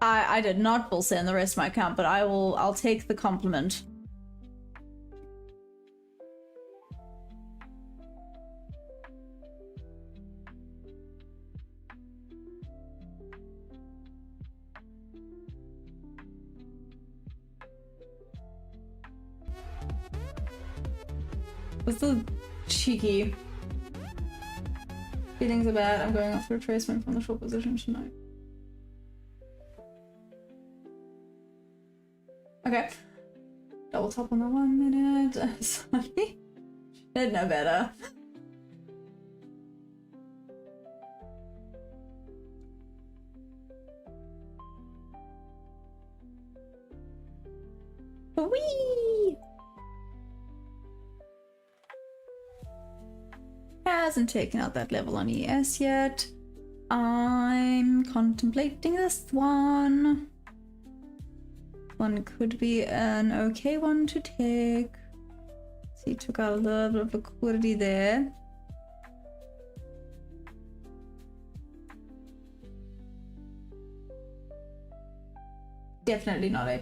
I did not bull send the rest of my account, but I'll take the compliment. What's the cheeky feelings about I'm going off retracement from the short position tonight? Okay. Double tap on the 1 minute. Sorry. Should know better. Whee! Hasn't taken out that level on ES yet. I'm contemplating this one. One could be an okay one to take. So he took out a little bit of liquidity there. Definitely not A+.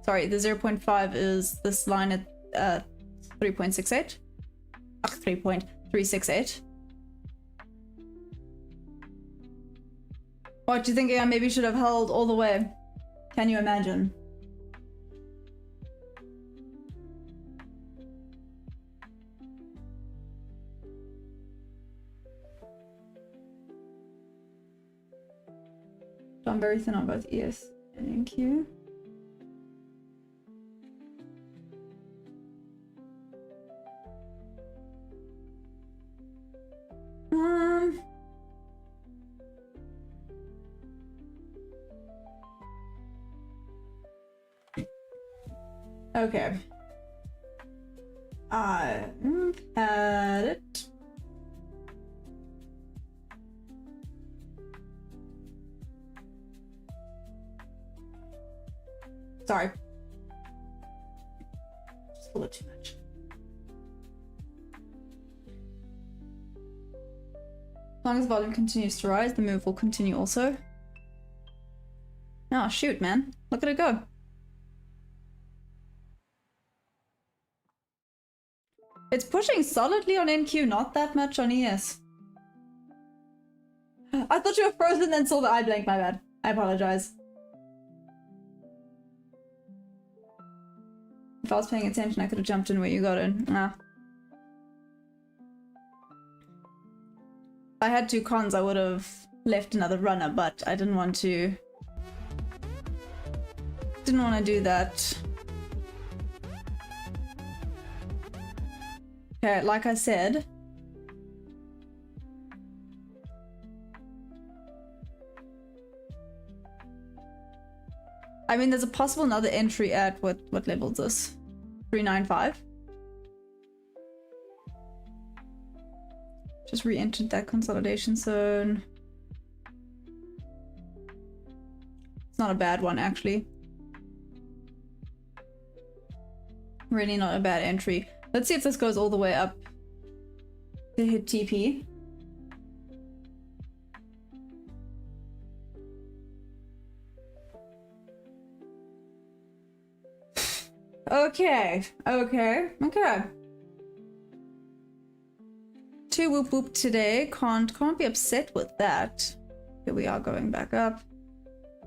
Sorry, the 0.5 is this line at 3.68. 3.368. What do you think I maybe should have held all the way? Can you imagine? I'm very thin on both ES and NQ. Okay. I had it. Sorry. Just a little too much. As long as volume continues to rise, the move will continue also. Oh, shoot, man. Look at it go. It's pushing solidly on NQ, not that much on ES. I thought you were frozen and saw the eye blank, my bad. I apologize. If I was paying attention, I could have jumped in where you got in. Nah. If I had 2 cons, I would have left another runner, but I didn't want to... Didn't want to do that. Okay, like I said... I mean, there's a possible another entry at what level is this? 395? Just re-entered that consolidation zone. It's not a bad one, actually. Really not a bad entry. Let's see if this goes all the way up to hit TP. Okay, okay, okay. 2 whoop whoop today. Can't be upset with that. Here we are going back up.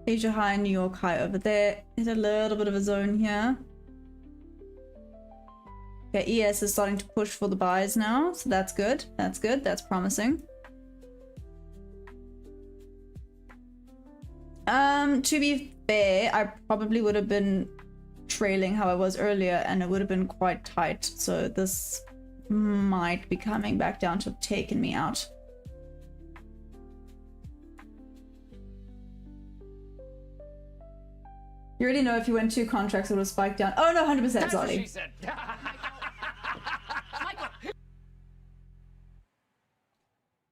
Asia high, New York high over there. Hit a little bit of a zone here. Okay, ES is starting to push for the buys now, so that's good. That's good. That's promising. To be fair, I probably would have been trailing how I was earlier, and it would have been quite tight. So this might be coming back down to have taken me out. You already know if you went 2 contracts, it would have spiked down. Oh no, 100%, That's what Zolly. she said.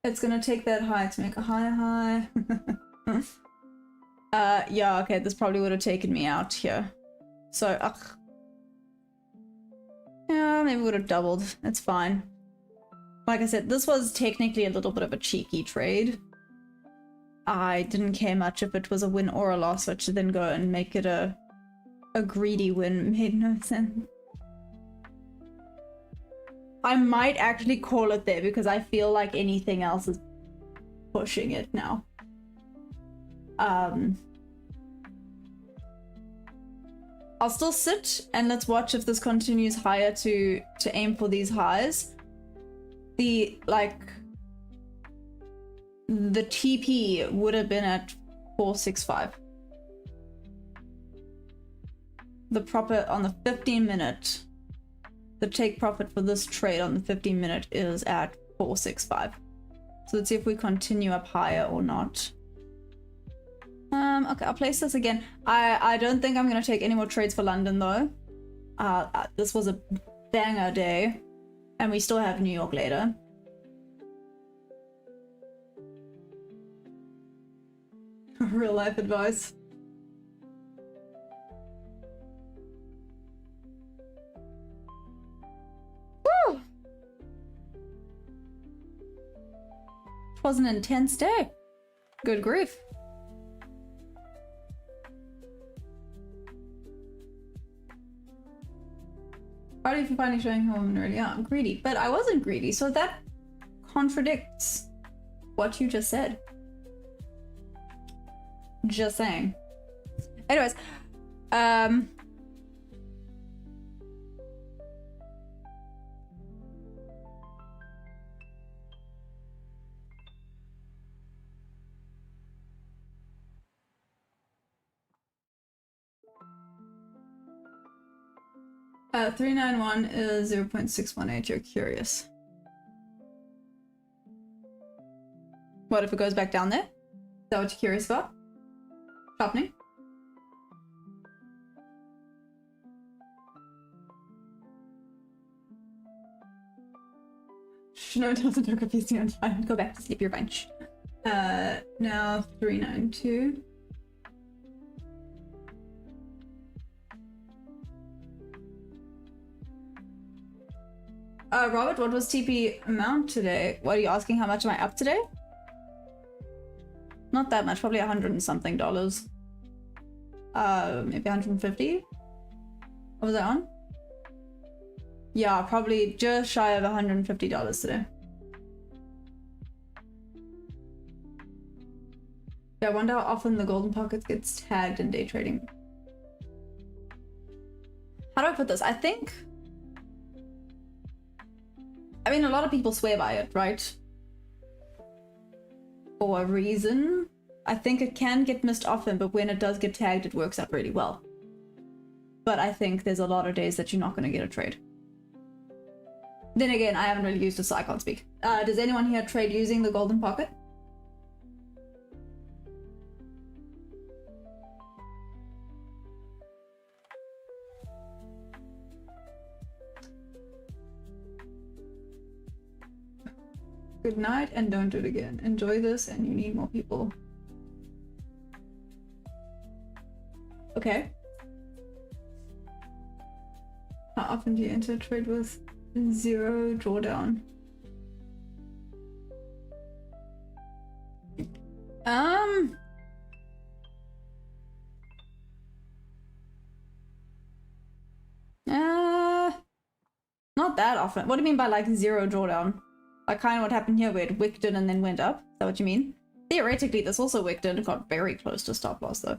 It's gonna take that high to make a high. Yeah, okay, this probably would have taken me out here. So, yeah, maybe would have doubled. It's fine. Like I said, this was technically a little bit of a cheeky trade. I didn't care much if it was a win or a loss, but to then go and make it a greedy win made no sense. I might actually call it there because I feel like anything else is pushing it now. I'll still sit and let's watch if this continues higher to aim for these highs. The TP would have been at 465. The profit on the 15-minute, the take profit for this trade on the 15-minute is at 465. So let's see if we continue up higher or not. Okay, I'll place this again. I don't think I'm gonna take any more trades for London though. This was a banger day, and we still have New York later. Real life advice. Woo! It was an intense day. Good grief. for finally showing how women really are. Greedy. But I wasn't greedy, so that contradicts what you just said. Just saying. Anyways, 391 is 0.618, you're curious. What if it goes back down there? Is that what you're curious about? Sharpening? No, it doesn't look confusing, I'm fine. Go back to sleep, you're fine. Now 392. Robert, what was TP amount today? What are you asking? How much am I up today? Not that much, probably $100 and something. Maybe 150? What was that on? Yeah, probably just shy of $150 today. Yeah, I wonder how often the golden pocket gets tagged in day trading. How do I put this? I think... I mean, a lot of people swear by it, right? For a reason. I think it can get missed often, but when it does get tagged, it works out really well. But I think there's a lot of days that you're not going to get a trade. Then again, I haven't really used it, so I can't speak. Does anyone here trade using the golden pocket? Good night and don't do it again. Enjoy this and you need more people. Okay. How often do you enter a trade with 0 drawdown? Not that often. What do you mean by like 0 drawdown? Like kind of what happened here where it wicked in and then went up? Is that what you mean? Theoretically, this also wicked in. It got very close to stop loss though.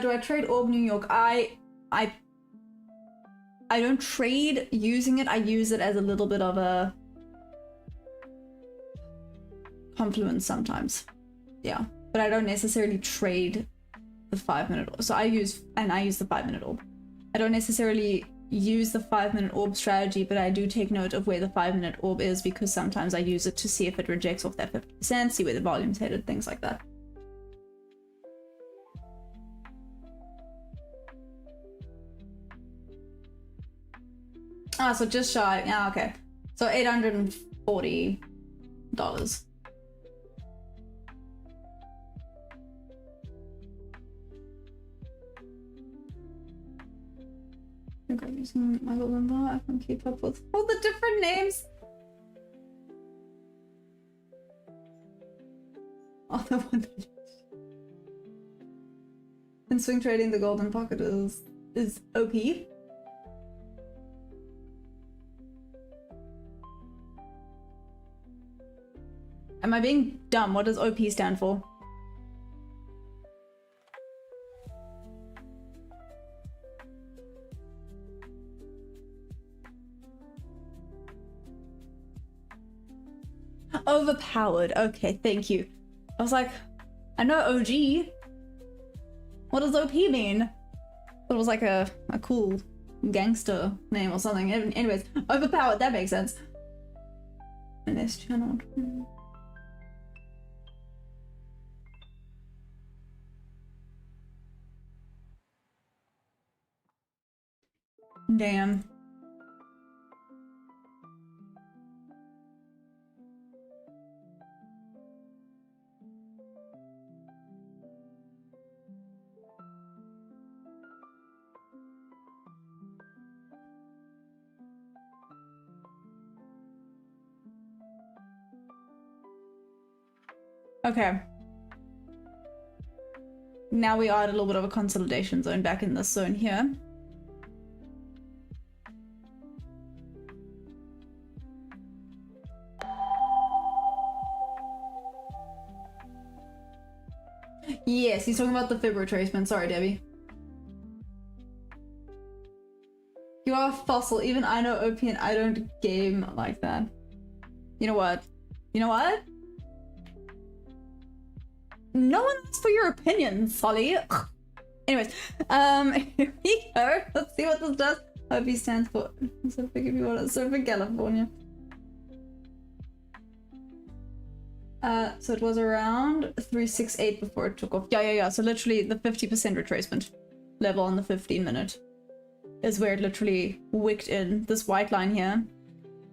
Do I trade Orb New York? I don't trade using it. I use it as a little bit of a confluence sometimes. Yeah, but I don't necessarily trade the 5-minute orb. So I use the 5-minute orb. I don't necessarily use the 5-minute orb strategy, but I do take note of where the 5-minute orb is because sometimes I use it to see if it rejects off that 50%, see where the volume's headed, things like that. Ah, so just shy. Yeah, okay. So $840. I'm using my golden bar. I can keep up with all the different names. Oh, the one. In swing trading, the golden pocket is OP. Am I being dumb? What does OP stand for? Overpowered. Okay, thank you. I was like, I know OG. What does OP mean? It was like a cool gangster name or something. Anyways, overpowered, that makes sense. And this channel. Damn. Okay. now we are at a little bit of a consolidation zone back in this zone here. Yes, he's talking about the fib retracement. Sorry, Debbie. You are a fossil. Even I know OP and I don't game like that. You know what? You know what? No one asked for your opinion, Solly. Anyways, here we go. Let's see what this does. OP stands for Surfing California. So it was around 368 before it took off. Yeah. So literally the 50% retracement level on the 15-minute is where it literally wicked in. This white line here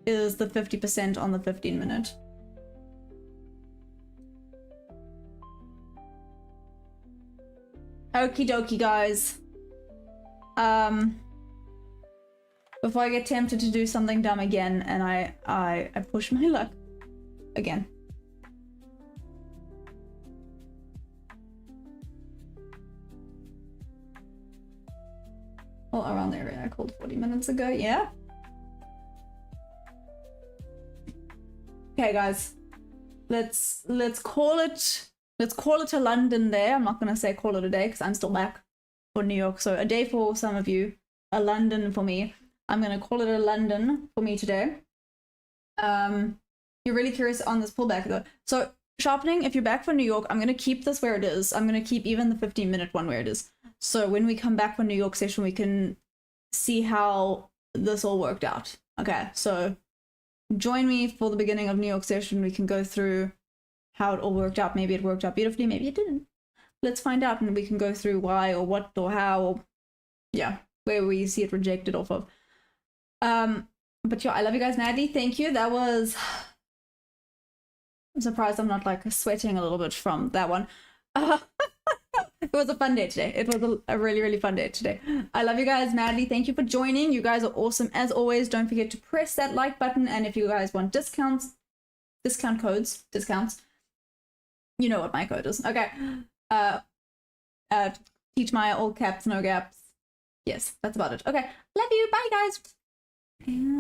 is the 50% on the 15-minute. Okie dokie, guys. Before I get tempted to do something dumb again and I push my luck again. Well, around the area I called 40 minutes ago, yeah? Okay, guys. Let's call it a London day. I'm not gonna say call it a day because I'm still back for New York. So a day for some of you, a London for me. I'm gonna call it a London for me today. You're really curious on this pullback though. So sharpening, if you're back for New York, I'm gonna keep this where it is. I'm gonna keep even the 15-minute one where it is. So when we come back for New York session, we can see how this all worked out. Okay, so join me for the beginning of New York session. We can go through how it all worked out. Maybe it worked out beautifully, maybe it didn't. Let's find out, and we can go through why or what or how, or yeah, where we see it rejected off of. But yeah, I love you guys madly. Thank you. That was... I'm surprised I'm not like sweating a little bit from that one. It was a fun day today. It was a really, really fun day today. I love you guys madly. Thank you for joining. You guys are awesome. As always, don't forget to press that like button. And if you guys want discounts, you know what my code is. Okay. Teach my all caps, no gaps. Yes, that's about it. Okay. Love you. Bye, guys. And